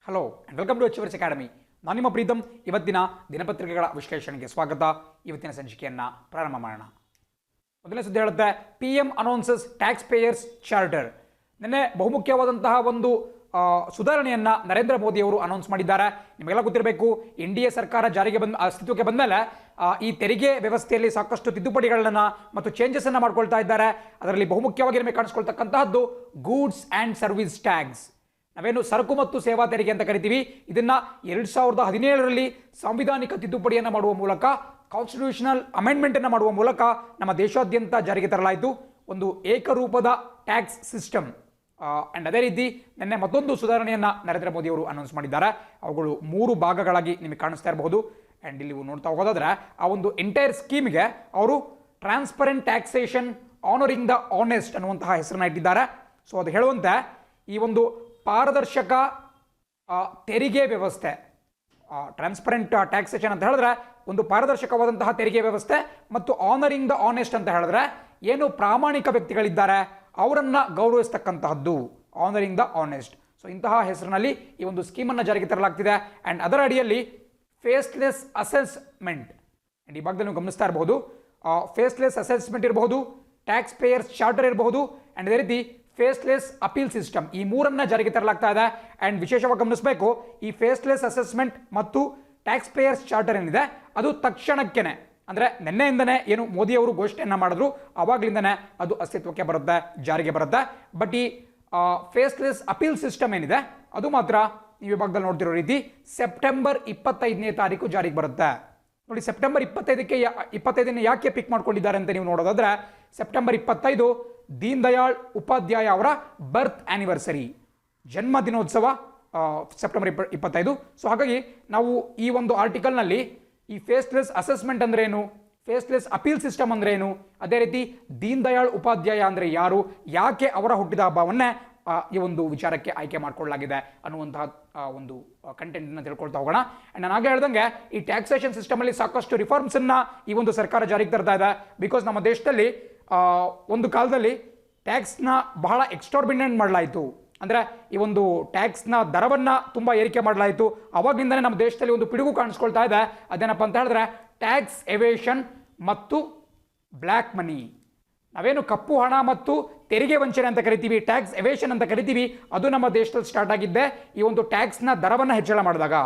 Hello and welcome to Achievers Academy. ನಾನು ನಿಮ್ಮ ಪ್ರೀತಮ್. ಇವತ್ತಿನ ದಿನಪತ್ರಿಕೆಗಳ ವಿಶ್ಲೇಷಣೆಗೆ ಸ್ವಾಗತ. ಇವತ್ತಿನ ಸಂಚಿಕೆಯನ್ನು ಪ್ರಾರಂಭ ಮಾಡೋಣ. ಮೊದಲನೇ ಸುದ್ದಿ ಹೇಳುತ್ತೆ, PM announces tax payers charter. ನಿನ್ನೆ ಬಹುಮುಖ್ಯವಾದಂತಹ ಒಂದು ಸುಧಾರಣೆಯನ್ನು ನರೇಂದ್ರ ಮೋದಿ ಅವರು ಅನೌನ್ಸ್ ಮಾಡಿದ್ದಾರೆ. ನಿಮಗೆಲ್ಲ ಗೊತ್ತಿರಬೇಕು, NDA ಸರ್ಕಾರ ಜಾರಿಗೆ ಅಸ್ತಿತ್ವಕ್ಕೆ ಬಂದ ಮೇಲೆ ಈ ತೆರಿಗೆ ವ್ಯವಸ್ಥೆಯಲ್ಲಿ ಸಾಕಷ್ಟು ತಿದ್ದುಪಡಿಗಳನ್ನು ಮತ್ತು ಚೇಂಜಸನ್ನು ಮಾಡ್ಕೊಳ್ತಾ ಇದ್ದಾರೆ. ಅದರಲ್ಲಿ ಬಹುಮುಖ್ಯವಾಗಿ ನಿಮಗೆ ಕಾಣಿಸ್ಕೊಳ್ತಕ್ಕಂತಹದ್ದು ಗೂಡ್ಸ್ ಆ್ಯಂಡ್ ಸರ್ವಿಸ್ ಟ್ಯಾಕ್ಸ್. ನಾವೇನು ಸರಕು ಮತ್ತು ಸೇವಾ ತೆರಿಗೆ ಅಂತ ಕರಿತೀವಿ, ಇದನ್ನ 2017ರಲ್ಲಿ ಸಾಂವಿಧಾನಿಕ ತಿದ್ದುಪಡಿಯನ್ನು ಮಾಡುವ ಮೂಲಕ, ಕಾನ್ಸ್ಟಿಟ್ಯೂಷನಲ್ ಅಮೆಂಡ್ಮೆಂಟ್ ಅನ್ನು ಮಾಡುವ ಮೂಲಕ ನಮ್ಮ ದೇಶಾದ್ಯಂತ ಜಾರಿಗೆ ತರಲಾಯಿತು ಒಂದು ಏಕರೂಪದ ಟ್ಯಾಕ್ಸ್ ಸಿಸ್ಟಮ್. ಅಂಡ್ ಅದೇ ರೀತಿ ನಿನ್ನೆ ಮತ್ತೊಂದು ಸುಧಾರಣೆಯನ್ನು ನರೇಂದ್ರ ಮೋದಿ ಅವರು ಅನೌನ್ಸ್ ಮಾಡಿದ್ದಾರೆ. ಅವುಗಳು 3 ಭಾಗಗಳಾಗಿ ನಿಮಗೆ ಕಾಣಿಸ್ತಾ ಇರಬಹುದು. ಅಂಡ್ ಇಲ್ಲಿ ನೋಡ್ತಾ ಹೋಗೋದಾದ್ರೆ ಆ ಒಂದು ಎಂಟೈರ್ ಸ್ಕೀಮ್ಗೆ ಅವರು transparent taxation honouring the honest ಅನ್ನುವಂತಹ ಹೆಸರನ್ನ ಇಟ್ಟಿದ್ದಾರೆ. ಸೊ ಅದು ಹೇಳುವಂತೆ ಈ ಒಂದು ಪಾರದರ್ಶಕ ತೆರಿಗೆ ವ್ಯವಸ್ಥೆ, ಟ್ರಾನ್ಸ್ಪರೆಂಟ್ ಟ್ಯಾಕ್ಸೇಷನ್ ಅಂತ ಹೇಳಿದ್ರೆ ಒಂದು ಪಾರದರ್ಶಕವಾದಂತಹ ತೆರಿಗೆ ವ್ಯವಸ್ಥೆ, ಮತ್ತು ಆನರಿಂಗ್ ದ ಆನೆಸ್ಟ್ ಅಂತ ಹೇಳಿದ್ರೆ ಏನು ಪ್ರಾಮಾಣಿಕ ವ್ಯಕ್ತಿಗಳಿದ್ದಾರೆ ಅವರನ್ನು ಗೌರವಿಸ್ತಕ್ಕಂತಹದ್ದು, ಆನರಿಂಗ್ ದ ಆನೆಸ್ಟ್. ಸೊ ಇಂತಹ ಹೆಸರಿನಲ್ಲಿ ಈ ಒಂದು ಸ್ಕೀಮನ್ನು ಜಾರಿಗೆ ತರಲಾಗ್ತಿದೆ. ಆ್ಯಂಡ್ ಅದರ ಅಡಿಯಲ್ಲಿ ಫೇಸ್ಲೆಸ್ ಅಸೆಸ್ಮೆಂಟ್, ಆ್ಯಂಡ್ ಈ ಭಾಗದಲ್ಲಿ ನೀವು ಗಮನಿಸ್ತಾ ಇರಬಹುದು, ಫೇಸ್ಲೆಸ್ ಅಸೆಸ್ಮೆಂಟ್ ಇರಬಹುದು, ಟ್ಯಾಕ್ಸ್ ಪೇಯರ್ಸ್ ಚಾರ್ಟರ್ ಇರಬಹುದು, ಆ್ಯಂಡ್ ಅದೇ ರೀತಿ ಫೇಸ್ಲೆಸ್ ಅಪೀಲ್ ಸಿಸ್ಟಮ್, ಈ 3ಅನ್ನ ಜಾರಿಗೆ ತರಲಾಗ್ತಾ ಇದೆ. ಆ್ಯಂಡ್ ವಿಶೇಷವಾಗಿ ಗಮನಿಸಬೇಕು, ಈ ಫೇಸ್ಲೆಸ್ ಅಸೆಸ್ಮೆಂಟ್ ಮತ್ತು ಟ್ಯಾಕ್ಸ್ ಪೇಯರ್ಸ್ ಚಾರ್ಟರ್ ಏನಿದೆ ಅದು ತಕ್ಷಣಕ್ಕೇನೆ, ಅಂದರೆ ನಿನ್ನೆಯಿಂದನೇ ಏನು ಮೋದಿ ಅವರು ಘೋಷಣೆಯನ್ನು ಮಾಡಿದ್ರು ಆವಾಗಲಿಂದನೇ ಅದು ಅಸ್ತಿತ್ವಕ್ಕೆ ಬರುತ್ತೆ, ಜಾರಿಗೆ ಬರುತ್ತೆ. ಬಟ್ ಈ ಫೇಸ್ಲೆಸ್ ಅಪೀಲ್ ಸಿಸ್ಟಮ್ ಏನಿದೆ ಅದು ಮಾತ್ರ ನೀವು ವಿಭಾಗದಲ್ಲಿ ನೋಡ್ತಿರೋ ರೀತಿ ಸೆಪ್ಟೆಂಬರ್ 25ನೇ ತಾರೀಕು ಜಾರಿಗೆ ಬರುತ್ತೆ. ನೋಡಿ, ಸೆಪ್ಟೆಂಬರ್ 25ನೇ ಯಾಕೆ ಪಿಕ್ ಮಾಡ್ಕೊಂಡಿದ್ದಾರೆ ಅಂತ ನೀವು ನೋಡೋದಾದ್ರೆ, ಸೆಪ್ಟೆಂಬರ್ 25 ದೀನ್ ದಯಾಳ್ ಉಪಾಧ್ಯಾಯ ಅವರ ಬರ್ತ್ ಆನಿವರ್ಸರಿ, ಜನ್ಮ ದಿನೋತ್ಸವ ಸೆಪ್ಟೆಂಬರ್ 25. ಸೊ ಹಾಗಾಗಿ ನಾವು ಈ ಒಂದು ಆರ್ಟಿಕಲ್ನಲ್ಲಿ ಈ ಫೇಸ್ಲೆಸ್ ಅಸೆಸ್ಮೆಂಟ್ ಅಂದ್ರೆ ಏನು, ಫೇಸ್ಲೆಸ್ ಅಪೀಲ್ ಸಿಸ್ಟಮ್ ಅಂದ್ರೆ ಏನು, ಅದೇ ರೀತಿ ದೀನ್ ದಯಾಳ್ ಉಪಾಧ್ಯಾಯ ಅಂದ್ರೆ ಯಾರು, ಯಾಕೆ ಅವರ ಹುಟ್ಟಿದ ಹಬ್ಬವನ್ನೇ ಈ ಒಂದು ವಿಚಾರಕ್ಕೆ ಆಯ್ಕೆ ಮಾಡಿಕೊಳ್ಳಲಾಗಿದೆ ಅನ್ನುವಂತಹ ಒಂದು ಕಂಟೆಂಟ್ ಅನ್ನು ತಿಳ್ಕೊಳ್ತಾ ಹೋಗೋಣ. ಅಂಡ್ ನಾನು ಆಗ ಹೇಳ್ದಂಗೆ ಈ ಟ್ಯಾಕ್ಸೇಷನ್ ಸಿಸ್ಟಮ್ ಅಲ್ಲಿ ಸಾಕಷ್ಟು ರಿಫಾರ್ಮ್ಸ್ ಅನ್ನ ಈ ಒಂದು ಸರ್ಕಾರ ಜಾರಿಗೆ ತರ್ತಾ ಇದೆ. ಬಿಕಾಸ್ ನಮ್ಮ ದೇಶದಲ್ಲಿ ಒಂದು ಕಾಲದಲ್ಲಿ ಟ್ಯಾಕ್ಸ್ನ ಬಹಳ ಎಕ್ಸ್ಟ್ರಾರ್ಬಿನೆಂಟ್ ಮಾಡಲಾಯಿತು, ಅಂದರೆ ಈ ಒಂದು ಟ್ಯಾಕ್ಸ್ನ ದರವನ್ನು ತುಂಬ ಏರಿಕೆ ಮಾಡಲಾಯಿತು. ಅವಾಗಿಂದನೇ ನಮ್ಮ ದೇಶದಲ್ಲಿ ಒಂದು ಪಿಡುಗು ಕಾಣಿಸ್ಕೊಳ್ತಾ ಇದೆ. ಅದೇನಪ್ಪ ಅಂತ ಹೇಳಿದ್ರೆ ಟ್ಯಾಕ್ಸ್ ಎವೇಷನ್ ಮತ್ತು ಬ್ಲ್ಯಾಕ್ ಮನಿ. ನಾವೇನು ಕಪ್ಪು ಹಣ ಮತ್ತು ತೆರಿಗೆ ವಂಚನೆ ಅಂತ ಕರಿತೀವಿ, ಟ್ಯಾಕ್ಸ್ ಎವೇಷನ್ ಅಂತ ಕರಿತೀವಿ, ಅದು ನಮ್ಮ ದೇಶದಲ್ಲಿ ಸ್ಟಾರ್ಟ್ ಆಗಿದ್ದೆ ಈ ಒಂದು ಟ್ಯಾಕ್ಸ್ನ ದರವನ್ನು ಹೆಚ್ಚಳ ಮಾಡಿದಾಗ.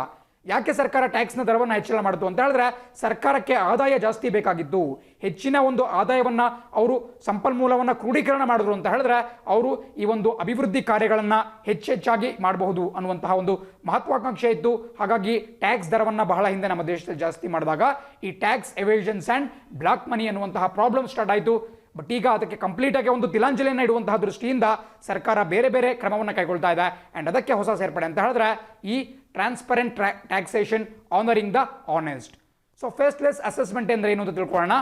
ಯಾಕೆ ಸರ್ಕಾರ ಟ್ಯಾಕ್ಸ್ನ ದರವನ್ನು ಹೆಚ್ಚಳ ಮಾಡಿತು ಅಂತ ಹೇಳಿದ್ರೆ, ಸರ್ಕಾರಕ್ಕೆ ಆದಾಯ ಜಾಸ್ತಿ ಬೇಕಾಗಿತ್ತು, ಹೆಚ್ಚಿನ ಒಂದು ಆದಾಯವನ್ನು ಅವರು ಸಂಪನ್ಮೂಲವನ್ನು ಕ್ರೋಢೀಕರಣ ಮಾಡಿದ್ರು ಅಂತ ಹೇಳಿದ್ರೆ ಅವರು ಈ ಒಂದು ಅಭಿವೃದ್ಧಿ ಕಾರ್ಯಗಳನ್ನು ಹೆಚ್ಚೆಚ್ಚಾಗಿ ಮಾಡಬಹುದು ಅನ್ನುವಂತಹ ಒಂದು ಮಹತ್ವಾಕಾಂಕ್ಷೆ ಇತ್ತು. ಹಾಗಾಗಿ ಟ್ಯಾಕ್ಸ್ ದರವನ್ನು ಬಹಳ ಹಿಂದೆ ನಮ್ಮ ದೇಶದಲ್ಲಿ ಜಾಸ್ತಿ ಮಾಡಿದಾಗ ಈ ಟ್ಯಾಕ್ಸ್ ಎವೇಷನ್ಸ್ ಆ್ಯಂಡ್ ಬ್ಲಾಕ್ ಮನಿ ಅನ್ನುವಂತಹ ಪ್ರಾಬ್ಲಮ್ ಸ್ಟಾರ್ಟ್ ಆಯಿತು. ಬಟ್ ಈಗ ಅದಕ್ಕೆ ಕಂಪ್ಲೀಟ್ ಆಗಿ ಒಂದು ತಿಲಾಂಜಲಿಯನ್ನು ಇಡುವಂತಹ ದೃಷ್ಟಿಯಿಂದ ಸರ್ಕಾರ ಬೇರೆ ಬೇರೆ ಕ್ರಮವನ್ನು ಕೈಗೊಳ್ತಾ ಇದೆ. ಆ್ಯಂಡ್ ಅದಕ್ಕೆ ಹೊಸ ಸೇರ್ಪಡೆ ಅಂತ ಹೇಳಿದ್ರೆ ಈ transparent taxation honouring the honest. So faceless assessment ಅಂದ್ರೆ ಏನು ಅಂತ ತಿಳ್ಕೊಳ್ಳೋಣ.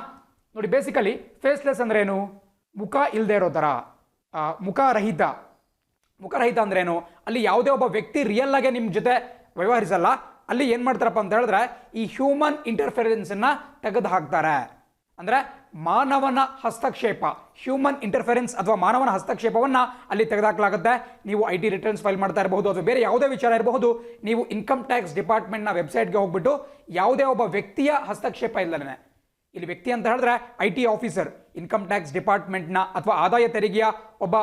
ನೋಡಿ, ಬೇಸಿಕಲಿ ಫೇಸ್ಲೆಸ್ ಅಂದ್ರೆ ಏನು, ಮುಖ ಇಲ್ಲದೆ ಇರೋ ಥರ, ಮುಖರಹಿತ ಅಂದ್ರೆ ಏನು, ಅಲ್ಲಿ ಯಾವುದೇ ಒಬ್ಬ ವ್ಯಕ್ತಿ ರಿಯಲ್ ಆಗಿ ನಿಮ್ಮ ಜೊತೆ ವ್ಯವಹರಿಸಲ್ಲ. ಅಲ್ಲಿ ಏನು ಮಾಡ್ತಾರಪ್ಪ ಅಂತ ಹೇಳಿದ್ರೆ ಈ ಹ್ಯೂಮನ್ ಇಂಟರ್ಫೆರೆನ್ಸನ್ನು ತೆಗೆದು ಹಾಕ್ತಾರೆ. ಅಂದರೆ ಮಾನವನ ಹಸ್ತಕ್ಷೇಪ, ಹ್ಯೂಮನ್ ಇಂಟರ್ಫೆರೆನ್ಸ್ ಅಥವಾ ಮಾನವನ ಹಸ್ತಕ್ಷೇಪವನ್ನು ಅಲ್ಲಿ ತೆಗೆದುಹಾಕಲಾಗುತ್ತೆ. ನೀವು IT ರಿಟರ್ನ್ಸ್ ಫೈಲ್ ಮಾಡ್ತಾ ಇರಬಹುದು ಅಥವಾ ಬೇರೆ ಯಾವುದೇ ವಿಚಾರ ಇರಬಹುದು, ನೀವು ಇನ್ಕಮ್ ಟ್ಯಾಕ್ಸ್ ಡಿಪಾರ್ಟ್ಮೆಂಟ್ನ ವೆಬ್ಸೈಟ್ಗೆ ಹೋಗ್ಬಿಟ್ಟು ಯಾವುದೇ ಒಬ್ಬ ವ್ಯಕ್ತಿಯ ಹಸ್ತಕ್ಷೇಪ ಇಲ್ಲದೇ, ಇಲ್ಲಿ ವ್ಯಕ್ತಿ ಅಂತ ಹೇಳಿದ್ರೆ IT ಆಫೀಸರ್, ಇನ್ಕಮ್ ಟ್ಯಾಕ್ಸ್ ಡಿಪಾರ್ಟ್ಮೆಂಟ್ನ ಅಥವಾ ಆದಾಯ ತೆರಿಗೆಯ ಒಬ್ಬ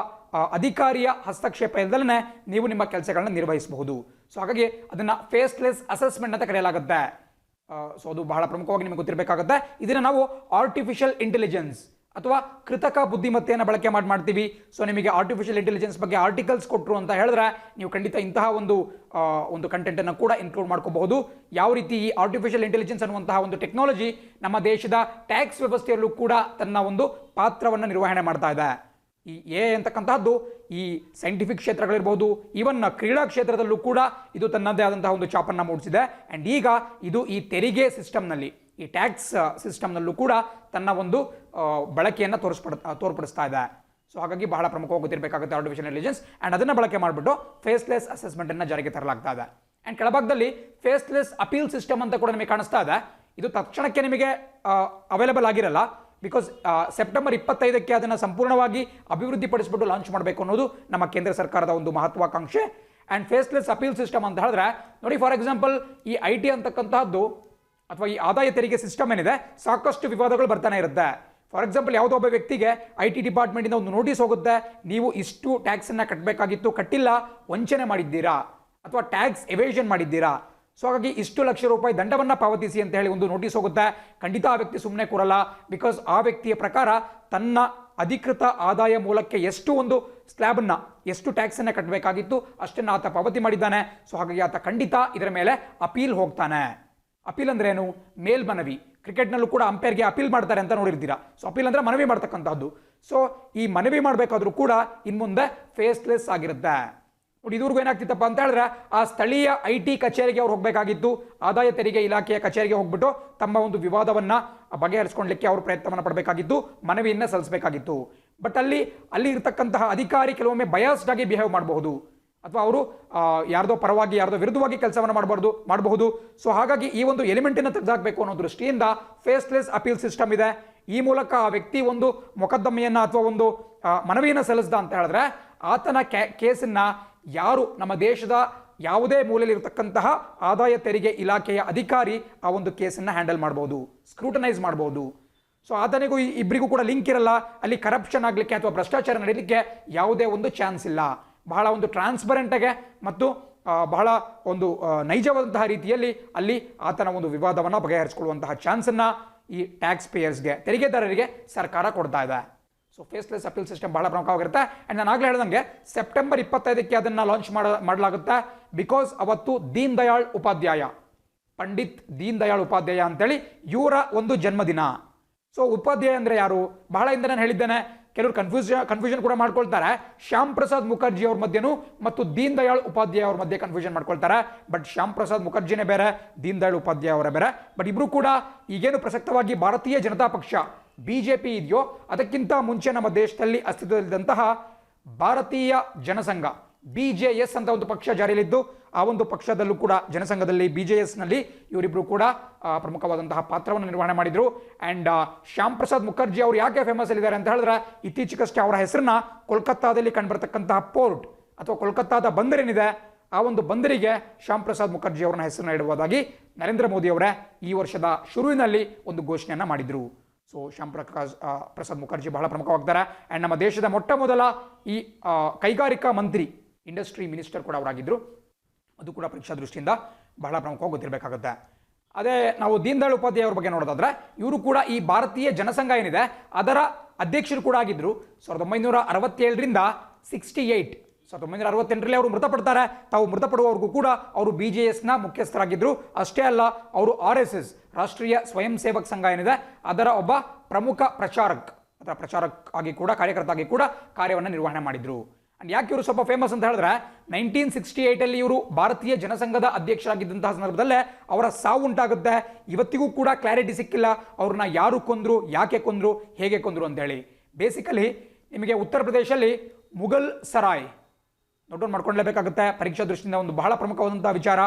ಅಧಿಕಾರಿಯ ಹಸ್ತಕ್ಷೇಪ ಇಲ್ಲದೇ ನೀವು ನಿಮ್ಮ ಕೆಲಸಗಳನ್ನ ನಿರ್ವಹಿಸಬಹುದು. ಸೊ ಹಾಗಾಗಿ ಅದನ್ನು ಫೇಸ್ಲೆಸ್ ಅಸೆಸ್ಮೆಂಟ್ ಅಂತ ಕರೆಯಲಾಗುತ್ತೆ. ಸೊ ಅದು ಬಹಳ ಪ್ರಮುಖವಾಗಿ ನಿಮಗೆ ಗೊತ್ತಿರಬೇಕಾಗುತ್ತೆ. ಇದನ್ನು ನಾವು ಆರ್ಟಿಫಿಷಿಯಲ್ ಇಂಟೆಲಿಜೆನ್ಸ್ ಅಥವಾ ಕೃತಕ ಬುದ್ಧಿಮತ್ತೆಯನ್ನು ಬಳಕೆ ಮಾಡ್ತೀವಿ. ಸೊ ನಿಮಗೆ ಆರ್ಟಿಫಿಷಿಯಲ್ ಇಂಟೆಲಿಜೆನ್ಸ್ ಬಗ್ಗೆ ಆರ್ಟಿಕಲ್ಸ್ ಕೊಟ್ಟರು ಅಂತ ಹೇಳಿದ್ರೆ ನೀವು ಖಂಡಿತ ಇಂತಹ ಒಂದು ಕಂಟೆಂಟನ್ನು ಕೂಡ ಇನ್ಕ್ಲೂಡ್ ಮಾಡ್ಕೋಬಹುದು. ಯಾವ ರೀತಿ ಈ ಆರ್ಟಿಫಿಷಿಯಲ್ ಇಂಟೆಲಿಜೆನ್ಸ್ ಅನ್ನುವಂತಹ ಒಂದು ಟೆಕ್ನಾಲಜಿ ನಮ್ಮ ದೇಶದ ಟ್ಯಾಕ್ಸ್ ವ್ಯವಸ್ಥೆಯಲ್ಲೂ ಕೂಡ ತನ್ನ ಒಂದು ಪಾತ್ರವನ್ನು ನಿರ್ವಹಣೆ ಮಾಡ್ತಾ ಇದೆ. ಈ ಅಂತಕ್ಕಂತಹದ್ದು ಈ ಸೈಂಟಿಫಿಕ್ ಕ್ಷೇತ್ರಗಳಿರ್ಬೋದು, ಈವನ್ ಕ್ರೀಡಾ ಕ್ಷೇತ್ರದಲ್ಲೂ ಕೂಡ ಇದು ತನ್ನದೇ ಆದಂತಹ ಒಂದು ಛಾಪನ್ನು ಮೂಡಿಸಿದೆ. ಆ್ಯಂಡ್ ಈಗ ಇದು ಈ ತೆರಿಗೆ ಸಿಸ್ಟಮ್ನಲ್ಲಿ, ಈ ಟ್ಯಾಕ್ಸ್ ಸಿಸ್ಟಮ್ನಲ್ಲೂ ಕೂಡ ತನ್ನ ಒಂದು ಬಳಕೆಯನ್ನು ತೋರ್ಪಡಿಸ್ತಾ ಇದೆ. ಸೊ ಹಾಗಾಗಿ ಬಹಳ ಪ್ರಮುಖವಾಗಿ ಗೊತ್ತಿರಬೇಕಾಗುತ್ತೆ ಆರ್ಟಿಫಿಷಿಯಲ್ ಇಂಟೆಲಿಜೆನ್ಸ್. ಆ್ಯಂಡ್ ಅದನ್ನು ಬಳಕೆ ಮಾಡಿಬಿಟ್ಟು ಫೇಸ್ಲೆಸ್ ಅಸೆಸ್ಮೆಂಟನ್ನು ಜಾರಿಗೆ ತರಲಾಗ್ತಾ ಇದೆ. ಆ್ಯಂಡ್ ಕೆಳಭಾಗದಲ್ಲಿ ಫೇಸ್ಲೆಸ್ ಅಪೀಲ್ ಸಿಸ್ಟಮ್ ಅಂತ ಕೂಡ ನಿಮಗೆ ಕಾಣಿಸ್ತಾ ಇದೆ. ಇದು ತಕ್ಷಣಕ್ಕೆ ನಿಮಗೆ ಅವೈಲೇಬಲ್ ಆಗಿರಲ್ಲ, ಬಿಕಾಸ್ ಸೆಪ್ಟೆಂಬರ್ 25ಕ್ಕೆ ಅದನ್ನು ಸಂಪೂರ್ಣವಾಗಿ ಅಭಿವೃದ್ಧಿಪಡಿಸಿಬಿಟ್ಟು ಲಾಂಚ್ ಮಾಡಬೇಕು ಅನ್ನೋದು ನಮ್ಮ ಕೇಂದ್ರ ಸರ್ಕಾರದ ಒಂದು ಮಹತ್ವಾಕಾಂಕ್ಷೆ. ಆ್ಯಂಡ್ ಫೇಸ್ಲೆಸ್ ಅಪೀಲ್ ಸಿಸ್ಟಮ್ ಅಂತ ಹೇಳಿದ್ರೆ ನೋಡಿ, ಫಾರ್ ಎಕ್ಸಾಂಪಲ್ ಈ IT ಅಂತಕ್ಕಂತಹದ್ದು ಅಥವಾ ಈ ಆದಾಯ ತೆರಿಗೆ ಸಿಸ್ಟಮ್ ಏನಿದೆ ಸಾಕಷ್ಟು ವಿವಾದಗಳು ಬರ್ತಾನೆ ಇರುತ್ತೆ. ಫಾರ್ ಎಕ್ಸಾಂಪಲ್ ಯಾವುದೋ ಒಬ್ಬ ವ್ಯಕ್ತಿಗೆ IT ಡಿಪಾರ್ಟ್ಮೆಂಟಿಂದ ಒಂದು ನೋಟಿಸ್ ಹೋಗುತ್ತೆ, ನೀವು ಇಷ್ಟು ಟ್ಯಾಕ್ಸನ್ನು ಕಟ್ಟಬೇಕಾಗಿತ್ತು, ಕಟ್ಟಿಲ್ಲ, ವಂಚನೆ ಮಾಡಿದ್ದೀರಾ ಅಥವಾ ಟ್ಯಾಕ್ಸ್ ಎವೇಷನ್ ಮಾಡಿದ್ದೀರಾ, ಸೊ ಹಾಗಾಗಿ ಇಷ್ಟು ಲಕ್ಷ ರೂಪಾಯಿ ದಂಡವನ್ನು ಪಾವತಿಸಿ ಅಂತ ಹೇಳಿ ಒಂದು ನೋಟಿಸ್ ಹೋಗುತ್ತೆ. ಖಂಡಿತ ಆ ವ್ಯಕ್ತಿ ಸುಮ್ಮನೆ ಕೂರಲ್ಲ. ಬಿಕಾಸ್ ಆ ವ್ಯಕ್ತಿಯ ಪ್ರಕಾರ ತನ್ನ ಅಧಿಕೃತ ಆದಾಯ ಮೂಲಕ್ಕೆ ಎಷ್ಟು ಒಂದು ಸ್ಲ್ಯಾಬನ್ನು, ಎಷ್ಟು ಟ್ಯಾಕ್ಸನ್ನು ಕಟ್ಟಬೇಕಾಗಿತ್ತು ಅಷ್ಟನ್ನು ಆತ ಪಾವತಿ ಮಾಡಿದ್ದಾನೆ. ಸೊ ಹಾಗಾಗಿ ಆತ ಖಂಡಿತ ಇದರ ಮೇಲೆ ಅಪೀಲ್ ಹೋಗ್ತಾನೆ. ಅಪೀಲ್ ಅಂದ್ರೆ ಏನು? ಮೇಲ್ಮನವಿ. ಕ್ರಿಕೆಟ್ನಲ್ಲೂ ಕೂಡ ಅಂಪೈರ್ಗೆ ಅಪೀಲ್ ಮಾಡ್ತಾರೆ ಅಂತ ನೋಡಿರ್ತೀರಾ. ಸೊ ಅಪೀಲ್ ಅಂದರೆ ಮನವಿ ಮಾಡ್ತಕ್ಕಂಥದ್ದು. ಸೊ ಈ ಮನವಿ ಮಾಡಬೇಕಾದ್ರೂ ಕೂಡ ಇನ್ಮುಂದೆ ಫೇಸ್ಲೆಸ್ ಆಗಿರುತ್ತೆ. ನೋಡಿ, ಇದುವರೆಗೂ ಏನಾಗ್ತಿತ್ತಪ್ಪ ಅಂತ ಹೇಳಿದ್ರೆ ಆ ಸ್ಥಳೀಯ IT ಕಚೇರಿಗೆ ಅವ್ರು ಹೋಗಬೇಕಾಗಿತ್ತು, ಆದಾಯ ತೆರಿಗೆ ಇಲಾಖೆಯ ಕಚೇರಿಗೆ ಹೋಗ್ಬಿಟ್ಟು ತಮ್ಮ ಒಂದು ವಿವಾದವನ್ನು ಬಗೆಹರಿಸ್ಕೊಳ್ಳಲಿಕ್ಕೆ ಅವರು ಪ್ರಯತ್ನವನ್ನು ಪಡಬೇಕಾಗಿತ್ತು, ಮನವಿಯನ್ನು ಸಲ್ಲಿಸಬೇಕಾಗಿತ್ತು. ಬಟ್ ಅಲ್ಲಿ ಇರತಕ್ಕಂತಹ ಅಧಿಕಾರಿ ಕೆಲವೊಮ್ಮೆ ಬಯಾಸ್ಡ್ ಆಗಿ ಬಿಹೇವ್ ಮಾಡಬಹುದು, ಅಥವಾ ಅವರು ಯಾರ್ದೋ ಪರವಾಗಿ ಯಾರ್ದೋ ವಿರುದ್ಧವಾಗಿ ಕೆಲಸವನ್ನು ಮಾಡಬಹುದು. ಸೊ ಹಾಗಾಗಿ ಈ ಒಂದು ಎಲಿಮೆಂಟನ್ನು ತೆಗೆದುಹಾಕಬೇಕು ಅನ್ನೋ ದೃಷ್ಟಿಯಿಂದ ಫೇಸ್ಲೆಸ್ ಅಪೀಲ್ ಸಿಸ್ಟಮ್ ಇದೆ. ಈ ಮೂಲಕ ಆ ವ್ಯಕ್ತಿ ಒಂದು ಮೊಕದ್ದಮೆಯನ್ನು ಅಥವಾ ಒಂದು ಮನವಿಯನ್ನು ಸಲ್ಲಿಸಿದ ಅಂತ ಹೇಳಿದ್ರೆ ಆತನ ಕೇಸನ್ನು ಯಾರು ನಮ್ಮ ದೇಶದ ಯಾವುದೇ ಮೂಲೆಯಲ್ಲಿ ಇರತಕ್ಕಂತಹ ಆದಾಯ ತೆರಿಗೆ ಇಲಾಖೆಯ ಅಧಿಕಾರಿ ಆ ಒಂದು ಕೇಸನ್ನು ಹ್ಯಾಂಡಲ್ ಮಾಡಬಹುದು, ಸ್ಕ್ರೂಟನೈಸ್ ಮಾಡಬಹುದು. ಸೊ ಆತನಿಗೂ ಇಬ್ಬರಿಗೂ ಕೂಡ ಲಿಂಕ್ ಇರಲ್ಲ, ಅಲ್ಲಿ ಕರಪ್ಷನ್ ಆಗಲಿಕ್ಕೆ ಅಥವಾ ಭ್ರಷ್ಟಾಚಾರ ನಡೀಲಿಕ್ಕೆ ಯಾವುದೇ ಒಂದು ಚಾನ್ಸ್ ಇಲ್ಲ. ಬಹಳ ಒಂದು ಟ್ರಾನ್ಸ್ಪರೆಂಟಾಗೆ ಮತ್ತು ಬಹಳ ಒಂದು ನೈಜವಾದಂತಹ ರೀತಿಯಲ್ಲಿ ಅಲ್ಲಿ ಆತನ ಒಂದು ವಿವಾದವನ್ನು ಬಗೆಹರಿಸಿಕೊಳ್ಳುವಂತಹ ಚಾನ್ಸನ್ನು ಈ ಟ್ಯಾಕ್ಸ್ ಪೇಯರ್ಸ್ಗೆ, ತೆರಿಗೆದಾರರಿಗೆ ಸರ್ಕಾರ ಕೊಡ್ತಾ ಇದೆ. ಸೊ ಫೇಸ್ಲೆಸ್ ಅಪೀಲ್ ಸಿಸ್ಟಮ್ ಬಹಳ ಪ್ರಮುಖವಾಗಿರುತ್ತೆ. ಆ್ಯಂಡ್ ನಾನು ಆಗಲೇ ಹೇಳ್ದಂಗೆ ಸೆಪ್ಟೆಂಬರ್ 25ಕ್ಕೆ ಅದನ್ನು ಲಾಂಚ್ ಮಾಡಲಾಗುತ್ತೆ. ಬಿಕಾಸ್ ಅವತ್ತು ದೀನ್ ದಯಾಳ್ ಉಪಾಧ್ಯಾಯ, ಪಂಡಿತ್ ದೀನ್ ದಯಾಳ್ ಉಪಾಧ್ಯಾಯ ಅಂತೇಳಿ ಇವರ ಒಂದು ಜನ್ಮದಿನ. ಸೊ ಉಪಾಧ್ಯಾಯ ಅಂದರೆ ಯಾರು? ಬಹಳ ಹಿಂದೆ ನಾನು ಹೇಳಿದ್ದೇನೆ, ಕೆಲವರು ಕನ್ಫ್ಯೂಷನ್ ಕೂಡ ಮಾಡ್ಕೊಳ್ತಾರೆ. ಶ್ಯಾಮ್ ಪ್ರಸಾದ್ ಮುಖರ್ಜಿ ಅವ್ರ ಮಧ್ಯೆನೂ ಮತ್ತು ದೀನ್ ದಯಾಳ್ ಉಪಾಧ್ಯಾಯ ಅವ್ರ ಮಧ್ಯೆ ಕನ್ಫ್ಯೂಷನ್ ಮಾಡ್ಕೊಳ್ತಾರೆ. ಬಟ್ ಶ್ಯಾಮ್ ಪ್ರಸಾದ್ ಮುಖರ್ಜಿನೇ ಬೇರೆ, ದೀನ್ ದಯಾಳ್ ಉಪಾಧ್ಯಾಯ ಅವರೇ ಬೇರೆ. ಬಟ್ ಇಬ್ರು ಕೂಡ ಈಗೇನು ಪ್ರಸಕ್ತವಾಗಿ ಭಾರತೀಯ ಜನತಾ ಪಕ್ಷ BJP ಇದೆಯೋ ಅದಕ್ಕಿಂತ ಮುಂಚೆ ನಮ್ಮ ದೇಶದಲ್ಲಿ ಅಸ್ತಿತ್ವದಲ್ಲಿದ್ದಂತಹ ಭಾರತೀಯ ಜನಸಂಘ BJS ಅಂತ ಒಂದು ಪಕ್ಷ ಜಾರಿಯಲ್ಲಿದ್ದು, ಆ ಒಂದು ಪಕ್ಷದಲ್ಲೂ ಕೂಡ ಜನಸಂಘದಲ್ಲಿ BJSನಲ್ಲಿ ಇವರಿಬ್ಬರು ಕೂಡ ಪ್ರಮುಖವಾದಂತಹ ಪಾತ್ರವನ್ನು ನಿರ್ವಹಣೆ ಮಾಡಿದರು. ಆ್ಯಂಡ್ ಶ್ಯಾಮ್ ಪ್ರಸಾದ್ ಮುಖರ್ಜಿ ಅವರು ಯಾಕೆ ಫೇಮಸ್ ಅಲ್ಲಿದ್ದಾರೆ ಅಂತ ಹೇಳಿದ್ರೆ, ಇತ್ತೀಚೆಗಷ್ಟೇ ಅವರ ಹೆಸರನ್ನ ಕೋಲ್ಕತ್ತಾದಲ್ಲಿ ಕಂಡುಬರ್ತಕ್ಕಂತಹ ಪೋರ್ಟ್ ಅಥವಾ ಕೋಲ್ಕತ್ತಾದ ಬಂದರೇನಿದೆ ಆ ಒಂದು ಬಂದರಿಗೆ ಶ್ಯಾಮ್ ಪ್ರಸಾದ್ ಮುಖರ್ಜಿ ಅವರನ್ನ ಹೆಸರನ್ನ ಇಡುವುದಾಗಿ ನರೇಂದ್ರ ಮೋದಿ ಅವರೇ ಈ ವರ್ಷದ ಶುರುವಿನಲ್ಲಿ ಒಂದು ಘೋಷಣೆಯನ್ನು ಮಾಡಿದರು. ಸೊ ಶ್ಯಾಮ್ ಪ್ರಸಾದ್ ಮುಖರ್ಜಿ ಬಹಳ ಪ್ರಮುಖವಾಗ್ತಾರೆ. ಆ್ಯಂಡ್ ನಮ್ಮ ದೇಶದ ಮೊಟ್ಟ ಮೊದಲ ಈ ಕೈಗಾರಿಕಾ ಮಂತ್ರಿ, ಇಂಡಸ್ಟ್ರಿ ಮಿನಿಸ್ಟರ್ ಕೂಡ ಅವರಾಗಿದ್ದರು. ಅದು ಕೂಡ ಪರೀಕ್ಷಾ ದೃಷ್ಟಿಯಿಂದ ಬಹಳ ಪ್ರಮುಖವಾಗಿ ಗೊತ್ತಿರಬೇಕಾಗುತ್ತೆ. ಅದೇ ನಾವು ದೀನ್ ದಯಾಳ್ ಉಪಾಧ್ಯಾಯ ಅವ್ರ ಬಗ್ಗೆ ನೋಡೋದಾದ್ರೆ, ಇವರು ಕೂಡ ಈ ಭಾರತೀಯ ಜನಸಂಘ ಏನಿದೆ ಅದರ ಅಧ್ಯಕ್ಷರು ಕೂಡ ಆಗಿದ್ದರು. 1967ರಿಂದ 1968ರಲ್ಲಿ ಅವರು ಮೃತಪಡ್ತಾರೆ. ತಾವು ಮೃತಪಡುವವರೆಗೂ ಕೂಡ ಅವರು BJSನ ಮುಖ್ಯಸ್ಥರಾಗಿದ್ದರು. ಅಷ್ಟೇ ಅಲ್ಲ, ಅವರು RSS ರಾಷ್ಟ್ರೀಯ ಸ್ವಯಂ ಸೇವಕ್ ಸಂಘ ಏನಿದೆ ಅದರ ಒಬ್ಬ ಪ್ರಮುಖ ಪ್ರಚಾರಕ್ ಆಗಿ ಕೂಡ, ಕಾರ್ಯಕರ್ತ ಆಗಿ ಕೂಡ ಕಾರ್ಯವನ್ನು ನಿರ್ವಹಣೆ ಮಾಡಿದ್ರು. ಯಾಕೆ ಇವರು ಸ್ವಲ್ಪ ಫೇಮಸ್ ಅಂತ ಹೇಳಿದ್ರೆ, 1968ಅಲ್ಲಿ ಇವರು ಭಾರತೀಯ ಜನಸಂಘದ ಅಧ್ಯಕ್ಷರಾಗಿದ್ದಂತಹ ಸಂದರ್ಭದಲ್ಲೇ ಅವರ ಸಾವು ಉಂಟಾಗುತ್ತೆ. ಇವತ್ತಿಗೂ ಕೂಡ ಕ್ಲಾರಿಟಿ ಸಿಕ್ಕಿಲ್ಲ ಅವ್ರನ್ನ ಯಾರು ಕೊಂದ್ರು, ಯಾಕೆ ಕೊಂದ್ರು, ಹೇಗೆ ಕೊಂದ್ರು ಅಂತೇಳಿ. ಬೇಸಿಕಲಿ ನಿಮಗೆ ಉತ್ತರ ಪ್ರದೇಶಲ್ಲಿ ಮುಘಲ್ ಸರಾಯ್ ನೋಟ್ ಡೌನ್ ಮಾಡ್ಕೊಳ್ಳೇಬೇಕಾಗುತ್ತೆ. ಪರೀಕ್ಷಾ ದೃಷ್ಟಿಯಿಂದ ಒಂದು ಬಹಳ ಪ್ರಮುಖವಾದಂತಹ ವಿಚಾರ.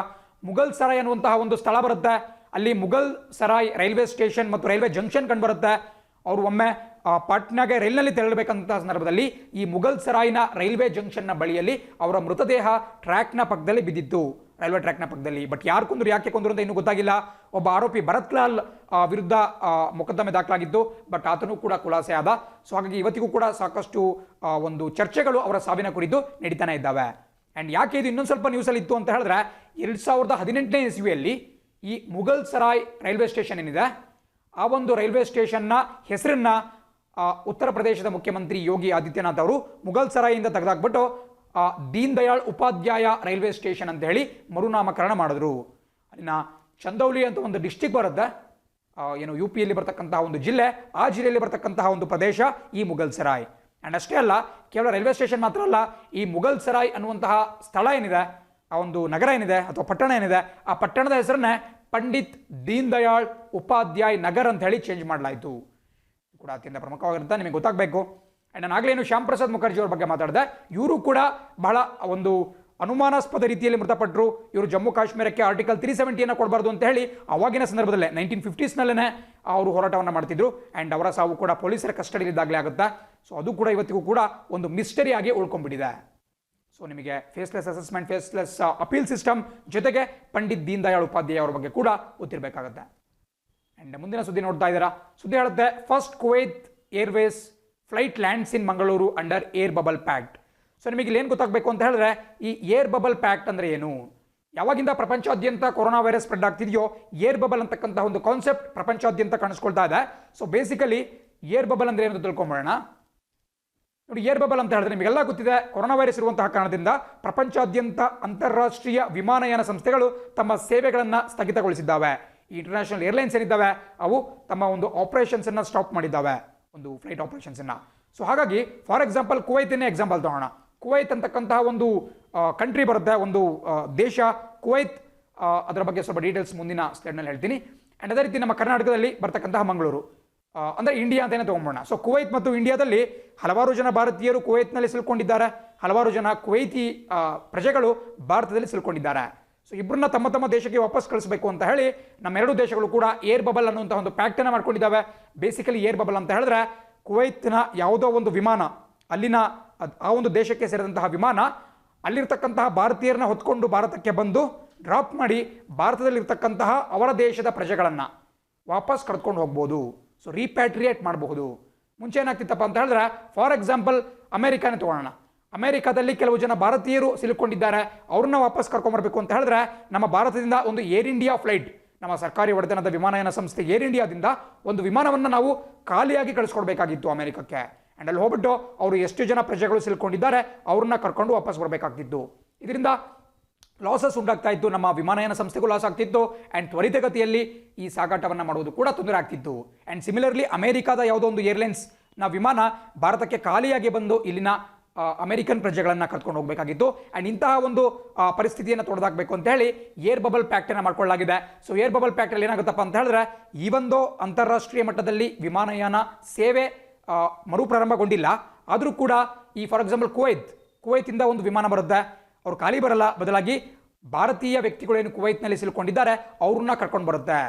ಮುಘಲ್ ಸರಾಯ್ ಅನ್ನುವಂತಹ ಒಂದು ಸ್ಥಳ ಬರುತ್ತೆ. ಅಲ್ಲಿ ಮುಘಲ್ ಸರಾಯ್ ರೈಲ್ವೆ ಸ್ಟೇಷನ್ ಮತ್ತು ರೈಲ್ವೆ ಜಂಕ್ಷನ್ ಕಂಡು ಬರುತ್ತೆ. ಅವರು ಒಮ್ಮೆ ಪಾಟ್ನಾಗೆ ರೈಲ್ನಲ್ಲಿ ತೆರಳಬೇಕಂತ ಸಂದರ್ಭದಲ್ಲಿ ಈ ಮುಘಲ್ ಸರಾಯ್ನ ರೈಲ್ವೆ ಜಂಕ್ಷನ್ನ ಬಳಿಯಲ್ಲಿ ಅವರ ಮೃತದೇಹ ಟ್ರ್ಯಾಕ್ನ ಪಕ್ಕದಲ್ಲಿ ಬಿದ್ದಿತ್ತು, ರೈಲ್ವೆ ಟ್ರ್ಯಾಕ್ನ ಪಕ್ಕದಲ್ಲಿ. ಬಟ್ ಯಾರು ಕೊಂದ್ರು, ಯಾಕೆ ಕೊಂದ್ರು ಅಂತ ಇನ್ನೂ ಗೊತ್ತಾಗಿಲ್ಲ. ಒಬ್ಬ ಆರೋಪಿ ಭರತ್ ಲಾಲ್ ವಿರುದ್ಧ ಮೊಕದ್ದಮೆ ದಾಖಲಾಗಿದ್ದು, ಬಟ್ ಆತನೂ ಕೂಡ ಖುಲಾಸೆ ಆದ. ಸೊ ಹಾಗಾಗಿ ಇವತ್ತಿಗೂ ಕೂಡ ಸಾಕಷ್ಟು ಒಂದು ಚರ್ಚೆಗಳು ಅವರ ಸಾವಿನ ಕುರಿತು ನಡೀತಾನೆ ಇದ್ದಾವೆ. ಆ್ಯಂಡ್ ಯಾಕೆ ಇದು ಇನ್ನೊಂದು ಸ್ವಲ್ಪ ನ್ಯೂಸಲ್ಲಿ ಇತ್ತು ಅಂತ ಹೇಳಿದ್ರೆ, 2018ನೇ ಇಸ್ವಿಯಲ್ಲಿ ಈ ಮುಘಲ್ ಸರಾಯ್ ರೈಲ್ವೆ ಸ್ಟೇಷನ್ ಏನಿದೆ ಆ ಒಂದು ರೈಲ್ವೆ ಸ್ಟೇಷನ್ನ ಹೆಸರನ್ನ ಉತ್ತರ ಪ್ರದೇಶದ ಮುಖ್ಯಮಂತ್ರಿ ಯೋಗಿ ಆದಿತ್ಯನಾಥ್ ಅವರು ಮುಘಲ್ ಸರಾಯಿಂದ ತೆಗೆದಾಕ್ಬಿಟ್ಟು ದೀನ್ ದಯಾಳ್ ಉಪಾಧ್ಯಾಯ ರೈಲ್ವೆ ಸ್ಟೇಷನ್ ಅಂತ ಹೇಳಿ ಮರುನಾಮಕರಣ ಮಾಡಿದ್ರು. ಅಲ್ಲಿನ ಚಂದೌಲಿ ಅಂತ ಒಂದು ಡಿಸ್ಟಿಕ್ ಬರುತ್ತೆ, ಏನು UPಯಲ್ಲಿ ಬರ್ತಕ್ಕಂತಹ ಒಂದು ಜಿಲ್ಲೆ, ಆ ಜಿಲ್ಲೆಯಲ್ಲಿ ಬರ್ತಕ್ಕಂತಹ ಒಂದು ಪ್ರದೇಶ ಈ ಮುಘಲ್ ಸರಾಯ್. ಆ್ಯಂಡ್ ಅಷ್ಟೇ ಅಲ್ಲ, ಕೇವಲ ರೈಲ್ವೆ ಸ್ಟೇಷನ್ ಮಾತ್ರ ಅಲ್ಲ, ಈ ಮುಘಲ್ ಸರಾಯ್ ಅನ್ನುವಂತಹ ಸ್ಥಳ ಏನಿದೆ, ಆ ಒಂದು ನಗರ ಏನಿದೆ ಅಥವಾ ಪಟ್ಟಣ ಏನಿದೆ, ಆ ಪಟ್ಟಣದ ಹೆಸರನ್ನೇ ಪಂಡಿತ್ ದೀನ್ ದಯಾಳ್ ಉಪಾಧ್ಯಾಯ್ ನಗರ್ ಅಂತ ಹೇಳಿ ಚೇಂಜ್ ಮಾಡಲಾಯಿತು. ಕೂಡ ಅತ್ಯಂತ ಪ್ರಮುಖವಾಗಿರುತ್ತೆ, ನಿಮಗೆ ಗೊತ್ತಾಗಬೇಕು. ಆ್ಯಂಡ್ ನಾನು ಆಗಲೇನು ಶ್ಯಾಮ್ ಪ್ರಸಾದ್ ಮುಖರ್ಜಿ ಅವ್ರ ಬಗ್ಗೆ ಮಾತಾಡಿದೆ. ಇವರು ಕೂಡ ಬಹಳ ಒಂದು ಅನುಮಾನಾಸ್ಪದ ರೀತಿಯಲ್ಲಿ ಮೃತಪಟ್ಟರು. ಇವರು ಜಮ್ಮು ಕಾಶ್ಮೀರಕ್ಕೆ ಆರ್ಟಿಕಲ್ 370 ಕೊಡಬಾರ್ದು ಅಂತ ಹೇಳಿ ಅವಾಗಿನ ಸಂದರ್ಭದಲ್ಲೇ 1950ಸ್ನಲ್ಲೇ ಅವರು ಹೋರಾಟವನ್ನು ಮಾಡ್ತಿದ್ರು. ಆ್ಯಂಡ್ ಅವರ ಸಾವು ಕೂಡ ಪೊಲೀಸರ ಕಸ್ಟಡಿಯಲ್ಲಿದ್ದಾಗಲೇ ಆಗುತ್ತೆ. ಸೊ ಅದು ಕೂಡ ಇವತ್ತಿಗೂ ಕೂಡ ಒಂದು ಮಿಸ್ಟರಿ ಆಗಿ ಉಳ್ಕೊಂಡ್ಬಿಟ್ಟಿದೆ. ಸೊ ನಿಮಗೆ faceless assessment, faceless appeal system, ಜೊತೆಗೆ ಪಂಡಿತ್ ದೀನ್ ದಯಾಳ್ ಉಪಾಧ್ಯಾಯ ಅವರ ಬಗ್ಗೆ ಕೂಡ ಗೊತ್ತಿರಬೇಕಾಗುತ್ತೆ. ಆ್ಯಂಡ್ ಮುಂದಿನ ಸುದ್ದಿ ನೋಡ್ತಾ ಇದ್ದೀರಾ. ಸುದ್ದಿ ಹೇಳುತ್ತೆ, first Kuwait Airways flight lands in Mangaluru under air bubble pact. So ನಿಮಗೆ ಇಲ್ಲಿ ಏನು ಗೊತ್ತಾಗಬೇಕು ಅಂತ ಹೇಳಿದ್ರೆ, ಈ ಏರ್ ಬಬಲ್ ಪ್ಯಾಕ್ಟ್ ಅಂದರೆ ಏನು? ಯಾವಾಗಿಂದ ಪ್ರಪಂಚಾದ್ಯಂತ ಕೊರೋನಾ ವೈರಸ್ ಸ್ಪ್ರೆಡ್ ಆಗ್ತಿದೆಯೋ ಏರ್ ಬಬಲ್ ಅಂತಕ್ಕಂಥ ಒಂದು ಕಾನ್ಸೆಪ್ಟ್ ಪ್ರಪಂಚಾದ್ಯಂತ ಕಾಣಿಸ್ಕೊಳ್ತಾ ಇದೆ. ಸೊ ಬೇಸಿಕಲಿ ಏರ್ ಬಬಲ್ ಅಂದರೆ ಏನು ತಿಳ್ಕೊಂಬೋಣ. ನೋಡಿ, ಏರ್ ಬಬಲ್ ಅಂತ ಹೇಳಿದ್ರೆ ನಿಮಗೆಲ್ಲ ಗೊತ್ತಿದೆ, ಕೊರೋನಾ ವೈರಸ್ ಇರುವಂತಹ ಕಾರಣದಿಂದ ಪ್ರಪಂಚಾದ್ಯಂತ ಅಂತಾರಾಷ್ಟ್ರೀಯ ವಿಮಾನಯಾನ ಸಂಸ್ಥೆಗಳು ತಮ್ಮ ಸೇವೆಗಳನ್ನು ಸ್ಥಗಿತಗೊಳಿಸಿದ್ದಾವೆ. ಈ ಇಂಟರ್ನ್ಯಾಷನಲ್ ಏರ್ಲೈನ್ಸ್ ಏನಿದ್ದಾವೆ ಅವು ತಮ್ಮ ಒಂದು ಆಪರೇಷನ್ಸ್ ಅನ್ನು ಸ್ಟಾಪ್ ಮಾಡಿದ್ದಾವೆ, ಒಂದು ಫ್ಲೈಟ್ ಆಪರೇಷನ್ಸ್ ಅನ್ನ. ಸೊ ಹಾಗಾಗಿ ಫಾರ್ ಎಕ್ಸಾಂಪಲ್ ಕುವೈತನ್ನೇ ಎಕ್ಸಾಂಪಲ್ ತಗೋಣ. ಕುವೈತ್ ಅಂತಕ್ಕಂತಹ ಒಂದು ಕಂಟ್ರಿ ಬರುತ್ತೆ, ಒಂದು ದೇಶ ಕುವೈತ್. ಅದರ ಬಗ್ಗೆ ಸ್ವಲ್ಪ ಡೀಟೇಲ್ಸ್ ಮುಂದಿನ ಸ್ಲೈಡ್ನಲ್ಲಿ ಹೇಳ್ತೀನಿ. ಆ್ಯಂಡ್ ಅದೇ ರೀತಿ ನಮ್ಮ ಕರ್ನಾಟಕದಲ್ಲಿ ಬರ್ತಕ್ಕಂತಹ ಮಂಗಳೂರು ಅಂದರೆ ಇಂಡಿಯಾ ಅಂತಲೇ ತೊಗೊಂಬೋಣ. ಸೊ ಕುವೈತ್ ಮತ್ತು ಇಂಡಿಯಾದಲ್ಲಿ ಹಲವಾರು ಜನ ಭಾರತೀಯರು ಕುವೈತ್ನಲ್ಲಿ ಸಿಲ್ಕೊಂಡಿದ್ದಾರೆ, ಹಲವಾರು ಜನ ಕುವೈತಿ ಪ್ರಜೆಗಳು ಭಾರತದಲ್ಲಿ ಸಿಲ್ಕೊಂಡಿದ್ದಾರೆ. ಸೊ ಇಬ್ಬರನ್ನ ತಮ್ಮ ತಮ್ಮ ದೇಶಕ್ಕೆ ವಾಪಸ್ ಕಳಿಸಬೇಕು ಅಂತ ಹೇಳಿ ನಮ್ಮೆರಡು ದೇಶಗಳು ಕೂಡ ಏರ್ ಬಬಲ್ ಅನ್ನುವಂಥ ಒಂದು ಪ್ಯಾಕ್ಟನ್ನು ಮಾಡ್ಕೊಂಡಿದ್ದಾವೆ. ಬೇಸಿಕಲಿ ಏರ್ ಬಬಲ್ ಅಂತ ಹೇಳಿದ್ರೆ ಕುವೈತ್ನ ಯಾವುದೋ ಒಂದು ವಿಮಾನ, ಅಲ್ಲಿನ ಆ ಒಂದು ದೇಶಕ್ಕೆ ಸೇರಿದಂತಹ ವಿಮಾನ ಅಲ್ಲಿರ್ತಕ್ಕಂತಹ ಭಾರತೀಯರನ್ನ ಹೊತ್ಕೊಂಡು ಭಾರತಕ್ಕೆ ಬಂದು ಡ್ರಾಪ್ ಮಾಡಿ ಭಾರತದಲ್ಲಿರ್ತಕ್ಕಂತಹ ಅವರ ದೇಶದ ಪ್ರಜೆಗಳನ್ನು ವಾಪಸ್ ಕರೆದುಕೊಂಡು ಹೋಗ್ಬೋದು. ಸೊ ರೀಪ್ಯಾಟ್ರಿಯೇಟ್ ಮಾಡಬಹುದು. ಮುಂಚೆ ಏನಾಗ್ತಿತ್ತಪ್ಪ ಅಂತ ಹೇಳಿದ್ರೆ, ಫಾರ್ ಎಕ್ಸಾಂಪಲ್ ಅಮೆರಿಕಾನೇ ತಗೊಳ್ಳೋಣ. ಅಮೆರಿಕಾದಲ್ಲಿ ಕೆಲವು ಜನ ಭಾರತೀಯರು ಸಿಲುಕೊಂಡಿದ್ದಾರೆ, ಅವ್ರನ್ನ ವಾಪಸ್ ಕರ್ಕೊಂಬರ್ಬೇಕು ಅಂತ ಹೇಳಿದ್ರೆ ನಮ್ಮ ಭಾರತದಿಂದ ಒಂದು ಏರ್ ಇಂಡಿಯಾ ಫ್ಲೈಟ್, ನಮ್ಮ ಸರ್ಕಾರಿ ಒಡೆತನದ ವಿಮಾನಯಾನ ಸಂಸ್ಥೆ ಏರ್ ಇಂಡಿಯಾದಿಂದ ಒಂದು ವಿಮಾನವನ್ನು ನಾವು ಖಾಲಿಯಾಗಿ ಕಳಿಸ್ಕೊಡ್ಬೇಕಾಗಿತ್ತು ಅಮೆರಿಕಕ್ಕೆ. ಆ್ಯಂಡ್ ಅಲ್ಲಿ ಹೋಗ್ಬಿಟ್ಟು ಅವರು ಎಷ್ಟು ಜನ ಪ್ರಜೆಗಳು ಸಿಲ್ಕೊಂಡಿದ್ದಾರೆ ಅವ್ರನ್ನ ಕರ್ಕೊಂಡು ವಾಪಸ್ ಬರಬೇಕಾಗ್ತಿತ್ತು. ಇದರಿಂದ ಲಾಸಸ್ ಉಂಟಾಗ್ತಾ ಇತ್ತು, ನಮ್ಮ ವಿಮಾನಯಾನ ಸಂಸ್ಥೆಗೂ ಲಾಸ್ ಆಗ್ತಿತ್ತು. ಆ್ಯಂಡ್ ತ್ವರಿತಗತಿಯಲ್ಲಿ ಈ ಸಾಗಾಟವನ್ನು ಮಾಡುವುದು ಕೂಡ ತೊಂದರೆ ಆಗ್ತಿತ್ತು. ಆ್ಯಂಡ್ ಸಿಮಿಲರ್ಲಿ ಅಮೆರಿಕಾದ ಯಾವುದೋ ಒಂದು ಏರ್ಲೈನ್ಸ್ ನ ವಿಮಾನ ಭಾರತಕ್ಕೆ ಖಾಲಿಯಾಗಿ ಬಂದು ಇಲ್ಲಿನ ಅಮೆರಿಕನ್ ಪ್ರಜೆಗಳನ್ನು ಕರ್ಕೊಂಡು ಹೋಗಬೇಕಾಗಿತ್ತು. ಆ್ಯಂಡ್ ಇಂತಹ ಒಂದು ಪರಿಸ್ಥಿತಿಯನ್ನು ತೊಡೆದಾಕಬೇಕು ಅಂತ ಹೇಳಿ ಏರ್ ಬಬಲ್ ಪ್ಯಾಕ್ಟನ್ನು ಮಾಡ್ಕೊಳ್ಳಲಾಗಿದೆ. ಸೊ ಏರ್ ಬಬಲ್ ಪ್ಯಾಕ್ಟಲ್ಲಿ ಏನಾಗುತ್ತಪ್ಪ ಅಂತ ಹೇಳಿದ್ರೆ, ಈ ಒಂದು ಅಂತಾರಾಷ್ಟ್ರೀಯ ಮಟ್ಟದಲ್ಲಿ ವಿಮಾನಯಾನ ಸೇವೆ ಮರುಪ್ರಾರಂಭಗೊಂಡಿಲ್ಲ, ಆದರೂ ಕೂಡ ಈ ಫಾರ್ ಎಕ್ಸಾಂಪಲ್ ಕುವೈತಿಂದ ಒಂದು ವಿಮಾನ ಬರುತ್ತೆ, ಅವರು ಖಾಲಿ ಬರಲ್ಲ, ಬದಲಾಗಿ ಭಾರತೀಯ ವ್ಯಕ್ತಿಗಳೇನು ಕುವೈತ್ನಲ್ಲಿ ಸಿಲ್ಕೊಂಡಿದ್ದಾರೆ ಅವ್ರನ್ನ ಕರ್ಕೊಂಡು ಬರುತ್ತೆ.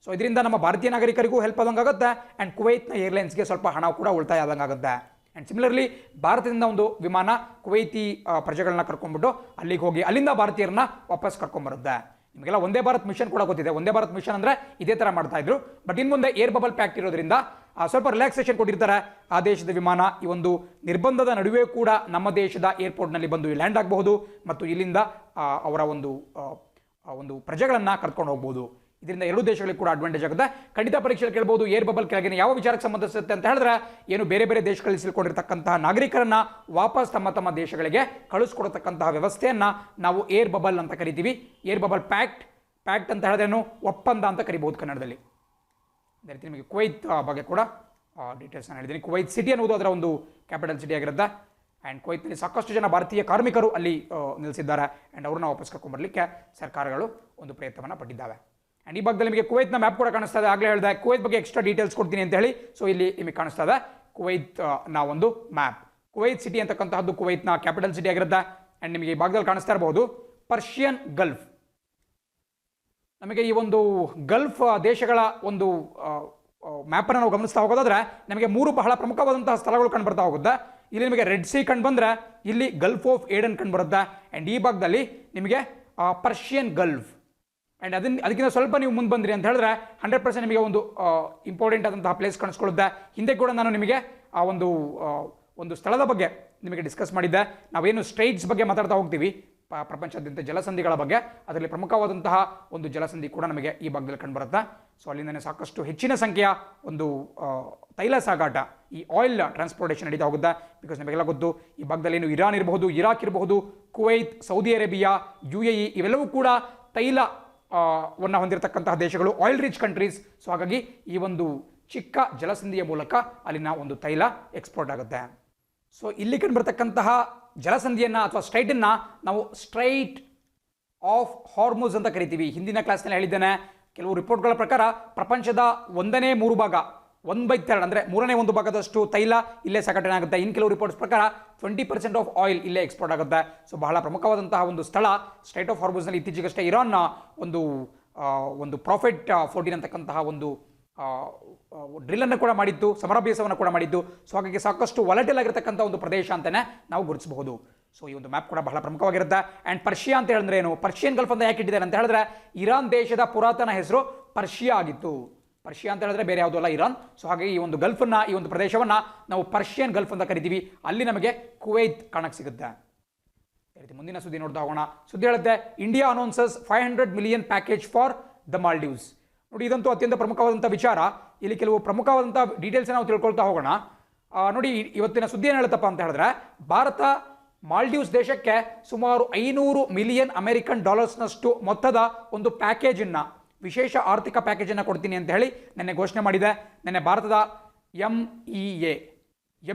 ಸೊ ಇದರಿಂದ ನಮ್ಮ ಭಾರತೀಯ ನಾಗರಿಕರಿಗೂ ಹೆಲ್ಪ್ ಆದಂಗಾಗುತ್ತೆ. ಆ್ಯಂಡ್ ಕುವೈತ್ನ ಏರ್ಲೈನ್ಸ್ಗೆ ಸ್ವಲ್ಪ ಹಣ ಕೂಡ ಉಳಿತಾಯ ಆದಂಗಾಗುತ್ತೆ. ಆ್ಯಂಡ್ ಸಿಮಿಲರ್ಲಿ ಭಾರತದಿಂದ ಒಂದು ವಿಮಾನ ಕುವೈತಿ ಪ್ರಜೆಗಳನ್ನ ಕರ್ಕೊಂಡ್ಬಿಟ್ಟು ಅಲ್ಲಿಗೆ ಹೋಗಿ ಅಲ್ಲಿಂದ ಭಾರತೀಯರನ್ನ ವಾಪಸ್ ಕರ್ಕೊಂಡ್ಬರುತ್ತೆ. ನಿಮಗೆಲ್ಲ ಒಂದೇ ಭಾರತ್ ಮಿಷನ್ ಕೂಡ ಗೊತ್ತಿದೆ. ಒಂದೇ ಭಾರತ್ ಮಿಷನ್ ಅಂದರೆ ಇದೇ ಥರ ಮಾಡ್ತಾ ಇದ್ರು. ಬಟ್ ಇನ್ನು ಮುಂದೆ ಏರ್ ಬಬಲ್ ಪ್ಯಾಕ್ಟ್ ಇರೋದ್ರಿಂದ ಸ್ವಲ್ಪ ರಿಲ್ಯಾಕ್ಸೇಷನ್ ಕೊಟ್ಟಿರ್ತಾರೆ. ಆ ದೇಶದ ವಿಮಾನ ಈ ಒಂದು ನಿರ್ಬಂಧದ ನಡುವೆ ಕೂಡ ನಮ್ಮ ದೇಶದ ಏರ್ಪೋರ್ಟ್ನಲ್ಲಿ ಬಂದು ಲ್ಯಾಂಡ್ ಆಗಬಹುದು ಮತ್ತು ಇಲ್ಲಿಂದ ಅವರ ಒಂದು ಪ್ರಜೆಗಳನ್ನು ಕರ್ಕೊಂಡು ಹೋಗ್ಬೋದು. ಇದರಿಂದ ಎರಡು ದೇಶಗಳಿಗೆ ಕೂಡ ಅಡ್ವಾಂಟೇಜ್ ಆಗುತ್ತೆ. ಖಂಡಿತ ಪರೀಕ್ಷೆಯಲ್ಲಿ ಕೇಳಬಹುದು, ಏರ್ ಬಬಲ್ ಕೆಳಗಿನ ಯಾವ ವಿಚಾರಕ್ಕೆ ಸಂಬಂಧಿಸುತ್ತೆ ಅಂತ ಹೇಳಿದ್ರೆ, ಏನು ಬೇರೆ ಬೇರೆ ದೇಶಗಳಲ್ಲಿ ಸಿಲ್ಕೊಂಡಿರ್ತಕ್ಕಂತಹ ನಾಗರಿಕರನ್ನ ವಾಪಸ್ ತಮ್ಮ ತಮ್ಮ ದೇಶಗಳಿಗೆ ಕಳಿಸ್ಕೊಡತಕ್ಕಂತಹ ವ್ಯವಸ್ಥೆಯನ್ನ ನಾವು ಏರ್ ಬಬಲ್ ಅಂತ ಕರಿತೀವಿ. ಏರ್ ಬಬಲ್ ಪ್ಯಾಕ್ಟ್ ಅಂತ ಹೇಳಿದ್ರೇನು, ಒಪ್ಪಂದ ಅಂತ ಕರಿಬಹುದು ಕನ್ನಡದಲ್ಲಿ. ಅದೇ ರೀತಿ ನಿಮಗೆ ಕುವೈತ್ ಬಗ್ಗೆ ಕೂಡ ಡೀಟೇಲ್ಸ್ ನಾನು ಹೇಳಿದ್ದೀನಿ. ಕುವೈತ್ ಸಿಟಿ ಅನ್ನೋದು ಅದರ ಒಂದು ಕ್ಯಾಪಿಟಲ್ ಸಿಟಿ ಆಗಿರುತ್ತೆ. ಆ್ಯಂಡ್ ಕುವೈತ್ನಲ್ಲಿ ಸಾಕಷ್ಟು ಜನ ಭಾರತೀಯ ಕಾರ್ಮಿಕರು ಅಲ್ಲಿ ನಿಲ್ಲಿಸಿದ್ದಾರೆ. ಆ್ಯಂಡ್ ಅವ್ರನ್ನ ವಾಪಸ್ ಕರ್ಕೊಂಡ್ಬರಲಿಕ್ಕೆ ಸರ್ಕಾರಗಳು ಒಂದು ಪ್ರಯತ್ನವನ್ನು ಪಟ್ಟಿದ್ದಾವೆ. ಆ್ಯಂಡ್ ಈ ಭಾಗದಲ್ಲಿ ನಿಮಗೆ ಕುವೈತ್ನ ಮ್ಯಾಪ್ ಕೂಡ ಕಾಣಿಸ್ತಾ ಇದೆ. ಆಗಲೇ ಹೇಳಿದೆ ಕುವೈತ್ ಬಗ್ಗೆ ಎಕ್ಸ್ಟ್ರಾ ಡೀಟೇಲ್ಸ್ ಕೊಡ್ತೀನಿ ಅಂತ ಹೇಳಿ. ಸೊ ಇಲ್ಲಿ ನಿಮಗೆ ಕಾಣಿಸ್ತಾ ಇದೆ ಕುವೈತ್ನ ಒಂದು ಮ್ಯಾಪ್. ಕುವೈತ್ ಸಿಟಿ ಅಂತಕ್ಕಂತಹದ್ದು ಕುವೈತ್ನ ಕ್ಯಾಪಿಟಲ್ ಸಿಟಿ ಆಗಿರುತ್ತೆ. ಆ್ಯಂಡ್ ನಿಮಗೆ ಈ ಭಾಗದಲ್ಲಿ ಕಾಣಿಸ್ತಾ ಇರಬಹುದು ಪರ್ಷಿಯನ್ ಗಲ್ಫ್. ನಮಗೆ ಈ ಒಂದು ಗಲ್ಫ್ ದೇಶಗಳ ಒಂದು ಮ್ಯಾಪನ್ನು ನಾವು ಗಮನಿಸ್ತಾ ಹೋಗೋದಾದ್ರೆ ನಮಗೆ ಮೂರು ಬಹಳ ಪ್ರಮುಖವಾದಂತಹ ಸ್ಥಳಗಳು ಕಂಡು ಬರ್ತಾ ಹೋಗುತ್ತೆ. ಇಲ್ಲಿ ನಿಮಗೆ ರೆಡ್ ಸಿ ಕಂಡು ಬಂದರೆ ಇಲ್ಲಿ ಗಲ್ಫ್ ಆಫ್ ಏಡನ್ ಕಂಡು ಬರುತ್ತೆ. ಆ್ಯಂಡ್ ಈ ಭಾಗದಲ್ಲಿ ನಿಮಗೆ ಪರ್ಷಿಯನ್ ಗಲ್ಫ್. ಆ್ಯಂಡ್ ಅದಕ್ಕಿಂತ ಸ್ವಲ್ಪ ನೀವು ಮುಂದೆ ಬಂದ್ರಿ ಅಂತ ಹೇಳಿದ್ರೆ 100% ನಿಮಗೆ ಒಂದು ಇಂಪಾರ್ಟೆಂಟ್ ಆದಂತಹ ಪ್ಲೇಸ್ ಕಾಣಿಸ್ಕೊಳ್ಳುತ್ತೆ. ಹಿಂದೆ ಕೂಡ ನಾನು ನಿಮಗೆ ಆ ಒಂದು ಸ್ಥಳದ ಬಗ್ಗೆ ನಿಮಗೆ ಡಿಸ್ಕಸ್ ಮಾಡಿದ್ದೆ. ನಾವೇನು ಸ್ಟ್ರೈಟ್ಸ್ ಬಗ್ಗೆ ಮಾತಾಡ್ತಾ ಹೋಗ್ತೀವಿ, ಪ್ರಪಂಚದಾದ್ಯಂತ ಜಲಸಂಧಿಗಳ ಬಗ್ಗೆ, ಅದರಲ್ಲಿ ಪ್ರಮುಖವಾದಂತಹ ಒಂದು ಜಲಸಂಧಿ ಕೂಡ ನಮಗೆ ಈ ಭಾಗದಲ್ಲಿ ಕಂಡುಬರುತ್ತೆ. ಸೊ ಅಲ್ಲಿಂದನೇ ಸಾಕಷ್ಟು ಹೆಚ್ಚಿನ ಸಂಖ್ಯೆಯ ಒಂದು ತೈಲ ಸಾಗಾಟ, ಈ ಆಯಿಲ್ ಟ್ರಾನ್ಸ್ಪೋರ್ಟೇಷನ್ ನಡೀತಾ ಹೋಗುತ್ತೆ. ಬಿಕಾಸ್ ನಿಮಗೆಲ್ಲ ಗೊತ್ತು, ಈ ಭಾಗದಲ್ಲಿ ಏನು ಇರಾನ್ ಇರಬಹುದು, ಇರಾಕ್ ಇರಬಹುದು, ಕುವೈತ್, ಸೌದಿ ಅರೇಬಿಯಾ, UAE ಇವೆಲ್ಲವೂ ಕೂಡ ತೈಲವನ್ನು ಹೊಂದಿರತಕ್ಕಂತಹ ದೇಶಗಳು, ಆಯಿಲ್ ರಿಚ್ ಕಂಟ್ರೀಸ್. ಸೊ ಹಾಗಾಗಿ ಈ ಒಂದು ಚಿಕ್ಕ ಜಲಸಂಧಿಯ ಮೂಲಕ ಅಲ್ಲಿನ ಒಂದು ತೈಲ ಎಕ್ಸ್ಪೋರ್ಟ್ ಆಗುತ್ತೆ. ಸೊ ಇಲ್ಲಿ ಕಂಡುಬರ್ತಕ್ಕಂತಹ ಜಲಸಂಧಿಯನ್ನು ಅಥವಾ ಸ್ಟ್ರೈಟನ್ನು ನಾವು ಸ್ಟ್ರೈಟ್ ಆಫ್ ಹಾರ್ಮುಜ್ ಅಂತ ಕರಿತೀವಿ. ಹಿಂದಿನ ಕ್ಲಾಸ್ನಲ್ಲಿ ಹೇಳಿದ್ದೇನೆ, ಕೆಲವು ರಿಪೋರ್ಟ್ಗಳ ಪ್ರಕಾರ ಪ್ರಪಂಚದ 1/3 ಭಾಗ 1/3 ಅಂದರೆ 1/3 ಭಾಗದಷ್ಟು ತೈಲ ಇಲ್ಲೇ ಸಾಗಾಟನೆ ಆಗುತ್ತೆ. ಇನ್ನು ಕೆಲವು ರಿಪೋರ್ಟ್ಸ್ ಪ್ರಕಾರ 20% ಆಫ್ ಆಯಿಲ್ ಇಲ್ಲೇ ಎಕ್ಸ್ಪೋರ್ಟ್ ಆಗುತ್ತೆ. ಸೊ ಬಹಳ ಪ್ರಮುಖವಾದಂತಹ ಒಂದು ಸ್ಥಳ ಸ್ಟ್ರೈಟ್ ಆಫ್ ಹಾರ್ಮುಜ್ನಲ್ಲಿ ಇತ್ತೀಚೆಗಷ್ಟೇ ಇರಾನ್ನ ಒಂದು ಪ್ರಾಫಿಟ್ 14 ಅಂತಕ್ಕಂತಹ ಒಂದು ಡ್ರಿಲ್ಲನ್ನು ಕೂಡ ಮಾಡಿತ್ತು, ಸಮರಾಭ್ಯಾಸವನ್ನು ಕೂಡ ಮಾಡಿತ್ತು. ಸೊ ಹಾಗಾಗಿ ಸಾಕಷ್ಟು ವಾಲಟೈಲ್ ಆಗಿರ್ತಕ್ಕಂಥ ಒಂದು ಪ್ರದೇಶ ಅಂತಲೇ ನಾವು ಗುರುತಿಸಬಹುದು. ಸೊ ಈ ಒಂದು ಮ್ಯಾಪ್ ಕೂಡ ಬಹಳ ಪ್ರಮುಖವಾಗಿರುತ್ತೆ. ಆ್ಯಂಡ್ ಪರ್ಷಿಯಾ ಅಂತ ಹೇಳಿದ್ರೆ ಏನು, ಪರ್ಷಿಯನ್ ಗಲ್ಫ್ ಅಂತ ಯಾಕೆ ಇಟ್ಟಿದ್ದಾರೆ ಅಂತ ಹೇಳಿದ್ರೆ ಇರಾನ್ ದೇಶದ ಪುರಾತನ ಹೆಸರು ಪರ್ಷಿಯಾ ಆಗಿತ್ತು. ಪರ್ಷಿಯಾ ಅಂತ ಹೇಳಿದ್ರೆ ಬೇರೆ ಯಾವುದೂ ಅಲ್ಲ, ಇರಾನ್. ಸೊ ಹಾಗಾಗಿ ಈ ಒಂದು ಗಲ್ಫನ್ನು, ಈ ಒಂದು ಪ್ರದೇಶವನ್ನು ನಾವು ಪರ್ಷಿಯನ್ ಗಲ್ಫ್ ಅಂತ ಕರಿತೀವಿ. ಅಲ್ಲಿ ನಮಗೆ ಕುವೈತ್ ಕಾಣಕ್ಕೆ ಸಿಗುತ್ತೆ. ಮುಂದಿನ ಸುದ್ದಿ ನೋಡ್ತಾ ಹೋಗೋಣ. ಸುದ್ದಿ ಹೇಳುತ್ತೆ, India announces $500 million package for the Maldives. ನೋಡಿ, ಇದಂತೂ ಅತ್ಯಂತ ಪ್ರಮುಖವಾದಂಥ ವಿಚಾರ. ಇಲ್ಲಿ ಕೆಲವು ಪ್ರಮುಖವಾದಂಥ ಡೀಟೇಲ್ಸ್ ನಾವು ತಿಳ್ಕೊಳ್ತಾ ಹೋಗೋಣ. ನೋಡಿ, ಇವತ್ತಿನ ಸುದ್ದಿ ಏನು ಹೇಳುತ್ತಪ್ಪ ಅಂತ ಹೇಳಿದ್ರೆ, ಭಾರತ ಮಾಲ್ಡೀವ್ಸ್ ದೇಶಕ್ಕೆ ಸುಮಾರು $500 million ಮೊತ್ತದ ಒಂದು ಪ್ಯಾಕೇಜನ್ನು, ವಿಶೇಷ ಆರ್ಥಿಕ ಪ್ಯಾಕೇಜನ್ನು ಕೊಡ್ತೀನಿ ಅಂತ ಹೇಳಿ ನೆನ್ನೆ ಘೋಷಣೆ ಮಾಡಿದೆ. ನೆನ್ನೆ ಭಾರತದ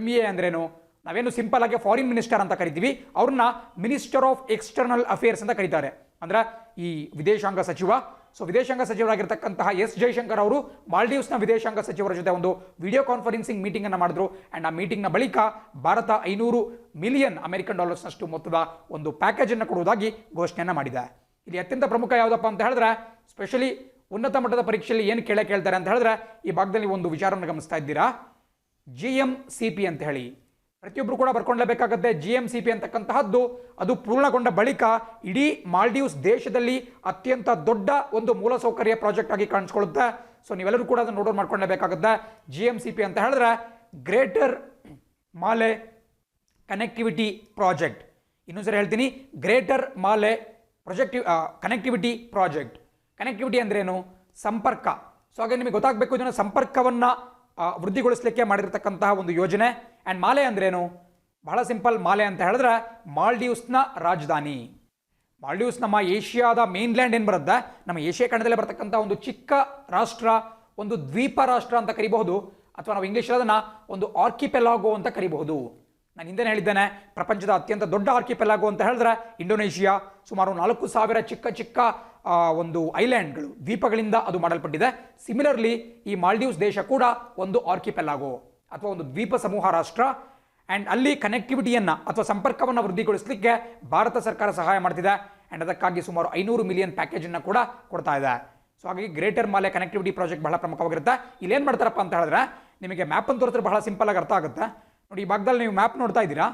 MEA ಅಂದ್ರೇನು, ನಾವೇನು ಸಿಂಪಲ್ ಆಗಿ ಫಾರಿನ್ ಮಿನಿಸ್ಟರ್ ಅಂತ ಕರಿತೀವಿ, ಅವ್ರನ್ನ ಮಿನಿಸ್ಟರ್ ಆಫ್ ಎಕ್ಸ್ಟರ್ನಲ್ ಅಫೇರ್ಸ್ ಅಂತ ಕರೀತಾರೆ. ಅಂದ್ರೆ ಈ ವಿದೇಶಾಂಗ ಸಚಿವ. ಸೊ ವಿದೇಶಾಂಗ ಸಚಿವರಾಗಿರ್ತಕ್ಕಂತಹ ಎಸ್ ಜೈಶಂಕರ್ ಅವರು ಮಾಲ್ಡೀವ್ಸ್ನ ವಿದೇಶಾಂಗ ಸಚಿವರ ಜೊತೆ ಒಂದು ವಿಡಿಯೋ ಕಾನ್ಫರೆನ್ಸಿಂಗ್ ಮೀಟಿಂಗ್ ಅನ್ನು ಮಾಡಿದ್ರು. ಆ್ಯಂಡ್ ಆ ಮೀಟಿಂಗ್ನ ಬಳಿಕ ಭಾರತ $500 million ಮೊತ್ತದ ಒಂದು ಪ್ಯಾಕೇಜ್ ಅನ್ನು ಕೊಡುವುದಾಗಿ ಘೋಷಣೆಯನ್ನು ಮಾಡಿದೆ. ಇಲ್ಲಿ ಅತ್ಯಂತ ಪ್ರಮುಖ ಯಾವುದಪ್ಪ ಅಂತ ಹೇಳಿದ್ರೆ, ಸ್ಪೆಷಲಿ ಉನ್ನತ ಮಟ್ಟದ ಪರೀಕ್ಷೆಯಲ್ಲಿ ಏನು ಕೇಳ್ತಾರೆ ಅಂತ ಹೇಳಿದ್ರೆ, ಈ ಭಾಗದಲ್ಲಿ ಒಂದು ವಿಚಾರವನ್ನು ಗಮನಿಸ್ತಾ ಇದ್ದೀರಾ, GMCP ಅಂತ ಹೇಳಿ ಪ್ರತಿಯೊಬ್ಬರು ಕೂಡ ಬರ್ಕೊಳ್ಳೇಬೇಕಾಗುತ್ತೆ. GMCP ಅಂತಕ್ಕಂತಹದ್ದು ಅದು ಪೂರ್ಣಗೊಂಡ ಬಳಿಕ ಇಡೀ ಮಾಲ್ಡೀವ್ಸ್ ದೇಶದಲ್ಲಿ ಅತ್ಯಂತ ದೊಡ್ಡ ಒಂದು ಮೂಲಸೌಕರ್ಯ ಪ್ರಾಜೆಕ್ಟ್ ಆಗಿ ಕಾಣಿಸ್ಕೊಳ್ಳುತ್ತೆ. ಸೊ ನೀವೆಲ್ಲರೂ ಕೂಡ ಅದನ್ನು ನೋಡೋದು ಮಾಡ್ಕೊಳ್ಳೇಬೇಕಾಗುತ್ತೆ. GMCP ಅಂತ ಹೇಳಿದ್ರೆ ಗ್ರೇಟರ್ ಮಾಲೆ ಕನೆಕ್ಟಿವಿಟಿ ಪ್ರಾಜೆಕ್ಟ್. ಇನ್ನೊಂದ್ಸರಿ ಹೇಳ್ತೀನಿ, ಗ್ರೇಟರ್ ಮಾಲೆ ಕನೆಕ್ಟಿವಿಟಿ ಪ್ರಾಜೆಕ್ಟ್. ಕನೆಕ್ಟಿವಿಟಿ ಅಂದ್ರೇನು, ಸಂಪರ್ಕ. ಸೊ ಹಾಗೆ ನಿಮಗೆ ಗೊತ್ತಾಗಬೇಕು, ಇದನ್ನು ಸಂಪರ್ಕವನ್ನು ವೃದ್ಧಿಗೊಳಿಸಲಿಕ್ಕೆ ಮಾಡಿರ್ತಕ್ಕಂತಹ ಒಂದು ಯೋಜನೆ. ಆ್ಯಂಡ್ ಮಾಲೆ ಅಂದ್ರೇನು, ಬಹಳ ಸಿಂಪಲ್. ಮಾಲೆ ಅಂತ ಹೇಳಿದ್ರೆ ಮಾಲ್ಡೀವ್ಸ್ನ ರಾಜಧಾನಿ. ಮಾಲ್ಡೀವ್ಸ್ ನಮ್ಮ ಏಷ್ಯಾದ ಮೇನ್ಲ್ಯಾಂಡ್ ಏನು ಬರುತ್ತೆ, ನಮ್ಮ ಏಷ್ಯಾ ಖಂಡದಲ್ಲಿ ಬರ್ತಕ್ಕಂಥ ಒಂದು ಚಿಕ್ಕ ರಾಷ್ಟ್ರ, ಒಂದು ದ್ವೀಪ ರಾಷ್ಟ್ರ ಅಂತ ಕರಿಬಹುದು, ಅಥವಾ ನಾವು ಇಂಗ್ಲೀಷ್ ಅದನ್ನು ಒಂದು ಆರ್ಕಿಪೆಲಾಗೋ ಅಂತ ಕರಿಬಹುದು. ನಾನು ಹಿಂದೆ ಹೇಳಿದ್ದೇನೆ, ಪ್ರಪಂಚದ ಅತ್ಯಂತ ದೊಡ್ಡ ಆರ್ಕಿಪೆಲಾಗೋ ಅಂತ ಹೇಳಿದ್ರೆ ಇಂಡೋನೇಷಿಯಾ. ಸುಮಾರು 4,000 ಚಿಕ್ಕ ಚಿಕ್ಕ ಒಂದು ಐಲ್ಯಾಂಡ್ಗಳು, ದ್ವೀಪಗಳಿಂದ ಅದು ಮಾಡಲ್ಪಟ್ಟಿದೆ. ಸಿಮಿಲರ್ಲಿ ಈ ಮಾಲ್ಡೀವ್ಸ್ ದೇಶ ಕೂಡ ಒಂದು ಆರ್ಕಿಪೆಲಾಗೋ ಅಥವಾ ಒಂದು ದ್ವೀಪ ಸಮೂಹ ರಾಷ್ಟ್ರ. ಆ್ಯಂಡ್ ಅಲ್ಲಿ ಕನೆಕ್ಟಿವಿಟಿಯನ್ನು ಅಥವಾ ಸಂಪರ್ಕವನ್ನು ವೃದ್ಧಿಗೊಳಿಸಲಿಕ್ಕೆ ಭಾರತ ಸರ್ಕಾರ ಸಹಾಯ ಮಾಡ್ತಿದೆ. ಆ್ಯಂಡ್ ಅದಕ್ಕಾಗಿ ಸುಮಾರು $500 million ಪ್ಯಾಕೇಜನ್ನು ಕೂಡ ಕೊಡ್ತಾ ಇದೆ. ಸೊ ಹಾಗಾಗಿ ಗ್ರೇಟರ್ ಮಾಲೆ ಕನೆಕ್ಟಿವಿಟಿ ಪ್ರಾಜೆಕ್ಟ್ ಬಹಳ ಪ್ರಮುಖವಾಗಿರುತ್ತೆ. ಇಲ್ಲಿ ಏನು ಮಾಡ್ತಾರಪ್ಪ ಅಂತ ಹೇಳಿದ್ರೆ, ನಿಮಗೆ ಮ್ಯಾಪ್ ಅಂತ ತೋರಿಸಿದ್ರೆ ಬಹಳ ಸಿಂಪಲ್ ಆಗಿ ಅರ್ಥ ಆಗುತ್ತೆ. ನೋಡಿ, ಈ ಭಾಗದಲ್ಲಿ ನೀವು ಮ್ಯಾಪ್ ನೋಡ್ತಾ ಇದ್ದೀರಾ.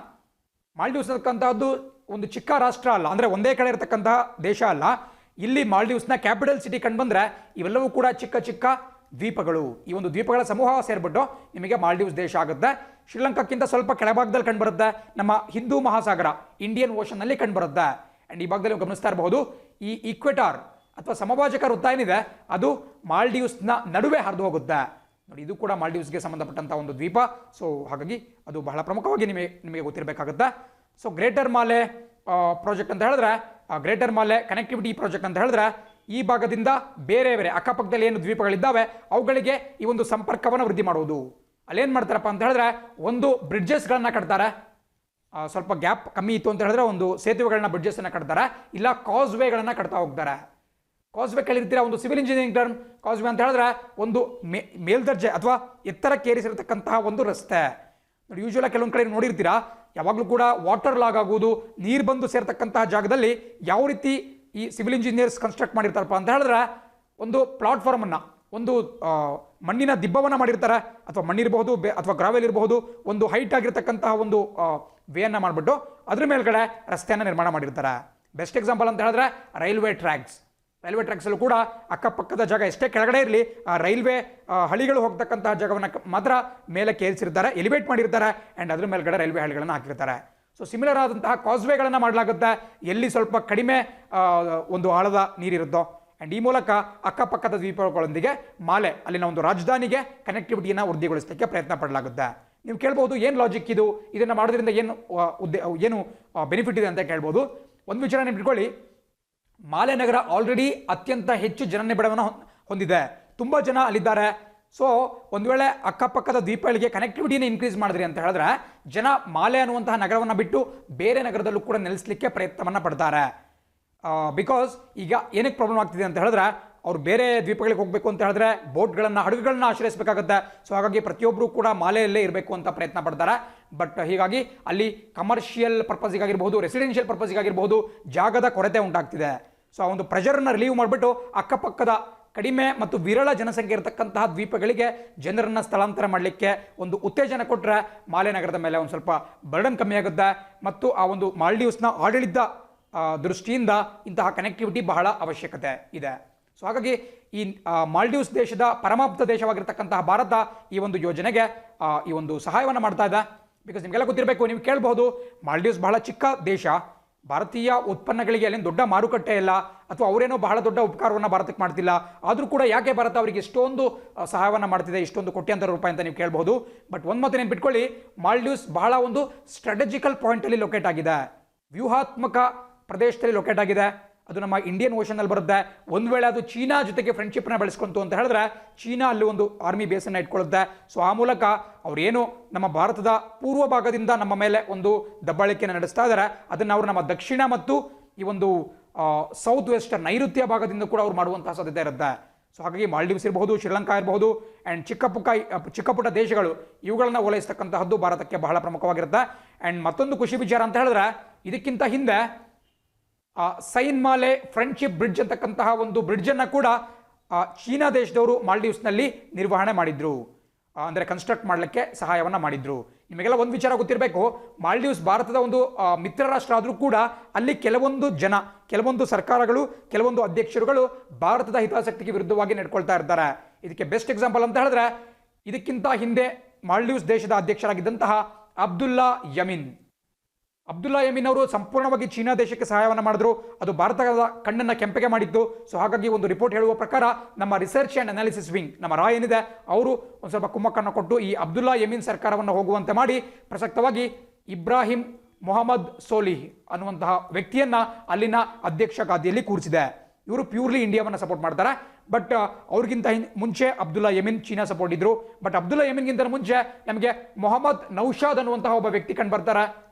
ಮಾಲ್ಡೀವ್ಸ್ ಅಂತಕ್ಕಂಥದ್ದು ಒಂದು ಚಿಕ್ಕ ರಾಷ್ಟ್ರ ಅಲ್ಲ, ಅಂದರೆ ಒಂದೇ ಕಡೆ ಇರತಕ್ಕಂತಹ ದೇಶ ಅಲ್ಲ. ಇಲ್ಲಿ ಮಾಲ್ಡೀವ್ಸ್ನ ಕ್ಯಾಪಿಟಲ್ ಸಿಟಿ ಕಂಡು ಬಂದರೆ ಇವೆಲ್ಲವೂ ಕೂಡ ಚಿಕ್ಕ ಚಿಕ್ಕ ದ್ವೀಪಗಳು. ಈ ಒಂದು ದ್ವೀಪಗಳ ಸಮೂಹ ಸೇರಿಬಿಟ್ಟು ನಿಮಗೆ ಮಾಲ್ಡೀವ್ಸ್ ದೇಶ ಆಗುತ್ತೆ. ಶ್ರೀಲಂಕಾಕ್ಕಿಂತ ಸ್ವಲ್ಪ ಕೆಳಭಾಗದಲ್ಲಿ ಕಂಡುಬರುತ್ತೆ, ನಮ್ಮ ಹಿಂದೂ ಮಹಾಸಾಗರ ಇಂಡಿಯನ್ ಓಷನ್ನಲ್ಲಿ ಕಂಡುಬರುತ್ತೆ. ಆ್ಯಂಡ್ ಈ ಭಾಗದಲ್ಲಿ ಗಮನಿಸ್ತಾ ಇರಬಹುದು, ಈ ಈಕ್ವೆಟಾರ್ ಅಥವಾ ಸಮಭಾಜಕ ವೃತ್ತ ಏನಿದೆ ಅದು ಮಾಲ್ಡೀವ್ಸ್ನ ನಡುವೆ ಹರಿದು ಹೋಗುತ್ತೆ. ನೋಡಿ, ಇದು ಕೂಡ ಮಾಲ್ಡೀವ್ಸ್ಗೆ ಸಂಬಂಧಪಟ್ಟಂಥ ಒಂದು ದ್ವೀಪ. ಸೊ ಹಾಗಾಗಿ ಅದು ಬಹಳ ಪ್ರಮುಖವಾಗಿ ನಿಮಗೆ ಗೊತ್ತಿರಬೇಕಾಗುತ್ತೆ. ಸೊ ಗ್ರೇಟರ್ ಮಾಲೆ ಪ್ರಾಜೆಕ್ಟ್ ಅಂತ ಹೇಳಿದ್ರೆ, ಗ್ರೇಟರ್ ಮಾಲೆ ಕನೆಕ್ಟಿವಿಟಿ ಪ್ರಾಜೆಕ್ಟ್ ಅಂತ ಹೇಳಿದ್ರೆ, ಈ ಭಾಗದಿಂದ ಬೇರೆ ಬೇರೆ ಅಕ್ಕಪಕ್ಕದಲ್ಲಿ ಏನು ದ್ವೀಪಗಳಿದ್ದಾವೆ ಅವುಗಳಿಗೆ ಈ ಒಂದು ಸಂಪರ್ಕವನ್ನು ವೃದ್ಧಿ ಮಾಡುವುದು. ಅಲ್ಲೇನು ಮಾಡ್ತಾರಪ್ಪ ಅಂತ ಹೇಳಿದ್ರೆ, ಒಂದು ಬ್ರಿಡ್ಜಸ್ಗಳನ್ನ ಕಟ್ತಾರೆ. ಸ್ವಲ್ಪ ಗ್ಯಾಪ್ ಕಮ್ಮಿ ಇತ್ತು ಅಂತ ಹೇಳಿದ್ರೆ ಒಂದು ಸೇತುವೆಗಳನ್ನ, ಬ್ರಿಡ್ಜಸ್ಸನ್ನು ಕಟ್ತಾರೆ, ಇಲ್ಲ ಕಾಸ್ವೇಗಳನ್ನು ಕಟ್ತಾ ಹೋಗ್ತಾರೆ. ಕಾಸ್ವೆ ಕೇಳಿರ್ತೀರಾ, ಒಂದು ಸಿವಿಲ್ ಇಂಜಿನಿಯರಿಂಗ್ ಟರ್ಮ್. ಕಾಸ್ವೆ ಅಂತ ಹೇಳಿದ್ರೆ ಒಂದು ಮೇಲ್ದರ್ಜೆ ಅಥವಾ ಎತ್ತರಕ್ಕೇರಿಸಿರತಕ್ಕಂತಹ ಒಂದು ರಸ್ತೆ. ನೋಡಿ, ಯೂಶುವಲಾಗಿ ಕೆಲವೊಂದು ಕಡೆ ನೋಡಿರ್ತೀರಾ, ಯಾವಾಗಲೂ ಕೂಡ ವಾಟರ್ ಲಾಗ್ ಆಗುವುದು, ನೀರು ಬಂದು ಸೇರ್ತಕ್ಕಂತಹ ಜಾಗದಲ್ಲಿ ಯಾವ ರೀತಿ ಈ ಸಿವಿಲ್ ಇಂಜಿನಿಯರ್ಸ್ ಕನ್ಸ್ಟ್ರಕ್ಟ್ ಮಾಡಿರ್ತಾರಪ್ಪ ಅಂತ ಹೇಳಿದ್ರೆ, ಒಂದು ಪ್ಲಾಟ್ಫಾರ್ಮನ್ನು, ಒಂದು ಮಣ್ಣಿನ ದಿಬ್ಬವನ್ನು ಮಾಡಿರ್ತಾರೆ, ಅಥವಾ ಮಣ್ಣಿರಬಹುದು ಅಥವಾ ಗ್ರಾವೆಲ್ ಇರಬಹುದು, ಒಂದು ಹೈಟ್ ಆಗಿರ್ತಕ್ಕಂತಹ ಒಂದು ವೇಯನ್ನು ಮಾಡಿಬಿಟ್ಟು ಅದ್ರ ಮೇಲ್ಗಡೆ ರಸ್ತೆಯನ್ನು ನಿರ್ಮಾಣ ಮಾಡಿರ್ತಾರೆ. ಬೆಸ್ಟ್ ಎಕ್ಸಾಂಪಲ್ ಅಂತ ಹೇಳಿದ್ರೆ ರೈಲ್ವೆ ಟ್ರ್ಯಾಕ್ಸಲ್ಲೂ ಕೂಡ ಅಕ್ಕಪಕ್ಕದ ಜಾಗ ಎಷ್ಟೇ ಕೆಳಗಡೆ ಇರಲಿ, ಆ ರೈಲ್ವೆ ಹಳಿಗಳು ಹೋಗ್ತಕ್ಕಂತಹ ಜಾಗವನ್ನು ಮಾತ್ರ ಮೇಲೆ ಕೇರಿಸಿರ್ತಾರೆ, ಎಲಿವೇಟ್ ಮಾಡಿರ್ತಾರೆ. ಆ್ಯಂಡ್ ಅದ್ರ ಮೇಲ್ಗಡೆ ರೈಲ್ವೆ ಹಳಿಗಳನ್ನು ಹಾಕಿರ್ತಾರೆ. ಸೊ ಸಿಮಿಲರ್ ಆದಂತಹ ಕಾಸ್ವೇಗಳನ್ನು ಮಾಡಲಾಗುತ್ತೆ ಎಲ್ಲಿ ಸ್ವಲ್ಪ ಕಡಿಮೆ ಒಂದು ಆಳದ ನೀರಿರುತ್ತೋ. ಆ್ಯಂಡ್ ಈ ಮೂಲಕ ಅಕ್ಕಪಕ್ಕದ ದ್ವೀಪಗಳೊಂದಿಗೆ ಮಾಲೆ, ಅಲ್ಲಿನ ಒಂದು ರಾಜಧಾನಿಗೆ ಕನೆಕ್ಟಿವಿಟಿಯನ್ನು ವೃದ್ಧಿಗೊಳಿಸಲಿಕ್ಕೆ ಪ್ರಯತ್ನ ಪಡಲಾಗುತ್ತೆ. ನೀವು ಕೇಳ್ಬೋದು, ಏನು ಲಾಜಿಕ್ ಇದು, ಇದನ್ನು ಮಾಡೋದ್ರಿಂದ ಏನು ಬೆನಿಫಿಟ್ ಇದೆ ಅಂತ ಕೇಳ್ಬೋದು. ಒಂದು ವಿಚಾರ ನೆನಪಿಟ್ಕೊಳ್ಳಿ, ಮಾಲೆ ನಗರ ಆಲ್ರೆಡಿ ಅತ್ಯಂತ ಹೆಚ್ಚು ಜನನಿಬಿಡವನ್ನು ಹೊಂದಿದೆ, ತುಂಬ ಜನ ಅಲ್ಲಿದ್ದಾರೆ. ಸೊ ಒಂದು ವೇಳೆ ಅಕ್ಕಪಕ್ಕದ ದ್ವೀಪಗಳಿಗೆ ಕನೆಕ್ಟಿವಿಟಿನ ಇನ್ಕ್ರೀಸ್ ಮಾಡಿದ್ರಿ ಅಂತ ಹೇಳಿದ್ರೆ, ಜನ ಮಾಲೆ ಅನ್ನುವಂತಹ ನಗರವನ್ನು ಬಿಟ್ಟು ಬೇರೆ ನಗರದಲ್ಲೂ ಕೂಡ ನೆಲೆಸಲಿಕ್ಕೆ ಪ್ರಯತ್ನವನ್ನು ಪಡ್ತಾರೆ. ಬಿಕಾಸ್ ಈಗ ಏನಕ್ಕೆ ಪ್ರಾಬ್ಲಮ್ ಆಗ್ತಿದೆ ಅಂತ ಹೇಳಿದ್ರೆ, ಅವ್ರು ಬೇರೆ ದ್ವೀಪಗಳಿಗೆ ಹೋಗಬೇಕು ಅಂತ ಹೇಳಿದ್ರೆ ಬೋಟ್ಗಳನ್ನು, ಹಡಗುಗಳನ್ನ ಆಶ್ರಯಿಸಬೇಕಾಗುತ್ತೆ. ಸೊ ಹಾಗಾಗಿ ಪ್ರತಿಯೊಬ್ಬರು ಕೂಡ ಮಾಲೆಯಲ್ಲೇ ಇರಬೇಕು ಅಂತ ಪ್ರಯತ್ನ ಪಡ್ತಾರೆ. ಬಟ್ ಹೀಗಾಗಿ ಅಲ್ಲಿ ಕಮರ್ಷಿಯಲ್ ಪರ್ಪಸ್ಗಾಗಿರ್ಬೋದು, ರೆಸಿಡೆನ್ಷಿಯಲ್ ಪರ್ಪಸ್ಗಾಗಿರ್ಬೋದು ಜಾಗದ ಕೊರತೆ ಉಂಟಾಗ್ತಿದೆ. ಸೊ ಆ ಒಂದು ಪ್ರೆಷರನ್ನು ರಿಲೀವ್ ಮಾಡಿಬಿಟ್ಟು ಅಕ್ಕಪಕ್ಕದ ಕಡಿಮೆ ಮತ್ತು ವಿರಳ ಜನಸಂಖ್ಯೆ ಇರತಕ್ಕಂತಹ ದ್ವೀಪಗಳಿಗೆ ಜನರನ್ನು ಸ್ಥಳಾಂತರ ಮಾಡಲಿಕ್ಕೆ ಒಂದು ಉತ್ತೇಜನ ಕೊಟ್ಟರೆ ಮಾಲೆ ನಗರದ ಮೇಲೆ ಒಂದು ಸ್ವಲ್ಪ ಬರ್ಡನ್ ಕಮ್ಮಿ ಆಗುತ್ತೆ ಮತ್ತು ಆ ಒಂದು ಮಾಲ್ಡೀವ್ಸ್ನ ಆಡಳಿತ ದೃಷ್ಟಿಯಿಂದ ಇಂತಹ ಕನೆಕ್ಟಿವಿಟಿ ಬಹಳ ಅವಶ್ಯಕತೆ ಇದೆ. ಸೊ ಹಾಗಾಗಿ ಈ ಮಾಲ್ಡೀವ್ಸ್ ದೇಶದ ಪರಮಾಪ್ತ ದೇಶವಾಗಿರ್ತಕ್ಕಂತಹ ಭಾರತ ಈ ಒಂದು ಯೋಜನೆಗೆ ಈ ಒಂದು ಸಹಾಯವನ್ನು ಮಾಡ್ತಾ ಇದೆ. ಬಿಕಾಸ್ ನಿಮಗೆಲ್ಲ ಗೊತ್ತಿರಬೇಕು, ನೀವು ಕೇಳಬಹುದು ಮಾಲ್ಡೀವ್ಸ್ ಬಹಳ ಚಿಕ್ಕ ದೇಶ, ಭಾರತೀಯ ಉತ್ಪನ್ನಗಳಿಗೆ ಅಲ್ಲಿನ ದೊಡ್ಡ ಮಾರುಕಟ್ಟೆ ಇಲ್ಲ, ಅಥವಾ ಅವರೇನೋ ಬಹಳ ದೊಡ್ಡ ಉಪಕಾರವನ್ನು ಭಾರತಕ್ಕೆ ಮಾಡ್ತಿಲ್ಲ, ಆದರೂ ಕೂಡ ಯಾಕೆ ಭಾರತ ಅವರಿಗೆ ಇಷ್ಟೊಂದು ಸಹಾಯವನ್ನು ಮಾಡ್ತಿದೆ, ಇಷ್ಟೊಂದು ಕೋಟ್ಯಾಂತರ ರೂಪಾಯಿ ಅಂತ ನೀವು ಕೇಳಬಹುದು. ಬಟ್ ಒಂದು ಮಾತು ನೆನ್ಪಿಟ್ಕೊಳ್ಳಿ, ಮಾಲ್ಡೀವ್ಸ್ ಬಹಳ ಒಂದು ಸ್ಟ್ರಾಟಜಿಕಲ್ ಪಾಯಿಂಟಲ್ಲಿ ಲೊಕೇಟ್ ಆಗಿದೆ, ವ್ಯೂಹಾತ್ಮಕ ಪ್ರದೇಶದಲ್ಲಿ ಲೊಕೇಟ್ ಆಗಿದೆ. ಅದು ನಮ್ಮ ಇಂಡಿಯನ್ ಓಷನ್ನಲ್ಲಿ ಬರುತ್ತೆ. ಒಂದು ವೇಳೆ ಅದು ಚೀನಾ ಜೊತೆಗೆ ಫ್ರೆಂಡ್ಶಿಪ್ನ ಬೆಳೆಸ್ಕೊಂತು ಅಂತ ಹೇಳಿದ್ರೆ ಚೀನಾ ಅಲ್ಲಿ ಒಂದು ಆರ್ಮಿ ಬೇಸನ್ನು ಇಟ್ಕೊಳ್ಳುತ್ತೆ. ಸೊ ಆ ಮೂಲಕ ಅವರೇನು ನಮ್ಮ ಭಾರತದ ಪೂರ್ವ ಭಾಗದಿಂದ ನಮ್ಮ ಮೇಲೆ ಒಂದು ದಬ್ಬಾಳಿಕೆಯನ್ನು ನಡೆಸ್ತಾ ಇದ್ದಾರೆ, ಅದನ್ನು ಅವರು ನಮ್ಮ ದಕ್ಷಿಣ ಮತ್ತು ಈ ಒಂದು ಸೌತ್ ವೆಸ್ಟರ್ನ್ ನೈಋತ್ಯ ಭಾಗದಿಂದ ಕೂಡ ಅವ್ರು ಮಾಡುವಂತಹ ಸಾಧ್ಯತೆ ಇರುತ್ತೆ. ಸೊ ಹಾಗಾಗಿ ಮಾಲ್ಡೀವ್ಸ್ ಇರಬಹುದು, ಶ್ರೀಲಂಕಾ ಇರಬಹುದು, ಆ್ಯಂಡ್ ಚಿಕ್ಕ ಪುಟ್ಟ ದೇಶಗಳು ಇವುಗಳನ್ನ ಓಲೈಸ್ತಕ್ಕಂತಹದ್ದು ಭಾರತಕ್ಕೆ ಬಹಳ ಪ್ರಮುಖವಾಗಿರುತ್ತೆ. ಆ್ಯಂಡ್ ಮತ್ತೊಂದು ಖುಷಿ ವಿಚಾರ ಅಂತ ಹೇಳಿದ್ರೆ, ಇದಕ್ಕಿಂತ ಹಿಂದೆ ಸೈನ್ ಮಾಲೆ ಫ್ರೆಂಡ್ಶಿಪ್ ಬ್ರಿಡ್ಜ್ ಅಂತಕ್ಕಂತಹ ಒಂದು ಬ್ರಿಡ್ಜನ್ನು ಕೂಡ ಚೀನಾ ದೇಶದವರು ಮಾಲ್ಡೀವ್ಸ್ನಲ್ಲಿ ನಿರ್ವಹಣೆ ಮಾಡಿದ್ರು, ಅಂದರೆ ಕನ್ಸ್ಟ್ರಕ್ಟ್ ಮಾಡಲಿಕ್ಕೆ ಸಹಾಯವನ್ನು ಮಾಡಿದ್ರು. ನಿಮಗೆಲ್ಲ ಒಂದು ವಿಚಾರ ಗೊತ್ತಿರಬೇಕು, ಮಾಲ್ಡೀವ್ಸ್ ಭಾರತದ ಒಂದು ಮಿತ್ರ ರಾಷ್ಟ್ರ ಆದರೂ ಕೂಡ ಅಲ್ಲಿ ಕೆಲವೊಂದು ಸರ್ಕಾರಗಳು, ಕೆಲವೊಂದು ಅಧ್ಯಕ್ಷರುಗಳು ಭಾರತದ ಹಿತಾಸಕ್ತಿಗೆ ವಿರುದ್ಧವಾಗಿ ನಡ್ಕೊಳ್ತಾ ಇರ್ತಾರೆ. ಇದಕ್ಕೆ ಬೆಸ್ಟ್ ಎಕ್ಸಾಂಪಲ್ ಅಂತ ಹೇಳಿದ್ರೆ, ಇದಕ್ಕಿಂತ ಹಿಂದೆ ಮಾಲ್ಡೀವ್ಸ್ ದೇಶದ ಅಧ್ಯಕ್ಷರಾಗಿದ್ದಂತಹ ಅಬ್ದುಲ್ಲಾ ಯಮೀನ್ ಅವರು ಸಂಪೂರ್ಣವಾಗಿ ಚೀನಾ ದೇಶಕ್ಕೆ ಸಹಾಯವನ್ನು ಮಾಡಿದ್ರು. ಅದು ಭಾರತದ ಕಣ್ಣನ್ನು ಕೆಂಪಗೆ ಮಾಡಿತ್ತು. ಸೊ ಹಾಗಾಗಿ ಒಂದು ರಿಪೋರ್ಟ್ ಹೇಳುವ ಪ್ರಕಾರ ನಮ್ಮ ರಿಸರ್ಚ್ ಆ್ಯಂಡ್ ಅನಾಲಿಸಿಸ್ ವಿಂಗ್, ನಮ್ಮ ರಾ ಏನಿದೆ, ಅವರು ಒಂದು ಸ್ವಲ್ಪ ಕುಮ್ಮಕ್ಕನ್ನು ಕೊಟ್ಟು ಈ ಅಬ್ದುಲ್ಲಾ ಯಮೀನ್ ಸರ್ಕಾರವನ್ನು ಹೋಗುವಂತೆ ಮಾಡಿ ಪ್ರಸಕ್ತವಾಗಿ ಇಬ್ರಾಹಿಂ ಮೊಹಮ್ಮದ್ ಸೋಲಿಹ್ ಅನ್ನುವಂತಹ ವ್ಯಕ್ತಿಯನ್ನ ಅಲ್ಲಿನ ಅಧ್ಯಕ್ಷ ಗಾದಿಯಲ್ಲಿ ಕೂರಿಸಿದೆ. ಇವರು ಪ್ಯೂರ್ಲಿ ಇಂಡಿಯಾವನ್ನು ಸಪೋರ್ಟ್ ಮಾಡ್ತಾರೆ. ಬಟ್ ಅವ್ರಿಗಿಂತ ಮುಂಚೆ ಅಬ್ದುಲ್ಲಾ ಯಮೀನ್ ಚೀನಾ ಸಪೋರ್ಟ್ ಇದ್ರು. ಬಟ್ ಅಬ್ದುಲ್ಲಾ ಯಮೀನ್ಗಿಂತ ಮುಂಚೆ ನಮಗೆ ಮೊಹಮ್ಮದ್ ನೌಶಾದ್ ಅನ್ನುವಂತಹ ಒಬ್ಬ ವ್ಯಕ್ತಿ ಕಂಡು ಬರ್ತಾರೆ.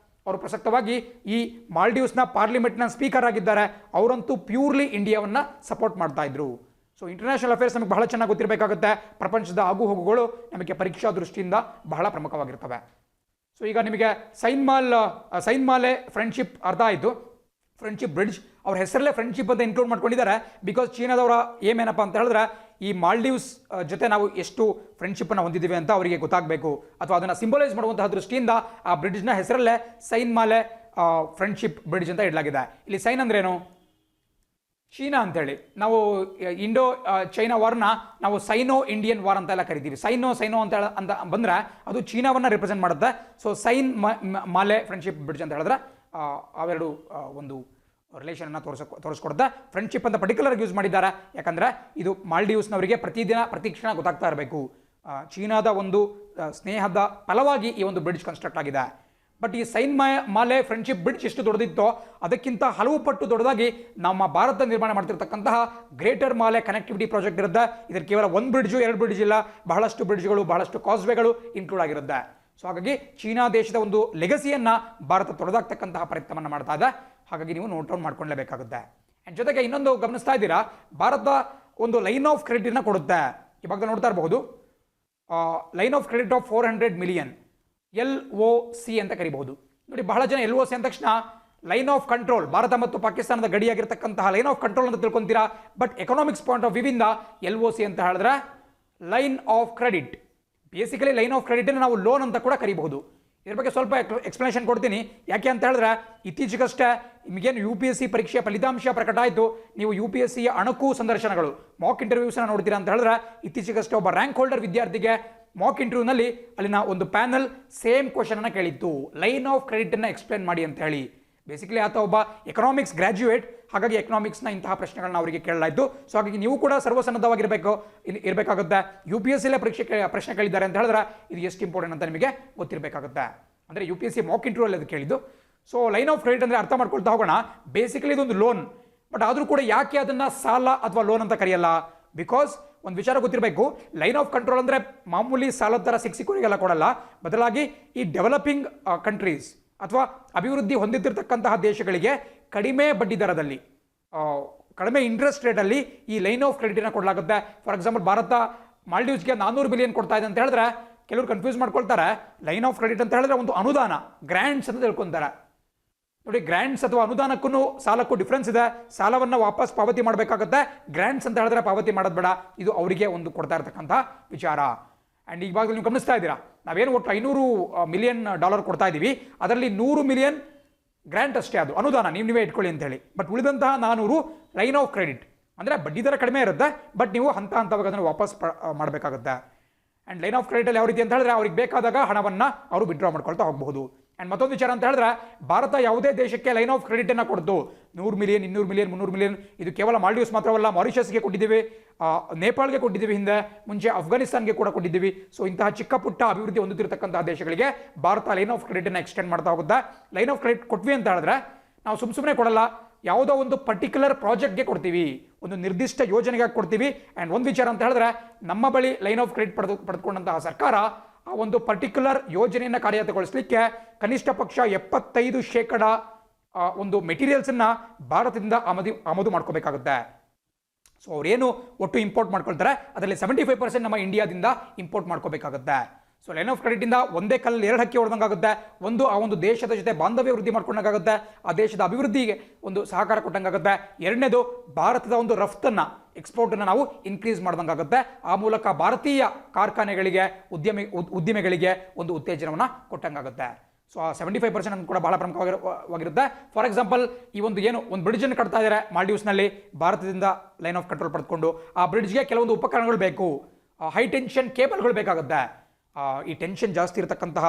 ಅವರು ಪ್ರಸಕ್ತವಾಗಿ ಈ ಮಾಲ್ಡೀವ್ಸ್ನ ಪಾರ್ಲಿಮೆಂಟ್ನ ಸ್ಪೀಕರ್ ಆಗಿದ್ದಾರೆ. ಅವರಂತೂ ಪ್ಯೂರ್ಲಿ ಇಂಡಿಯಾವನ್ನು ಸಪೋರ್ಟ್ ಮಾಡ್ತಾ ಇದ್ರು. ಸೊ ಇಂಟರ್ನ್ಯಾಷನಲ್ ಅಫೇರ್ಸ್ ನಮಗೆ ಬಹಳ ಚೆನ್ನಾಗಿ ಗೊತ್ತಿರಬೇಕಾಗುತ್ತೆ. ಪ್ರಪಂಚದ ಆಗುಹೋಗುಗಳು ನಮಗೆ ಪರೀಕ್ಷಾ ದೃಷ್ಟಿಯಿಂದ ಬಹಳ ಪ್ರಮುಖವಾಗಿರ್ತವೆ. ಸೊ ಈಗ ನಿಮಗೆ ಸೈನ್ ಮಾಲೆ ಫ್ರೆಂಡ್ಶಿಪ್ ಅರ್ಥ ಆಯಿತು. ಫ್ರೆಂಡ್ಶಿಪ್ ಬ್ರಿಡ್ಜ್ ಅವ್ರ ಹೆಸರಲ್ಲೇ ಫ್ರೆಂಡ್ಶಿಪ್ ಅಂತ ಇನ್ಕ್ಲೂಡ್ ಮಾಡ್ಕೊಂಡಿದ್ದಾರೆ. ಬಿಕಾಸ್ ಚೀನಾದವರ ಏನೇನಪ್ಪ ಅಂತ ಹೇಳಿದ್ರೆ, ಈ ಮಾಲ್ಡೀವ್ಸ್ ಜೊತೆ ನಾವು ಎಷ್ಟು ಫ್ರೆಂಡ್ಶಿಪ್ಪನ್ನು ಹೊಂದಿದ್ದೀವಿ ಅಂತ ಅವರಿಗೆ ಗೊತ್ತಾಗಬೇಕು, ಅಥವಾ ಅದನ್ನು ಸಿಂಬಲೈಸ್ ಮಾಡುವಂತಹ ದೃಷ್ಟಿಯಿಂದ ಆ ಬ್ರಿಡ್ಜ್ನ ಹೆಸರಲ್ಲೇ ಸೈನ್ ಮಾಲೆ ಫ್ರೆಂಡ್ಶಿಪ್ ಬ್ರಿಡ್ಜ್ ಅಂತ ಇಡಲಾಗಿದೆ. ಇಲ್ಲಿ ಸೈನ್ ಅಂದ್ರೇನು? ಚೀನಾ ಅಂತೇಳಿ. ನಾವು ಇಂಡೋ ಚೈನಾ ವಾರ್ನ ನಾವು ಸೈನೋ ಇಂಡಿಯನ್ ವಾರ್ ಅಂತೆಲ್ಲ ಕರಿತೀವಿ. ಸೈನೋ ಅಂತ ಬಂದರೆ ಅದು ಚೀನಾವನ್ನು ರಿಪ್ರೆಸೆಂಟ್ ಮಾಡುತ್ತೆ. ಸೊ ಸೈನ್ ಮಾಲೆ ಫ್ರೆಂಡ್ಶಿಪ್ ಬ್ರಿಡ್ಜ್ ಅಂತ ಹೇಳಿದ್ರೆ ಅವೆರಡು ಒಂದು ರಿಲೇಷನನ್ನು ತೋರಿಸ್ಕೊಡುತ್ತೆ. ಫ್ರೆಂಡ್ಶಿಪ್ ಅಂತ ಪರ್ಟಿಕ್ಯುಲರ್ ಯೂಸ್ ಮಾಡಿದ್ದಾರೆ, ಯಾಕಂದರೆ ಇದು ಮಾಲ್ಡೀವ್ಸ್ನವರಿಗೆ ಪ್ರತಿಕ್ಷಣ ಗೊತ್ತಾಗ್ತಾ ಇರಬೇಕು. ಚೀನಾದ ಒಂದು ಸ್ನೇಹದ ಫಲವಾಗಿ ಈ ಒಂದು ಬ್ರಿಡ್ಜ್ ಕನ್ಸ್ಟ್ರಕ್ಟ್ ಆಗಿದೆ. ಬಟ್ ಈ ಸೈನ್ ಮಾಲೆ ಫ್ರೆಂಡ್ಶಿಪ್ ಬ್ರಿಡ್ಜ್ ಎಷ್ಟು ದೊಡ್ಡದಿತ್ತೋ ಅದಕ್ಕಿಂತ ಹಲವು ಪಟ್ಟು ದೊಡ್ಡದಾಗಿ ನಮ್ಮ ಭಾರತ ನಿರ್ಮಾಣ ಮಾಡ್ತಿರ್ತಕ್ಕಂತಹ ಗ್ರೇಟರ್ ಮಾಲೆ ಕನೆಕ್ಟಿವಿಟಿ ಪ್ರಾಜೆಕ್ಟ್ ಇರುತ್ತೆ. ಇದಕ್ಕೆ ಕೇವಲ ಒಂದು ಬ್ರಿಡ್ಜು, 2 ಬ್ರಿಡ್ಜ್ ಇಲ್ಲ, ಬಹಳಷ್ಟು ಬ್ರಿಡ್ಜ್ಗಳು, ಬಹಳಷ್ಟು ಕಾಸ್ವೇಗಳು ಇನ್ಕ್ಲೂಡ್ ಆಗಿರುತ್ತೆ. ಸೊ ಹಾಗಾಗಿ ಚೀನಾ ದೇಶದ ಒಂದು ಲೆಗಸಿಯನ್ನು ಭಾರತ ತೊಡೆದಾಕ್ತಕ್ಕಂತಹ ಪ್ರಯತ್ನವನ್ನು ಮಾಡ್ತಾ ಇದೆ. ಹಾಗಾಗಿ ನೀವು ನೋಟ್ ಡೌನ್ ಮಾಡ್ಕೊಳ್ಳೇಬೇಕಾಗುತ್ತೆ. ಆ್ಯಂಡ್ ಜೊತೆಗೆ ಇನ್ನೊಂದು ಗಮನಿಸ್ತಾ ಇದ್ದೀರಾ, ಭಾರತ ಒಂದು ಲೈನ್ ಆಫ್ ಕ್ರೆಡಿಟನ್ನು ಕೊಡುತ್ತೆ. ಇವಾಗ ನೋಡ್ತಾ ಇರಬಹುದು, line of credit of 400 million, LOC ಅಂತ ಕರಿಬಹುದು. ನೋಡಿ, ಬಹಳ ಜನ LOC ಅಂದ ತಕ್ಷಣ ಲೈನ್ ಆಫ್ ಕಂಟ್ರೋಲ್, ಭಾರತ ಮತ್ತು ಪಾಕಿಸ್ತಾನದ ಗಡಿಯಾಗಿರ್ತಕ್ಕಂತಹ ಲೈನ್ ಆಫ್ ಕಂಟ್ರೋಲ್ ಅಂತ ತಿಳ್ಕೊಂತೀರಾ. ಬಟ್ ಎಕನಾಮಿಕ್ಸ್ ಪಾಯಿಂಟ್ ಆಫ್ ವ್ಯೂವಿಂದ LOC ಅಂತ ಹೇಳಿದ್ರೆ line of credit. Basically line of ಕ್ರೆಡಿಟನ್ನು ನಾವು ಲೋನ್ ಅಂತ ಕೂಡ ಕರಿಬಹುದು. ಇದ್ರ ಬಗ್ಗೆ ಸ್ವಲ್ಪ ಎಕ್ಸ್ಪ್ಲನೇಷನ್ ಕೊಡ್ತೀನಿ. ಯಾಕೆ ಅಂತ ಹೇಳಿದ್ರೆ, ಇತ್ತೀಚೆಗಷ್ಟೇ ನಿಮಗೇನು UPSC ಪರೀಕ್ಷೆಯ ಫಲಿತಾಂಶ ಪ್ರಕಟ ಆಯಿತು. ನೀವು UPSCಯ ಅಣಕು ಸಂದರ್ಶನಗಳು, ಮಾಕ್ ಇಂಟರ್ವ್ಯೂಸ್ನ ನೋಡ್ತೀರಾ ಅಂತ ಹೇಳಿದ್ರೆ, ಇತ್ತೀಚೆಗಷ್ಟೇ ಒಬ್ಬ ರ್ಯಾಂಕ್ ಹೋಲ್ಡರ್ ವಿದ್ಯಾರ್ಥಿಗೆ ಮಾಕ್ ಇಂಟರ್ವ್ಯೂನಲ್ಲಿ ಅಲ್ಲಿನ ಒಂದು ಪ್ಯಾನಲ್ ಸೇಮ್ ಕ್ವಶನ್ ಅನ್ನು ಕೇಳಿತ್ತು, ಲೈನ್ ಆಫ್ ಕ್ರೆಡಿಟನ್ನು ಎಕ್ಸ್ಪ್ಲೇನ್ ಮಾಡಿ ಅಂತ ಹೇಳಿ. ಬೇಸಿಕಲಿ ಆತ ಒಬ್ಬ ಎಕನಾಮಿಕ್ಸ್ ಗ್ರಾಜ್ಯುಯೇಟ್, ಹಾಗಾಗಿ ಎಕನಾಮಿಕ್ಸ್ನ ಇಂತಹ ಪ್ರಶ್ನೆಗಳನ್ನ ಅವರಿಗೆ ಕೇಳಲಾಯಿತು. ಸೊ ಹಾಗಾಗಿ ನೀವು ಕೂಡ ಇರಬೇಕಾಗುತ್ತೆ. UPSC ಪ್ರಶ್ನೆ ಕೇಳಿದ್ದಾರೆ ಅಂತ ಹೇಳಿದ್ರೆ ಇದು ಎಷ್ಟು ಇಂಪಾರ್ಟೆಂಟ್ ಅಂತ ನಿಮಗೆ ಗೊತ್ತಿರಬೇಕಾಗುತ್ತೆ. ಅಂದರೆ UPSC ಮಾಕ್ ಇಂಟರ್ವ್ಯೂ ಅದು ಕೇಳಿದ್ದು. ಸೊ ಲೈನ್ ಆಫ್ ಕ್ರೆಡಿಟ್ ಅಂದರೆ ಅರ್ಥ ಮಾಡ್ಕೊಳ್ತಾ ಹೋಗೋಣ. ಬೇಸಿಕಲಿ ಇದೊಂದು ಲೋನ್, ಬಟ್ ಆದರೂ ಕೂಡ ಯಾಕೆ ಅದನ್ನು ಸಾಲ ಅಥವಾ ಲೋನ್ ಅಂತ ಕರೆಯಲ್ಲ? ಬಿಕಾಸ್ ಒಂದು ವಿಚಾರ ಗೊತ್ತಿರಬೇಕು, ಲೈನ್ ಆಫ್ ಕಂಟ್ರೋಲ್ ಅಂದರೆ ಮಾಮೂಲಿ ಸಾಲದ ಥರ ಸಿಕ್ಕಿಗೆಲ್ಲ ಕೊಡಲ್ಲ. ಬದಲಾಗಿ ಈ ಡೆವಲಪಿಂಗ್ ಕಂಟ್ರೀಸ್ ಅಥವಾ ಅಭಿವೃದ್ಧಿ ಹೊಂದುತ್ತಿರ್ತಕ್ಕಂತಹ ದೇಶಗಳಿಗೆ ಕಡಿಮೆ ಬಡ್ಡಿ ದರದಲ್ಲಿ, ಕಡಿಮೆ ಇಂಟ್ರೆಸ್ಟ್ ರೇಟಲ್ಲಿ ಈ ಲೈನ್ ಆಫ್ ಕ್ರೆಡಿಟನ್ನು ಕೊಡಲಾಗುತ್ತೆ. ಫಾರ್ ಎಕ್ಸಾಂಪಲ್, ಭಾರತ ಮಾಲ್ಡೀವ್ಸ್ಗೆ 400 ಬಿಲಿಯನ್ ಕೊಡ್ತಾ ಇದೆ ಅಂತ ಹೇಳಿದ್ರೆ ಕೆಲವರು ಕನ್ಫ್ಯೂಸ್ ಮಾಡ್ಕೊಳ್ತಾರೆ. ಲೈನ್ ಆಫ್ ಕ್ರೆಡಿಟ್ ಅಂತ ಹೇಳಿದ್ರೆ ಒಂದು ಅನುದಾನ, ಗ್ರ್ಯಾಂಟ್ಸ್ ಅಂತ ತಿಳ್ಕೊತಾರೆ. ನೋಡಿ, ಗ್ರ್ಯಾಂಟ್ಸ್ ಅಥವಾ ಅನುದಾನಕ್ಕೂ ಸಾಲಕ್ಕೂ ಡಿಫ್ರೆನ್ಸ್ ಇದೆ. ಸಾಲವನ್ನು ವಾಪಸ್ ಪಾವತಿ ಮಾಡಬೇಕಾಗುತ್ತೆ. ಗ್ರ್ಯಾಂಟ್ಸ್ ಅಂತ ಹೇಳಿದ್ರೆ ಪಾವತಿ ಮಾಡೋದು ಬೇಡ. ಇದು ಅವರಿಗೆ ಒಂದು ಕೊಡ್ತಾ ಇರತಕ್ಕಂಥ ವಿಚಾರ. ಆ್ಯಂಡ್ ಇವಾಗ ನೀವು ಗಮನಿಸ್ತಾ ಇದ್ದೀರಾ, ನಾವೇನು ಒಟ್ಟು $500 ಮಿಲಿಯನ್ ಕೊಡ್ತಾ ಇದ್ದೀವಿ. ಅದರಲ್ಲಿ $100 ಮಿಲಿಯನ್ ಗ್ರ್ಯಾಂಟ್ ಅಷ್ಟೇ, ಅದು ಅನುದಾನ, ನೀವೇ ಇಟ್ಕೊಳ್ಳಿ ಅಂತ ಹೇಳಿ. ಬಟ್ ಉಳಿದಂತಹ 400 ಲೈನ್ ಆಫ್ ಕ್ರೆಡಿಟ್, ಅಂದರೆ ಬಡ್ಡಿ ದರ ಕಡಿಮೆ ಇರುತ್ತೆ, ಬಟ್ ನೀವು ಹಂತವಾಗಿ ಅದನ್ನು ವಾಪಸ್ ಮಾಡಬೇಕಾಗುತ್ತೆ. ಆ್ಯಂಡ್ ಲೈನ್ ಆಫ್ ಕ್ರೆಡಿಟಲ್ಲಿ ಯಾವ ರೀತಿ ಅಂತ ಹೇಳಿದ್ರೆ ಅವ್ರಿಗೆ ಬೇಕಾದಾಗ ಹಣವನ್ನು ಅವರು ವಿಡ್ರಾ ಮಾಡ್ಕೊಳ್ತಾ ಹೋಗಬಹುದು. ಆ್ಯಂಡ್ ಮತ್ತೊಂದು ವಿಚಾರ ಅಂತ ಹೇಳಿದ್ರೆ, ಭಾರತ ಯಾವುದೇ ದೇಶಕ್ಕೆ ಲೈನ್ ಆಫ್ ಕ್ರೆಡಿಟನ್ನು ಕೊಡ್ತು 100 ಮಿಲಿಯನ್, 200 ಮಿಲಿಯನ್, 300 ಮಿಲಿಯನ್, ಇದು ಕೇವಲ ಮಾಲ್ಡೀವ್ಸ್ ಮಾತ್ರವಲ್ಲ, ಮಾರಿಷಸ್ಗೆ ಕೊಟ್ಟಿದ್ದೀವಿ, ನೇಪಾಳ್ಗೆ ಕೊಟ್ಟಿದ್ದೀವಿ, ಹಿಂದೆ ಮುಂಚೆ ಅಫ್ಘಾನಿಸ್ತಾನ್ಗೆ ಕೂಡ ಕೊಟ್ಟಿದ್ದೀವಿ. ಸೊ ಇಂತಹ ಚಿಕ್ಕ ಪುಟ್ಟ ಅಭಿವೃದ್ಧಿ ಹೊಂದುತ್ತಿರತಕ್ಕಂತಹ ದೇಶಗಳಿಗೆ ಭಾರತ ಲೈನ್ ಆಫ್ ಕ್ರೆಡಿಟನ್ನು ಎಕ್ಸ್ಟೆಂಡ್ ಮಾಡ್ತಾ ಹೋಗುತ್ತೆ. ಲೈನ್ ಆಫ್ ಕ್ರೆಡಿಟ್ ಕೊಟ್ವಿ ಅಂತ ಹೇಳಿದ್ರೆ ನಾವು ಸುಮ್ಮನೆ ಕೊಡಲ್ಲ, ಯಾವುದೋ ಒಂದು ಪರ್ಟಿಕ್ಯುಲರ್ ಪ್ರಾಜೆಕ್ಟ್ಗೆ ಕೊಡ್ತೀವಿ, ಒಂದು ನಿರ್ದಿಷ್ಟ ಯೋಜನೆಗೆ ಕೊಡ್ತೀವಿ. ಆ್ಯಂಡ್ ಒಂದು ವಿಚಾರ ಅಂತ ಹೇಳಿದ್ರೆ, ನಮ್ಮ ಬಳಿ ಲೈನ್ ಆಫ್ ಕ್ರೆಡಿಟ್ ಪಡೆದುಕೊಂಡಂತಹ ಸರ್ಕಾರ ಆ ಒಂದು ಪರ್ಟಿಕ್ಯುಲರ್ ಯೋಜನೆಯನ್ನು ಕಾರ್ಯಗತಗೊಳಿಸಲಿಕ್ಕೆ ಕನಿಷ್ಠ ಪಕ್ಷ 75% ಒಂದು ಮೆಟೀರಿಯಲ್ಸನ್ನು ಭಾರತದಿಂದ ಆಮದು ಮಾಡ್ಕೋಬೇಕಾಗುತ್ತೆ. ಸೊ ಅವರೇನು ಒಟ್ಟು ಇಂಪೋರ್ಟ್ ಮಾಡ್ಕೊಳ್ತಾರೆ ಅದರಲ್ಲಿ 75% ನಮ್ಮ ಇಂಡಿಯಾದಿಂದ ಇಂಪೋರ್ಟ್ ಮಾಡ್ಕೋಬೇಕಾಗುತ್ತೆ. ಸೊ ಲೈನ್ ಆಫ್ ಕ್ರೆಡಿಟ್ ಇಂದ ಒಂದೇ ಕಲ್ಲಲ್ಲಿ 2 ಹಕ್ಕಿ ಹೊಡೆದಂಗಾಗುತ್ತೆ. ಒಂದು, ಆ ಒಂದು ದೇಶದ ಜೊತೆ ಬಾಂಧವ್ಯ ವೃದ್ಧಿ ಮಾಡ್ಕೊಂಡಂಗಾಗುತ್ತೆ, ಆ ದೇಶದ ಅಭಿವೃದ್ಧಿಗೆ ಒಂದು ಸಹಕಾರ ಕೊಟ್ಟಂಗಾಗುತ್ತೆ. ಎರಡನೇದು, ಭಾರತದ ಒಂದು ರಫ್ತನ್ನು, ಎಕ್ಸ್ಪೋರ್ಟನ್ನು ನಾವು ಇನ್ಕ್ರೀಸ್ ಮಾಡ್ದಂಗಾಗುತ್ತೆ. ಆ ಮೂಲಕ ಭಾರತೀಯ ಕಾರ್ಖಾನೆಗಳಿಗೆ, ಉದ್ದಿಮೆಗಳಿಗೆ ಒಂದು ಉತ್ತೇಜನವನ್ನು ಕೊಟ್ಟಂಗಾಗುತ್ತೆ. ಸೊ ಆ 75% ಕೂಡ ಬಹಳ ಪ್ರಮುಖವಾಗಿರುತ್ತೆ. ಫಾರ್ ಎಕ್ಸಾಂಪಲ್, ಈ ಒಂದು ಒಂದು ಬ್ರಿಡ್ಜನ್ನು ಕಟ್ತಾ ಇದ್ದಾರೆ ಮಾಲ್ಡೀವ್ಸ್ನಲ್ಲಿ, ಭಾರತದಿಂದ ಲೈನ್ ಆಫ್ ಕಂಟ್ರೋಲ್ ಪಡೆದುಕೊಂಡು. ಆ ಬ್ರಿಡ್ಜ್ಗೆ ಕೆಲವೊಂದು ಉಪಕರಣಗಳು ಬೇಕು, ಹೈ ಟೆನ್ಷನ್ ಕೇಬಲ್ಗಳು ಬೇಕಾಗುತ್ತೆ. ಈ ಟೆನ್ಷನ್ ಜಾಸ್ತಿ ಇರತಕ್ಕಂತಹ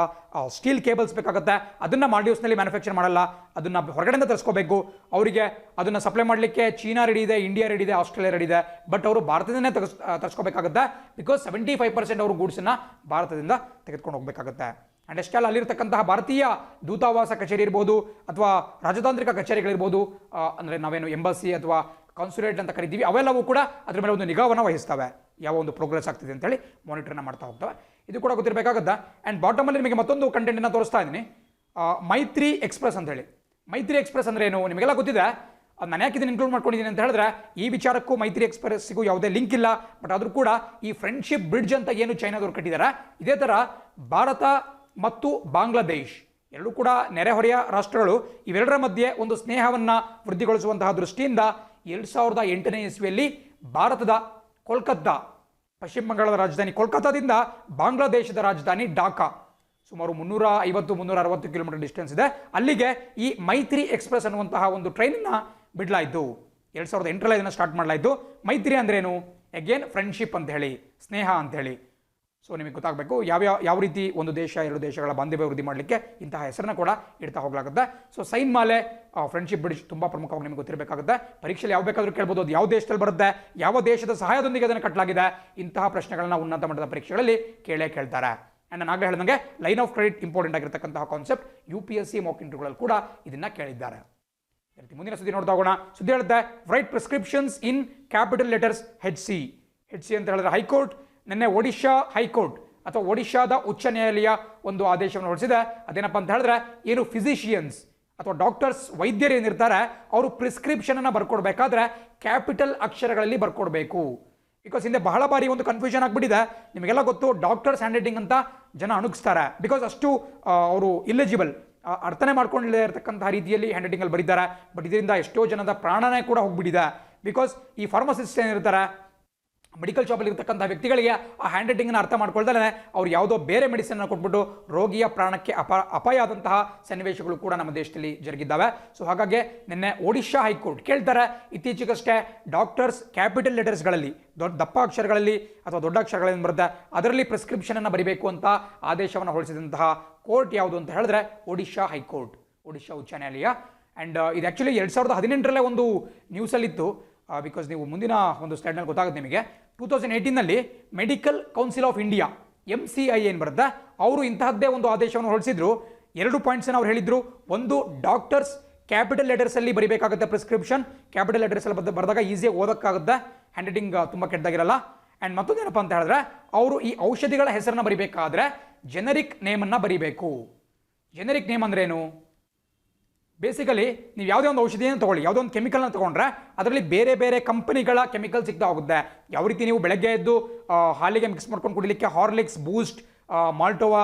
ಸ್ಟೀಲ್ ಕೇಬಲ್ಸ್ ಬೇಕಾಗುತ್ತೆ. ಅದನ್ನು ಮಾಲ್ಡೀವ್ಸ್ನಲ್ಲಿ ಮ್ಯಾನುಫ್ಯಾಕ್ಚರ್ ಮಾಡಲ್ಲ, ಅದನ್ನು ಹೊರಗಡೆಯಿಂದ ತರಿಸ್ಕೋಬೇಕು. ಅವರಿಗೆ ಅದನ್ನು ಸಪ್ಲೈ ಮಾಡಲಿಕ್ಕೆ ಚೀನಾ ರೆಡಿ ಇದೆ, ಇಂಡಿಯಾ ರೆಡಿ ಇದೆ, ಆಸ್ಟ್ರೇಲಿಯಾ ರೆಡಿ ಇದೆ, ಬಟ್ ಅವರು ಭಾರತದಿಂದನೇ ತರಿಸ್ಕೋಬೇಕಾಗುತ್ತೆ. ಬಿಕಾಸ್ 75% ಅವರು ಗೂಡ್ಸನ್ನು ಭಾರತದಿಂದ ತೆಗೆದುಕೊಂಡು ಹೋಗಬೇಕಾಗುತ್ತೆ. ಆ್ಯಂಡ್ ಅಷ್ಟೇ ಅಲ್ಲ, ಅಲ್ಲಿರ್ತಕ್ಕಂತಹ ಭಾರತೀಯ ದೂತಾವಾಸ ಕಚೇರಿ ಇರ್ಬೋದು ಅಥವಾ ರಾಜತಾಂತ್ರಿಕ ಕಚೇರಿಗಳಿರ್ಬೋದು, ಅಂದರೆ ನಾವೇನು ಎಂಬಸಿ ಅಥವಾ ಕಾನ್ಸುಲೇಟ್ ಅಂತ ಕರಿತೀವಿ, ಅವೆಲ್ಲವೂ ಕೂಡ ಅದ್ರ ಮೇಲೆ ಒಂದು ನಿಗಾವನ್ನು ವಹಿಸ್ತವೆ. ಯಾವ ಒಂದು ಪ್ರೋಗ್ರೆಸ್ ಆಗ್ತಿದೆ ಅಂತೇಳಿ ಮಾನಿಟರ್ನ ಮಾಡ್ತಾ ಹೋಗ್ತವೆ. ಇದು ಕೂಡ ಗೊತ್ತಿರಬೇಕಾಗುತ್ತೆ. ಆ್ಯಂಡ್ ಬಾಟಮಲ್ಲಿ ನಿಮಗೆ ಮತ್ತೊಂದು ಕಂಟೆಂಟನ್ನು ತೋರಿಸ್ತಾ ಇದ್ದೀನಿ, ಮೈತ್ರಿ ಎಕ್ಸ್ಪ್ರೆಸ್ ಅಂತ ಹೇಳಿ. ಮೈತ್ರಿ ಎಕ್ಸ್ಪ್ರೆಸ್ ಅಂದರೆ ಏನು ನಿಮಗೆಲ್ಲ ಗೊತ್ತಿದೆ. ನಾನು ಯಾಕೆ ಇದನ್ನು ಇನ್ಕ್ಲೂಡ್ ಮಾಡ್ಕೊಂಡಿದ್ದೀನಿ ಅಂತ ಹೇಳಿದ್ರೆ, ಈ ವಿಚಾರಕ್ಕೂ ಮೈತ್ರಿ ಎಕ್ಸ್ಪ್ರೆಸ್ಸಿಗೂ ಯಾವುದೇ ಲಿಂಕ್ ಇಲ್ಲ. ಬಟ್ ಆದರೂ ಕೂಡ ಈ ಫ್ರೆಂಡ್ಶಿಪ್ ಬ್ರಿಡ್ಜ್ ಅಂತ ಏನು ಚೈನಾದವರು ಕಟ್ಟಿದ್ದಾರೆ, ಇದೇ ಥರ ಭಾರತ ಮತ್ತು ಬಾಂಗ್ಲಾದೇಶ್ ಎರಡೂ ಕೂಡ ನೆರೆಹೊರೆಯ ರಾಷ್ಟ್ರಗಳು, ಇವೆರಡರ ಮಧ್ಯೆ ಒಂದು ಸ್ನೇಹವನ್ನು ವೃದ್ಧಿಗೊಳಿಸುವಂತಹ ದೃಷ್ಟಿಯಿಂದ 2008ನೇ ಇಸ್ವಿಯಲ್ಲಿ ಭಾರತದ ಕೋಲ್ಕತ್ತಾ, ಪಶ್ಚಿಮ ಬಂಗಾಳದ ರಾಜಧಾನಿ ಕೋಲ್ಕತ್ತಾದಿಂದ ಬಾಂಗ್ಲಾದೇಶದ ರಾಜಧಾನಿ ಢಾಕಾ, ಸುಮಾರು 350-360 ಕಿಲೋಮೀಟರ್ ಡಿಸ್ಟೆನ್ಸ್ ಇದೆ, ಅಲ್ಲಿಗೆ ಈ ಮೈತ್ರಿ ಎಕ್ಸ್ಪ್ರೆಸ್ ಅನ್ನುವಂತಹ ಒಂದು ಟ್ರೈನನ್ನು ಬಿಡಲಾಯಿತು. 2008ರಲ್ಲಿ ಇದನ್ನು ಸ್ಟಾರ್ಟ್ ಮಾಡಲಾಯಿತು. ಮೈತ್ರಿ ಅಂದ್ರೇನು? ಅಗೇನ್ ಫ್ರೆಂಡ್ಶಿಪ್ ಅಂತ ಹೇಳಿ, ಸ್ನೇಹ ಅಂತ ಹೇಳಿ. ಸೊ ನಿಮಗೆ ಗೊತ್ತಾಗಬೇಕು ಯಾವ ರೀತಿ ಒಂದು ದೇಶ, ಎರಡು ದೇಶಗಳ ಬಾಂಧವ್ಯ ವೃದ್ಧಿ ಮಾಡಲಿಕ್ಕೆ ಇಂತಹ ಹೆಸರನ್ನ ಕೂಡ ಇಡ್ತಾ ಹೋಗಲಾಗುತ್ತೆ. ಸೊ ಸೈನ್ ಮಾಲೆ, ಫ್ರೆಂಡ್ಶಿಪ್ ಬ್ರಿಡ್ಜ್ ತುಂಬ ಪ್ರಮುಖವಾಗಿ ನಿಮಗೆ ಗೊತ್ತಿರಬೇಕಾಗುತ್ತೆ. ಪರೀಕ್ಷೆಯಲ್ಲಿ ಯಾವ ಬೇಕಾದರೂ ಕೇಳ್ಬೋದು, ಅದು ಯಾವ ದೇಶದಲ್ಲಿ ಬರುತ್ತೆ, ಯಾವ ದೇಶದ ಸಹಾಯದೊಂದಿಗೆ ಅದನ್ನು ಕಟ್ಟಲಾಗಿದೆ, ಇಂತಹ ಪ್ರಶ್ನೆಗಳನ್ನ ಉನ್ನತ ಮಟ್ಟದ ಪರೀಕ್ಷೆಗಳಲ್ಲಿ ಕೇಳ್ತಾರೆ. ಆ್ಯಂಡ್ ನಾನು ಆಗಲೇ ಹೇಳಿದಂಗೆ ಲೈನ್ ಆಫ್ ಕ್ರೆಡಿಟ್ ಇಂಪಾರ್ಟೆಂಟ್ ಆಗಿರತಕ್ಕಂತಹ ಕಾನ್ಸೆಪ್ಟ್ UPSC ಮಾಕ್ ಇಂಟರ್ವ್ಯೂಗಳಲ್ಲಿ ಕೂಡ ಇದನ್ನು ಕೇಳಿದ್ದಾರೆ. ಮುಂದಿನ ಸುದ್ದಿ ನೋಡ್ತಾ ಹೋಗೋಣ. ಸುದ್ದಿ ಹೇಳುತ್ತೆ, write prescriptions in capital letters HC ಅಂತ ಹೇಳಿದ್ರೆ ಹೈಕೋರ್ಟ್ ನಿನ್ನೆ ಒಡಿಶಾ ಹೈಕೋರ್ಟ್ ಅಥವಾ ಒಡಿಶಾದ ಉಚ್ಚ ನ್ಯಾಯಾಲಯ ಒಂದು ಆದೇಶವನ್ನು ಹೊರಡಿಸಿದೆ. ಅದೇನಪ್ಪ ಅಂತ ಹೇಳಿದ್ರೆ, ಏನು ಫಿಸಿಷಿಯನ್ಸ್ ಅಥವಾ ಡಾಕ್ಟರ್ಸ್, ವೈದ್ಯರು ಏನಿರ್ತಾರೆ, ಅವರು ಪ್ರಿಸ್ಕ್ರಿಪ್ಷನನ್ನು ಬರ್ಕೊಡ್ಬೇಕಾದ್ರೆ ಕ್ಯಾಪಿಟಲ್ ಅಕ್ಷರಗಳಲ್ಲಿ ಬರ್ಕೊಡ್ಬೇಕು. ಬಿಕಾಸ್ ಹಿಂದೆ ಬಹಳ ಬಾರಿ ಒಂದು ಕನ್ಫ್ಯೂಷನ್ ಆಗಿಬಿಟ್ಟಿದೆ. ನಿಮಗೆಲ್ಲ ಗೊತ್ತು, ಡಾಕ್ಟರ್ಸ್ ಹ್ಯಾಂಡ್ ರೈಟಿಂಗ್ ಅಂತ ಜನ ಅಣುಗಿಸ್ತಾರೆ. ಬಿಕಾಸ್ ಅಷ್ಟು ಅವರು ಇಲಿಜಿಬಲ್, ಅರ್ಥನೆ ಮಾಡ್ಕೊಳ್ಳೇ ಇರತಕ್ಕಂತಹ ರೀತಿಯಲ್ಲಿ ಹ್ಯಾಂಡ್ ರೈಟಿಂಗಲ್ಲಿ ಬರೀತಾರೆ. ಬಟ್ ಇದರಿಂದ ಎಷ್ಟೋ ಜನದ ಪ್ರಾಣನೇ ಕೂಡ ಹೋಗ್ಬಿಟ್ಟಿದೆ. ಬಿಕಾಸ್ ಈ ಫಾರ್ಮಸಿಸ್ಟ್ ಏನಿರ್ತಾರೆ, ಮೆಡಿಕಲ್ ಶಾಪಲ್ಲಿ ಇರ್ತಕ್ಕಂಥ ವ್ಯಕ್ತಿಗಳಿಗೆ ಆ ಹ್ಯಾಂಡ್ ರೈಟಿಂಗನ್ನು ಅರ್ಥ ಮಾಡ್ಕೊಳ್ತಾನೆ ಅವ್ರು ಯಾವುದೋ ಬೇರೆ ಮೆಡಿಸಿನ್ ಕೊಟ್ಬಿಟ್ಟು ರೋಗಿಯ ಪ್ರಾಣಕ್ಕೆ ಅಪಾಯ ಆದಂತಹ ಸನ್ನಿವೇಶಗಳು ಕೂಡ ನಮ್ಮ ದೇಶದಲ್ಲಿ ಜರುಗಿದ್ದಾವೆ. ಸೊ ಹಾಗಾಗಿ ನಿನ್ನೆ ಒಡಿಶಾ ಹೈಕೋರ್ಟ್ ಕೇಳ್ತಾರೆ, ಇತ್ತೀಚೆಗಷ್ಟೇ ಡಾಕ್ಟರ್ಸ್ ಕ್ಯಾಪಿಟಲ್ ಲೆಟರ್ಸ್ಗಳಲ್ಲಿ, ದಪ್ಪ ಅಕ್ಷರಗಳಲ್ಲಿ ಅಥವಾ ದೊಡ್ಡ ಅಕ್ಷರಗಳಲ್ಲಿ ಬರುತ್ತೆ, ಅದರಲ್ಲಿ ಪ್ರಿಸ್ಕ್ರಿಪ್ಷನನ್ನು ಬರೀಬೇಕು ಅಂತ ಆದೇಶವನ್ನು ಹೊರಡಿಸಿದಂತಹ ಕೋರ್ಟ್ ಯಾವುದು ಅಂತ ಹೇಳಿದ್ರೆ ಒಡಿಶಾ ಹೈಕೋರ್ಟ್, ಒಡಿಶಾ ಉಚ್ಚ ನ್ಯಾಯಾಲಯ. ಆ್ಯಂಡ್ ಇದು ಆ್ಯಕ್ಚುಲಿ 2018ರಲ್ಲೇ ಒಂದು ನ್ಯೂಸಲ್ಲಿತ್ತು. ಬಿಕಾಸ್ ನೀವು ಮುಂದಿನ ಒಂದು ಸ್ಲೈಡ್ನಲ್ಲಿ ಗೊತ್ತಾಗುತ್ತೆ ನಿಮಗೆ. 2018ನಲ್ಲಿ Medical Council of India, MCI ಏನು ಬರುತ್ತೆ, ಅವರು ಇಂತಹದ್ದೇ ಒಂದು ಆದೇಶವನ್ನು ಹೊರಡಿಸಿದ್ರು. 2 ಪಾಯಿಂಟ್ಸನ್ನು ಅವ್ರು ಹೇಳಿದ್ರು. ಒಂದು, ಡಾಕ್ಟರ್ಸ್ ಕ್ಯಾಪಿಟಲ್ ಲೆಟರ್ಸಲ್ಲಿ ಬರೀಬೇಕಾಗುತ್ತೆ ಪ್ರಿಸ್ಕ್ರಿಪ್ಷನ್. ಕ್ಯಾಪಿಟಲ್ ಲೆಟರ್ಸಲ್ಲಿ ಬರೆದಾಗ ಈಸಿಯಾಗಿ ಓದೋಕ್ಕಾಗುತ್ತೆ, ಹ್ಯಾಂಡ್ ರೈಟಿಂಗ್ ತುಂಬ ಕೆಟ್ಟದಾಗಿರಲ್ಲ. ಆ್ಯಂಡ್ ಮತ್ತೊಂದು ಏನಪ್ಪ ಅಂತ ಹೇಳಿದ್ರೆ, ಅವರು ಈ ಔಷಧಿಗಳ ಹೆಸರನ್ನು ಬರೀಬೇಕಾದ್ರೆ ಜೆನರಿಕ್ ನೇಮನ್ನು ಬರೀಬೇಕು. ಜೆನರಿಕ್ ನೇಮ್ ಅಂದ್ರೇನು? ಬೇಸಿಕಲಿ ನೀವು ಯಾವುದೇ ಒಂದು ಔಷಧಿಯನ್ನು ತೊಗೊಳ್ಳಿ, ಯಾವುದೋ ಒಂದು ಕೆಮಿಕಲ್ನ ತೊಗೊಂಡ್ರೆ ಅದರಲ್ಲಿ ಬೇರೆ ಬೇರೆ ಕಂಪನಿಗಳ ಕೆಮಿಕಲ್ ಸಿಗ್ತಾ ಹೋಗುತ್ತೆ. ಯಾವ ರೀತಿ ನೀವು ಬೆಳಗ್ಗೆ ಎದ್ದು ಹಾಲಿಗೆ ಮಿಕ್ಸ್ ಮಾಡ್ಕೊಂಡು ಕುಡಿಲಿಕ್ಕೆ ಹಾರ್ಲಿಕ್ಸ್, ಬೂಸ್ಟ್, ಮಾಲ್ಟೋವಾ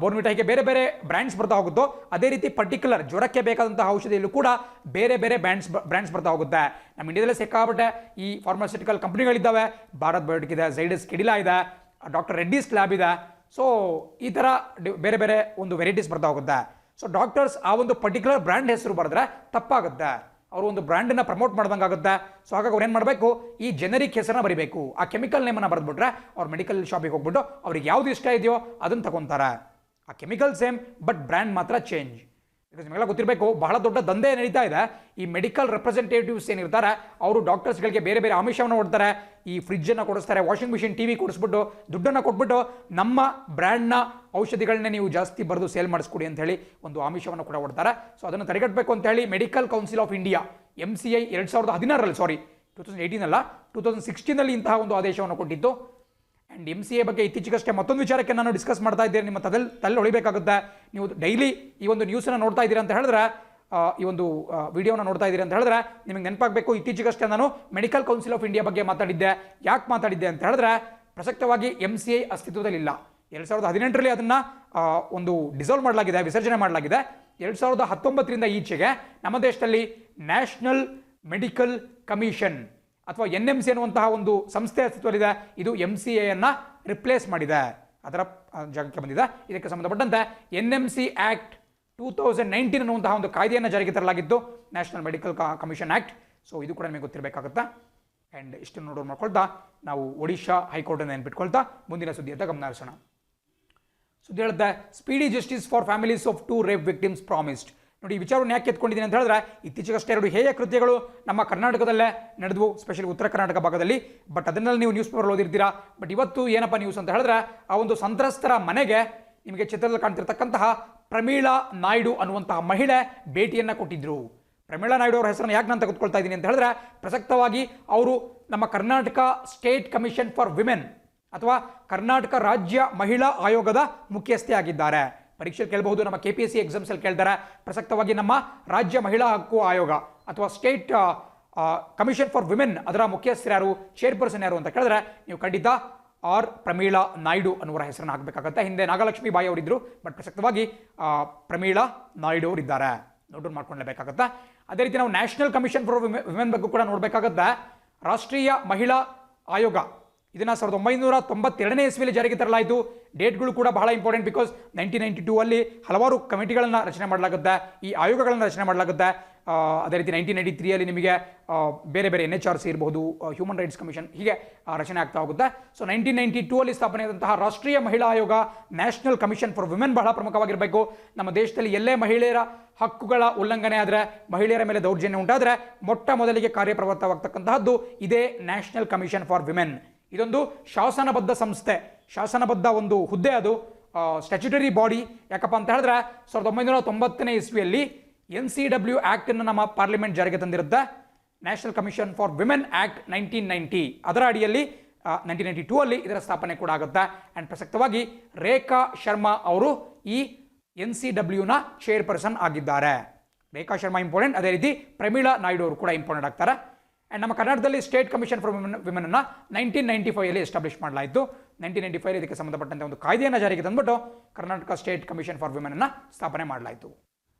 ಬೋರ್ನ್ವಿಟಾ ಹೀಗೆ ಬೇರೆ ಬೇರೆ ಬ್ರ್ಯಾಂಡ್ಸ್ ಬರ್ತಾ ಹೋಗುತ್ತೋ ಅದೇ ರೀತಿ ಪರ್ಟಿಕ್ಯುಲರ್ ಜ್ವರಕ್ಕೆ ಬೇಕಾದಂತಹ ಔಷಧಿಯಲ್ಲೂ ಕೂಡ ಬೇರೆ ಬೇರೆ ಬ್ರ್ಯಾಂಡ್ಸ್ ಬರ್ತಾ ಹೋಗುತ್ತೆ. ನಮ್ಮ ಇಂಡಿಯಾದಲ್ಲಿ ಸಿಕ್ಕಾಪಟ್ಟೆ ಈ ಫಾರ್ಮಾಸ್ಯೂಟಿಕಲ್ ಕಂಪ್ನಿಗಳಿದ್ದಾವೆ. ಭಾರತ್ ಬಯೋಟೆಕ್ ಇದೆ, ಝೈಡಸ್ ಕೆಡಿಲಾ ಇದೆ, ಡಾಕ್ಟರ್ ರೆಡ್ಡಿಸ್ ಲ್ಯಾಬ್ ಇದೆ. ಸೊ ಈ ಥರ ಬೇರೆ ಬೇರೆ ಒಂದು ವೆರೈಟೀಸ್ ಬರ್ತಾ ಹೋಗುತ್ತೆ. ಸೊ ಡಾಕ್ಟರ್ಸ್ ಆ ಒಂದು ಪರ್ಟಿಕ್ಯುಲರ್ ಬ್ರ್ಯಾಂಡ್ ಹೆಸರು ಬರೆದ್ರೆ ತಪ್ಪಾಗುತ್ತೆ, ಅವರು ಒಂದು ಬ್ರ್ಯಾಂಡನ್ನು ಪ್ರಮೋಟ್ ಮಾಡ್ದಂಗೆ ಆಗುತ್ತೆ. ಸೊ ಹಾಗಾಗಿ ಅವ್ರು ಏನು ಮಾಡಬೇಕು, ಈ ಜೆನರಿಕ್ ಹೆಸರನ್ನ ಬರೀಬೇಕು. ಆ ಕೆಮಿಕಲ್ ನೇಮನ್ನು ಬರೆದ್ಬಿಟ್ರೆ ಅವ್ರು ಮೆಡಿಕಲ್ ಶಾಪಿಗೆ ಹೋಗ್ಬಿಟ್ಟು ಅವ್ರಿಗೆ ಯಾವ್ದು ಇಷ್ಟ ಇದೆಯೋ ಅದನ್ನು ತಗೊತಾರೆ. ಆ ಕೆಮಿಕಲ್ ಸೇಮ್ ಬಟ್ ಬ್ರ್ಯಾಂಡ್ ಮಾತ್ರ ಚೇಂಜ್. ಬಿಕಾಸ್ ನಿಮಗೆಲ್ಲ ಗೊತ್ತಿರಬೇಕು, ಬಹಳ ದೊಡ್ಡ ದಂಧೆ ನಡೀತಾ ಇದೆ. ಈ ಮೆಡಿಕಲ್ ರೆಪ್ರೆಸೆಂಟೇಟಿವ್ಸ್ ಏನಿರ್ತಾರೆ ಅವರು ಡಾಕ್ಟರ್ಸ್ಗಳಿಗೆ ಬೇರೆ ಬೇರೆ ಆಮಿಷವನ್ನು ಕೊಡ್ತಾರೆ. ಈ ಫ್ರಿಜ್ಜನ್ನು ಕೊಡಿಸ್ತಾರೆ, ವಾಷಿಂಗ್ ಮಿಷಿನ್, ಟಿವಿ ಕೊಡಿಸ್ಬಿಟ್ಟು ದುಡ್ಡನ್ನು ಕೊಟ್ಬಿಟ್ಟು ನಮ್ಮ ಬ್ರ್ಯಾಂಡ್ನ ಔಷಧಿಗಳನ್ನೇ ನೀವು ಜಾಸ್ತಿ ಬರೆದು ಸೇಲ್ ಮಾಡಿಸ್ಕೊಡಿ ಅಂತ ಹೇಳಿ ಒಂದು ಆಮಿಷವನ್ನು ಕೂಡ ಕೊಡ್ತಾರೆ. ಸೊ ಅದನ್ನು ತಡೆಗಟ್ಟಬೇಕು ಅಂತ ಹೇಳಿ Medical Council of India MCI 2016 sorry 2018 ಅಲ್ಲ 2016 ಇಂತಹ ಒಂದು ಆದೇಶವನ್ನು ಕೊಟ್ಟಿತ್ತು. ಆ್ಯಂಡ್ MCA ಬಗ್ಗೆ ಇತ್ತೀಚೆಗಷ್ಟೇ ಮತ್ತೊಂದು ವಿಚಾರಕ್ಕೆ ನಾನು ಡಿಸ್ಕಸ್ ಮಾಡ್ತಾ ಇದ್ದೇನೆ. ನಿಮ್ಮ ತಲೆ ಹೊಳಿಬೇಕಾಗುತ್ತೆ. ನೀವು ಡೈಲಿ ಈ ಒಂದು ನ್ಯೂಸನ್ನು ನೋಡ್ತಾ ಇದ್ದೀರಾ ಅಂತ ಹೇಳಿದ್ರೆ, ಈ ಒಂದು ವಿಡಿಯೋನ ನೋಡ್ತಾ ಇದ್ದೀರಿ ಅಂತ ಹೇಳಿದ್ರೆ ನಿಮಗೆ ನೆನಪಾಗಬೇಕು, ಇತ್ತೀಚೆಗಷ್ಟೇ ನಾನು ಮೆಡಿಕಲ್ ಕೌನ್ಸಿಲ್ ಆಫ್ ಇಂಡಿಯಾ ಬಗ್ಗೆ ಮಾತಾಡಿದ್ದೆ. ಯಾಕೆ ಮಾತಾಡಿದ್ದೆ ಅಂತ ಹೇಳಿದ್ರೆ, ಪ್ರಸಕ್ತವಾಗಿ MCI ಅಸ್ತಿತ್ವದಲ್ಲಿಲ್ಲ. 2018 ಅದನ್ನು ಒಂದು ಡಿಸಾಲ್ವ್ ಮಾಡಲಾಗಿದೆ, ವಿಸರ್ಜನೆ ಮಾಡಲಾಗಿದೆ. 2019 ಈಚೆಗೆ ನಮ್ಮ ದೇಶದಲ್ಲಿ ನ್ಯಾಷನಲ್ ಮೆಡಿಕಲ್ ಕಮಿಷನ್ ಅಥವಾ NMC ಅನ್ನುವಂತಹ ಒಂದು ಸಂಸ್ಥೆ ಅಸ್ತಿತ್ವದಲ್ಲಿದೆ. ಇದು MCAಯನ್ನು ರಿಪ್ಲೇಸ್ ಮಾಡಿದೆ, ಅದರ ಜಾಗಕ್ಕೆ ಬಂದಿದೆ. ಇದಕ್ಕೆ ಸಂಬಂಧಪಟ್ಟಂತೆ NMC ಆ್ಯಕ್ಟ್ 2019 ಅನ್ನುವಂತಹ ಒಂದು ಕಾಯ್ದೆಯನ್ನು ಜಾರಿಗೆ ತರಲಾಗಿತ್ತು, National Medical Commission Act. So ಇದು ಕೂಡ ನಿಮಗೆ ಗೊತ್ತಿರಬೇಕಾಗುತ್ತೆ. ಆ್ಯಂಡ್ ಇಷ್ಟು ನೋಡೋದು ಮಾಡ್ಕೊಳ್ತಾ ನಾವು ಒಡಿಶಾ ಹೈಕೋರ್ಟನ್ನು ನೆನ್ಪಿಟ್ಕೊಳ್ತಾ ಮುಂದಿನ ಸುದ್ದಿಯತ್ತ ಗಮನ ಹರಿಸೋಣ. ಸುದ್ದಿ ಹೇಳುತ್ತೆ, speedy justice for families of 2 rape victims promised. ನೋಡಿ, ಈ ವಿಚಾರವನ್ನು ಯಾಕೆ ಎತ್ಕೊಂಡಿದ್ದೀನಿ ಅಂತ ಹೇಳಿದ್ರೆ, ಇತ್ತೀಚೆಗಷ್ಟೇ 2 ಹೇಯ ಕೃತ್ಯಗಳು ನಮ್ಮ ಕರ್ನಾಟಕದಲ್ಲೇ ನಡೆದವು, ಸ್ಪೆಷಲಿ ಉತ್ತರ ಕರ್ನಾಟಕ ಭಾಗದಲ್ಲಿ. ಬಟ್ ಅದನ್ನೆಲ್ಲ ನೀವು ನ್ಯೂಸ್ ಪೇಪರ್ ಓದಿರ್ತೀರಾ. ಬಟ್ ಇವತ್ತು ಏನಪ್ಪ ನ್ಯೂಸ್ ಅಂತ ಹೇಳಿದ್ರೆ, ಆ ಒಂದು ಸಂತ್ರಸ್ತರ ಮನೆಗೆ ನಿಮಗೆ ಚಿತ್ರದಲ್ಲಿ ಕಾಣ್ತಿರ್ತಕ್ಕಂತಹ ಪ್ರಮೀಳಾ ನಾಯ್ಡು ಅನ್ನುವಂತಹ ಮಹಿಳೆ ಭೇಟಿಯನ್ನು ಕೊಟ್ಟಿದ್ರು. ಪ್ರಮೀಳಾ ನಾಯ್ಡು ಅವರ ಹೆಸರನ್ನು ಯಾಕೆ ನಾನು ತೆಗೆದುಕೊಳ್ತಾ ಇದ್ದೀನಿ ಅಂತ ಹೇಳಿದ್ರೆ, ಪ್ರಸಕ್ತವಾಗಿ ಅವರು ನಮ್ಮ Karnataka State Commission for women ಅಥವಾ ಕರ್ನಾಟಕ ರಾಜ್ಯ ಮಹಿಳಾ ಆಯೋಗದ ಮುಖ್ಯಸ್ಥೆ ಆಗಿದ್ದಾರೆ. ಪರೀಕ್ಷೆ ಕೇಳಬಹುದು, ನಮ್ಮ KPSC ಎಕ್ಸಾಮ್ಸಲ್ಲಿ ಕೇಳ್ತಾರೆ. ಪ್ರಸಕ್ತವಾಗಿ ನಮ್ಮ ರಾಜ್ಯ ಮಹಿಳಾ ಹಕ್ಕು ಆಯೋಗ ಅಥವಾ ಸ್ಟೇಟ್ ಕಮಿಷನ್ ಫಾರ್ ವಿಮೆನ್ ಅದರ ಮುಖ್ಯಸ್ಥರು ಯಾರು, ಚೇರ್ಪರ್ಸನ್ ಯಾರು ಅಂತ ಕೇಳಿದ್ರೆ ನೀವು ಖಂಡಿತ ಪ್ರಮೀಳಾ ನಾಯ್ಡು ಅನ್ನುವರ ಹೆಸರನ್ನು ಹಾಕಬೇಕಾಗುತ್ತೆ. ಹಿಂದೆ ನಾಗಲಕ್ಷ್ಮಿ ಬಾಯಿ ಅವರಿದ್ದರು, ಬಟ್ ಪ್ರಸಕ್ತವಾಗಿ ಪ್ರಮೀಳಾ ನಾಯ್ಡು ಅವರಿದ್ದಾರೆ. ನೋಟ್ ಮಾಡ್ಕೊಳ್ಳೇಬೇಕಾಗುತ್ತೆ. ಅದೇ ರೀತಿ ನಾವು ನ್ಯಾಷನಲ್ ಕಮಿಷನ್ ಫಾರ್ ವಿಮೆನ್ ಬಗ್ಗೆ ಕೂಡ ನೋಡಬೇಕಾಗುತ್ತೆ. ರಾಷ್ಟ್ರೀಯ ಮಹಿಳಾ ಆಯೋಗ ಇದನ್ನು 1992 ಇಸ್ವಿಯಲ್ಲಿ ಜಾರಿಗೆ ತರಲಾಯಿತು. ಡೇಟ್ಗಳು ಕೂಡ ಬಹಳ ಇಂಪಾರ್ಟೆಂಟ್, ಬಿಕಾಸ್ 1992 ಅಲ್ಲಿ ಹಲವಾರು ಕಮಿಟಿಗಳನ್ನು ರಚನೆ ಮಾಡಲಾಗುತ್ತೆ, ಈ ಆಯೋಗಗಳನ್ನು ರಚನೆ ಮಾಡಲಾಗುತ್ತೆ. ಅದೇ ರೀತಿ 1993 ಅಲ್ಲಿ ನಿಮಗೆ ಬೇರೆ ಬೇರೆ NHRC ಇರಬಹುದು, ಹ್ಯೂಮನ್ ರೈಟ್ಸ್ ಕಮಿಷನ್, ಹೀಗೆ ರಚನೆ ಆಗ್ತಾ ಹೋಗುತ್ತೆ. ಸೊ 1992 ಅಲ್ಲಿ ಸ್ಥಾಪನೆಯಾದಂತಹ ರಾಷ್ಟ್ರೀಯ ಮಹಿಳಾ ಆಯೋಗ, ನ್ಯಾಷನಲ್ ಕಮಿಷನ್ ಫಾರ್ ವಿಮೆನ್ ಬಹಳ ಪ್ರಮುಖವಾಗಿರಬೇಕು. ನಮ್ಮ ದೇಶದಲ್ಲಿ ಎಲ್ಲೇ ಮಹಿಳೆಯರ ಹಕ್ಕುಗಳ ಉಲ್ಲಂಘನೆ ಆದರೆ, ಮಹಿಳೆಯರ ಮೇಲೆ ದೌರ್ಜನ್ಯ ಉಂಟಾದರೆ ಮೊಟ್ಟ ಮೊದಲಿಗೆ ಕಾರ್ಯಪ್ರವೃತ್ತವಾಗ್ತಕ್ಕಂತಹದ್ದು ಇದೇ ನ್ಯಾಷನಲ್ ಕಮಿಷನ್ ಫಾರ್ ವಿಮೆನ್. ಇದೊಂದು ಶಾಸನಬದ್ಧ ಸಂಸ್ಥೆ, ಶಾಸನಬದ್ಧ ಒಂದು ಹುದ್ದೆ, ಅದು ಸ್ಟ್ಯಾಚ್ಯುಟರಿ ಬಾಡಿ. ಯಾಕಪ್ಪ ಅಂತ ಹೇಳಿದ್ರೆ 1990 ಇಸ್ವಿಯಲ್ಲಿ NCW ಆ್ಯಕ್ಟ್ ಅನ್ನು ನಮ್ಮ ಪಾರ್ಲಿಮೆಂಟ್ ಜಾರಿಗೆ ತಂದಿರುತ್ತೆ. National Commission for Women Act 1990 ಅದರ ಅಡಿಯಲ್ಲಿ 1992 ಅಲ್ಲಿ ಇದರ ಸ್ಥಾಪನೆ ಕೂಡ ಆಗುತ್ತೆ. ಆ್ಯಂಡ್ ಪ್ರಸಕ್ತವಾಗಿ ರೇಖಾ ಶರ್ಮಾ ಅವರು ಈ NCWನ ಚೇರ್ಪರ್ಸನ್ ಆಗಿದ್ದಾರೆ. ರೇಖಾ ಶರ್ಮಾ ಇಂಪಾರ್ಟೆಂಟ್, ಅದೇ ರೀತಿ ಪ್ರಮೀಳಾ ನಾಯ್ಡು ಅವರು ಕೂಡ ಇಂಪಾರ್ಟೆಂಟ್ ಆಗ್ತಾರೆ. ಆ್ಯಂಡ್ ನಮ್ಮ ಕರ್ನಾಟಕದಲ್ಲಿ ಸ್ಟೇಟ್ ಕಮಿಷನ್ ಫಾರ್ ವಿಮೆನ್ ಅನ್ನು 1995 ಎಸ್ಟಾಬ್ಲಿಷ್ ಮಾಡಲಾಯಿತು. 1995 ಇದಕ್ಕೆ ಸಂಬಂಧಪಟ್ಟಂತೆ ಒಂದು ಕಾಯ್ದೆಯನ್ನು ಜಾರಿಗೆ ತಂದುಬಿಟ್ಟು Karnataka State Commission for Women ಅನ್ನು ಸ್ಥಾಪನೆ ಮಾಡಲಾಯಿತು.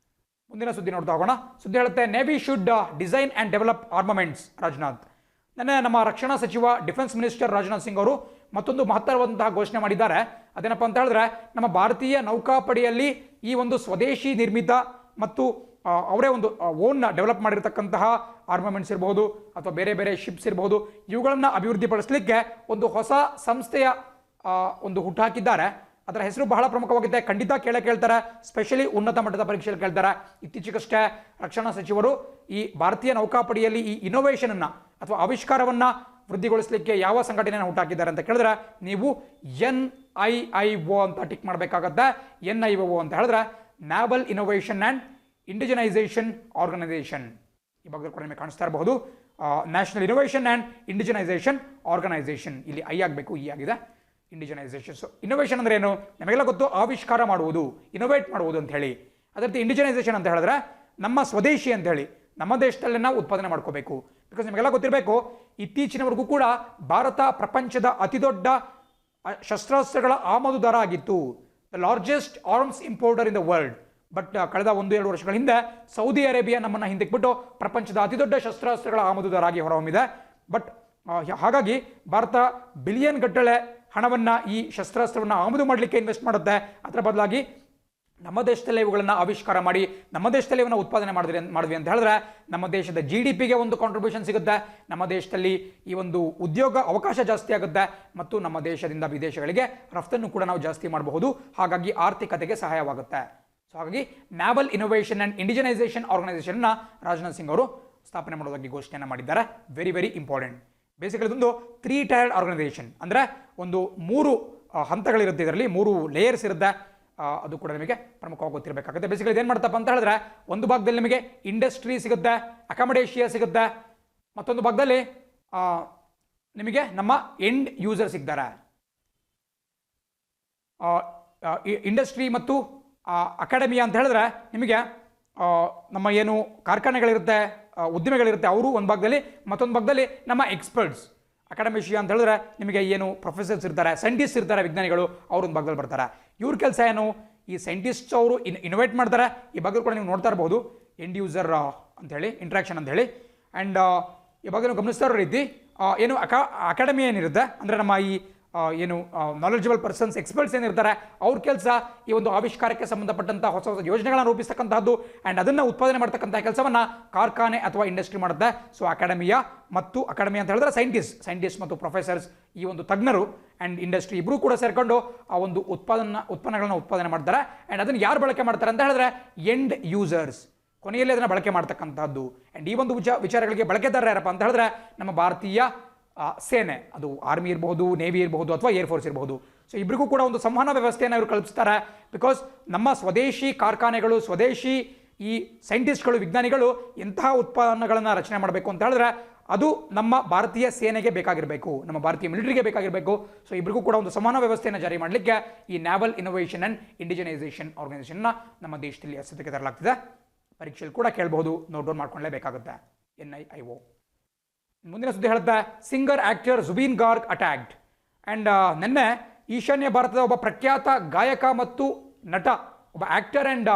ಮುಂದಿನ ಸುದ್ದಿ ನೋಡ್ತಾ ಹೋಗೋಣ. ಸುದ್ದಿ ಹೇಳುತ್ತೆ, navy should design and develop armaments. Rajnath, ನೆನ್ನೆ ನಮ್ಮ ರಕ್ಷಣಾ ಸಚಿವ ಡಿಫೆನ್ಸ್ ಮಿನಿಸ್ಟರ್ ರಾಜನಾಥ್ ಸಿಂಗ್ ಅವರು ಮತ್ತೊಂದು ಮಹತ್ತರವಾದಂತಹ ಘೋಷಣೆ ಮಾಡಿದ್ದಾರೆ. ಅದೇನಪ್ಪ ಅಂತ ಹೇಳಿದ್ರೆ, ನಮ್ಮ ಭಾರತೀಯ ನೌಕಾಪಡೆಯಲ್ಲಿ ಈ ಒಂದು ಸ್ವದೇಶಿ ನಿರ್ಮಿತ ಮತ್ತು ಅವರೇ ಒಂದು ಓನ್ ಡೆವಲಪ್ ಮಾಡಿರ್ತಕ್ಕಂತಹ ಆರ್ಮಮೆಂಟ್ಸ್ ಇರಬಹುದು ಅಥವಾ ಬೇರೆ ಬೇರೆ ಶಿಪ್ಸ್ ಇರಬಹುದು, ಇವುಗಳನ್ನು ಅಭಿವೃದ್ಧಿಪಡಿಸಲಿಕ್ಕೆ ಒಂದು ಹೊಸ ಸಂಸ್ಥೆಯ ಒಂದು ಹುಟ್ಟುಹಾಕಿದ್ದಾರೆ. ಅದರ ಹೆಸರು ಬಹಳ ಪ್ರಮುಖವಾಗಿದೆ, ಖಂಡಿತ ಕೇಳ್ತಾರೆ, ಸ್ಪೆಷಲಿ ಉನ್ನತ ಮಟ್ಟದ ಪರೀಕ್ಷೆಯಲ್ಲಿ ಕೇಳ್ತಾರೆ. ಇತ್ತೀಚೆಗಷ್ಟೇ ರಕ್ಷಣಾ ಸಚಿವರು ಈ ಭಾರತೀಯ ನೌಕಾಪಡೆಯಲ್ಲಿ ಈ ಇನೋವೇಷನನ್ನು ಅಥವಾ ಆವಿಷ್ಕಾರವನ್ನು ವೃದ್ಧಿಗೊಳಿಸಲಿಕ್ಕೆ ಯಾವ ಸಂಘಟನೆಯನ್ನು ಹುಟ್ಟಾಕಿದ್ದಾರೆ ಅಂತ ಕೇಳಿದ್ರೆ ನೀವು NIIO ಅಂತ ಟಿಕ್ ಮಾಡಬೇಕಾಗತ್ತೆ. NIIO ಅಂತ ಹೇಳಿದ್ರೆ Naval innovation and Indigenisation Organisation. ಈ ಬಗ್ಗೆ ಕೂಡ ನಿಮಗೆ ಕಾಣಿಸ್ತಾ ಇರಬಹುದು. National Innovation and Indigenisation Organisation, ಇಲ್ಲಿ ಐ ಆಗಬೇಕು, ಈ ಆಗಿದೆ ಇಂಡಿಜಿನೈಸೇಷನ್. ಸೊ ಇನೋವೇಷನ್ ಅಂದರೆ ಏನು, ನಮಗೆಲ್ಲ ಗೊತ್ತು, ಆವಿಷ್ಕಾರ ಮಾಡುವುದು, ಇನೋವೇಟ್ ಮಾಡುವುದು ಅಂತ ಹೇಳಿ. ಅದೇ ರೀತಿ ಇಂಡಿಜಿನೈಸೇಷನ್ ಅಂತ ಹೇಳಿದ್ರೆ ನಮ್ಮ ಸ್ವದೇಶಿ ಅಂತ ಹೇಳಿ, ನಮ್ಮ ದೇಶದಲ್ಲೇ ನಾವು ಉತ್ಪಾದನೆ ಮಾಡ್ಕೋಬೇಕು. ಬಿಕಾಸ್ ನಿಮಗೆಲ್ಲ ಗೊತ್ತಿರಬೇಕು, ಇತ್ತೀಚಿನವರೆಗೂ ಕೂಡ ಭಾರತ ಪ್ರಪಂಚದ ಅತಿ ದೊಡ್ಡ ಶಸ್ತ್ರಾಸ್ತ್ರಗಳ ಆಮದುದಾರ ಆಗಿತ್ತು. The largest arms importer in the world. But ಕಳೆದ 1-2 ವರ್ಷಗಳ ಹಿಂದೆ ಸೌದಿ ಅರೇಬಿಯಾ ನಮ್ಮನ್ನು ಹಿಂದಕ್ಕೆ ಬಿಟ್ಟು ಪ್ರಪಂಚದ ಅತಿದೊಡ್ಡ ಶಸ್ತ್ರಾಸ್ತ್ರಗಳ ಆಮದುದಾರಾಗಿ ಹೊರಹೊಮ್ಮಿದೆ. ಬಟ್ ಹಾಗಾಗಿ ಭಾರತ ಬಿಲಿಯನ್ ಗಟ್ಟಲೆ ಹಣವನ್ನು ಈ ಶಸ್ತ್ರಾಸ್ತ್ರವನ್ನು ಆಮದು ಮಾಡಲಿಕ್ಕೆ ಇನ್ವೆಸ್ಟ್ ಮಾಡುತ್ತೆ. ಅದರ ಬದಲಾಗಿ ನಮ್ಮ ದೇಶದಲ್ಲೇ ಇವುಗಳನ್ನು ಆವಿಷ್ಕಾರ ಮಾಡಿ ನಮ್ಮ ದೇಶದಲ್ಲಿ ಇವನ್ನ ಉತ್ಪಾದನೆ ಮಾಡಿದ್ವಿ ಅಂತ ಹೇಳಿದ್ರೆ ನಮ್ಮ ದೇಶದ GDPಗೆ ಒಂದು ಕಾಂಟ್ರಿಬ್ಯೂಷನ್ ಸಿಗುತ್ತೆ. ನಮ್ಮ ದೇಶದಲ್ಲಿ ಈ ಒಂದು ಉದ್ಯೋಗ ಅವಕಾಶ ಜಾಸ್ತಿ ಆಗುತ್ತೆ ಮತ್ತು ನಮ್ಮ ದೇಶದಿಂದ ವಿದೇಶಗಳಿಗೆ ರಫ್ತನ್ನು ಕೂಡ ನಾವು ಜಾಸ್ತಿ ಮಾಡಬಹುದು. ಹಾಗಾಗಿ ಆರ್ಥಿಕತೆಗೆ ಸಹಾಯವಾಗುತ್ತೆ. ಸೊ ಹಾಗಾಗಿ ನ್ಯಾವಲ್ ಇನೋವೇಷನ್ ಆ್ಯಂಡ್ ಇಂಡಿಜಿನೈಸೇಷನ್ ಆರ್ಗನೈಸೇಷನ್ನ ರಾಜನಾಥ್ ಸಿಂಗ್ ಅವರು ಸ್ಥಾಪನೆ ಮಾಡೋದಕ್ಕೆ ಘೋಷಣೆಯನ್ನು ಮಾಡಿದ್ದಾರೆ. Very very important. ಬೇಸಿಕಲಿ ಇದೊಂದು 3 ಟೈರ್ಡ್ ಆರ್ಗನೈಸೇಷನ್, ಅಂದರೆ ಒಂದು 3 ಹಂತಗಳಿರುತ್ತೆ, ಇದರಲ್ಲಿ 3 ಲೇಯರ್ಸ್ ಇರುತ್ತೆ. ಅದು ಕೂಡ ನಿಮಗೆ ಪ್ರಮುಖವಾಗಿ ಗೊತ್ತಿರಬೇಕಾಗುತ್ತೆ. ಬೇಸಿಕಲಿ ಏನು ಮಾಡ್ತಪ್ಪ ಅಂತ ಹೇಳಿದ್ರೆ ಒಂದು ಭಾಗದಲ್ಲಿ ನಿಮಗೆ ಇಂಡಸ್ಟ್ರಿ ಸಿಗುತ್ತೆ, ಅಕಾಮಡೇಷಿಯಾ ಸಿಗುತ್ತೆ, ಮತ್ತೊಂದು ಭಾಗದಲ್ಲಿ ನಿಮಗೆ ನಮ್ಮ ಎಂಡ್ ಯೂಸರ್ ಸಿಗ್ತಾರೆ. ಇಂಡಸ್ಟ್ರಿ ಮತ್ತು ಅಕಾಡೆಮಿಯಾ ಅಂತ ಹೇಳಿದ್ರೆ ನಿಮಗೆ ನಮ್ಮ ಏನು ಕಾರ್ಖಾನೆಗಳಿರುತ್ತೆ, ಉದ್ದಿಮೆಗಳಿರುತ್ತೆ, ಅವರು ಒಂದು ಭಾಗದಲ್ಲಿ, ಮತ್ತೊಂದು ಭಾಗದಲ್ಲಿ ನಮ್ಮ ಎಕ್ಸ್ಪರ್ಟ್ಸ್. ಅಕಾಡೆಮಿಷಿಯಾ ಅಂತ ಹೇಳಿದ್ರೆ ನಿಮಗೆ ಏನು ಪ್ರೊಫೆಸರ್ಸ್ ಇರ್ತಾರೆ, ಸೈಂಟಿಸ್ಟ್ ಇರ್ತಾರೆ, ವಿಜ್ಞಾನಿಗಳು, ಅವ್ರ ಒಂದು ಭಾಗದಲ್ಲಿ ಬರ್ತಾರೆ. ಇವ್ರ ಕೆಲಸ ಏನು? ಈ ಸೈಂಟಿಸ್ಟ್ಸ್ ಅವರು ಇನೋವೇಟ್ ಮಾಡ್ತಾರೆ. ಈ ಬಗ್ಗೆ ಕೂಡ ನೀವು ನೋಡ್ತಾ ಇರಬಹುದು, ಎಂಡ್ ಯೂಸರ್ ಅಂತ ಹೇಳಿ, ಇಂಟ್ರಾಕ್ಷನ್ ಅಂತ ಹೇಳಿ. ಆ್ಯಂಡ್ ಈ ಬಗ್ಗೆ ನೀವು ಗಮನಿಸ್ತಾ ಇರೋ ರೀತಿ ಏನು ಅಕಾಡೆಮಿ ಏನಿರುತ್ತೆ ಅಂದರೆ ನಮ್ಮ ಈ ಏನು ನಾಲೆಜಬಲ್ ಪರ್ಸನ್ಸ್, ಎಕ್ಸ್ಪರ್ಟ್ಸ್ ಏನಿರ್ತಾರೆ, ಅವ್ರ ಕೆಲಸ ಈ ಒಂದು ಆವಿಷ್ಕಾರಕ್ಕೆ ಸಂಬಂಧಪಟ್ಟಂಥ ಹೊಸ ಹೊಸ ಯೋಜನೆಗಳನ್ನು ರೂಪಿಸ್ತಕ್ಕಂಥದ್ದು ಆ್ಯಂಡ್ ಅದನ್ನು ಉತ್ಪಾದನೆ ಮಾಡ್ತಕ್ಕಂಥ ಕೆಲಸವನ್ನು ಕಾರ್ಖಾನೆ ಅಥವಾ ಇಂಡಸ್ಟ್ರಿ ಮಾಡುತ್ತೆ. ಸೊ ಅಕಾಡೆಮಿಯಾ ಅಂತ ಹೇಳಿದ್ರೆ ಸೈಂಟಿಸ್ಟ್ ಮತ್ತು ಪ್ರೊಫೆಸರ್ಸ್, ಈ ಒಂದು ತಜ್ಞರು ಆ್ಯಂಡ್ ಇಂಡಸ್ಟ್ರಿ ಇಬ್ಬರೂ ಕೂಡ ಸೇರಿಕೊಂಡು ಆ ಒಂದು ಉತ್ಪನ್ನಗಳನ್ನು ಉತ್ಪಾದನೆ ಮಾಡ್ತಾರೆ. ಆ್ಯಂಡ್ ಅದನ್ನು ಯಾರು ಬಳಕೆ ಮಾಡ್ತಾರೆ ಅಂತ ಹೇಳಿದ್ರೆ ಎಂಡ್ ಯೂಸರ್ಸ್, ಕೊನೆಯಲ್ಲಿ ಅದನ್ನು ಬಳಕೆ ಮಾಡ್ತಕ್ಕಂಥದ್ದು. ಆ್ಯಂಡ್ ಈ ಒಂದು ವಿಚಾರಗಳಿಗೆ ಬಳಕೆದಾರ ಯಾರಪ್ಪ ಅಂತ ಹೇಳಿದ್ರೆ ನಮ್ಮ ಭಾರತೀಯ ಸೇನೆ, ಅದು ಆರ್ಮಿ ಇರಬಹುದು, ನೇವಿ ಇರಬಹುದು ಅಥವಾ ಏರ್ಫೋರ್ಸ್ ಇರಬಹುದು. ಸೊ ಇಬ್ಬರಿಗೂ ಕೂಡ ಒಂದು ಸಂವಹನ ವ್ಯವಸ್ಥೆಯನ್ನು ಇವರು ಕಲ್ಪಿಸ್ತಾರೆ. ಬಿಕಾಸ್ ನಮ್ಮ ಸ್ವದೇಶಿ ಕಾರ್ಖಾನೆಗಳು, ಸ್ವದೇಶಿ ಈ ಸೈಂಟಿಸ್ಟ್ಗಳು, ವಿಜ್ಞಾನಿಗಳು ಎಂತಹ ಉತ್ಪನ್ನಗಳನ್ನು ರಚನೆ ಮಾಡಬೇಕು ಅಂತ ಹೇಳಿದ್ರೆ ಅದು ನಮ್ಮ ಭಾರತೀಯ ಸೇನೆಗೆ ಬೇಕಾಗಿರಬೇಕು, ನಮ್ಮ ಭಾರತೀಯ ಮಿಲಿಟರಿಗೆ ಬೇಕಾಗಿರಬೇಕು. ಸೊ ಇಬ್ಬರಿಗೂ ಕೂಡ ಒಂದು ಸಂವಹನ ವ್ಯವಸ್ಥೆಯನ್ನು ಜಾರಿ ಮಾಡಲಿಕ್ಕೆ ಈ ನ್ಯಾವಲ್ ಇನೋವೇಷನ್ ಆ್ಯಂಡ್ ಇಂಡಿಜಿನೈಸೇಷನ್ ಆರ್ಗನೈಸೇಷನ್ನ ನಮ್ಮ ದೇಶದಲ್ಲಿ ಅಸ್ತಿತ್ವಕ್ಕೆ ತರಲಾಗ್ತಿದೆ. ಪರೀಕ್ಷೆಯಲ್ಲಿ ಕೂಡ ಕೇಳಬಹುದು, ನೋಟ್ ಡೌನ್ ಮಾಡ್ಕೊಳ್ಳೇಬೇಕಾಗುತ್ತೆ. NIIO. ಮುಂದಿನ ಸುದ್ದಿ ಹೇಳುತ್ತೆ, singer actor Zubin Garg attacked. And ನಿನ್ನೆ ಈಶಾನ್ಯ ಭಾರತದ ಒಬ್ಬ ಪ್ರಖ್ಯಾತ ಗಾಯಕ ಮತ್ತು ನಟ, ಒಬ್ಬ actor and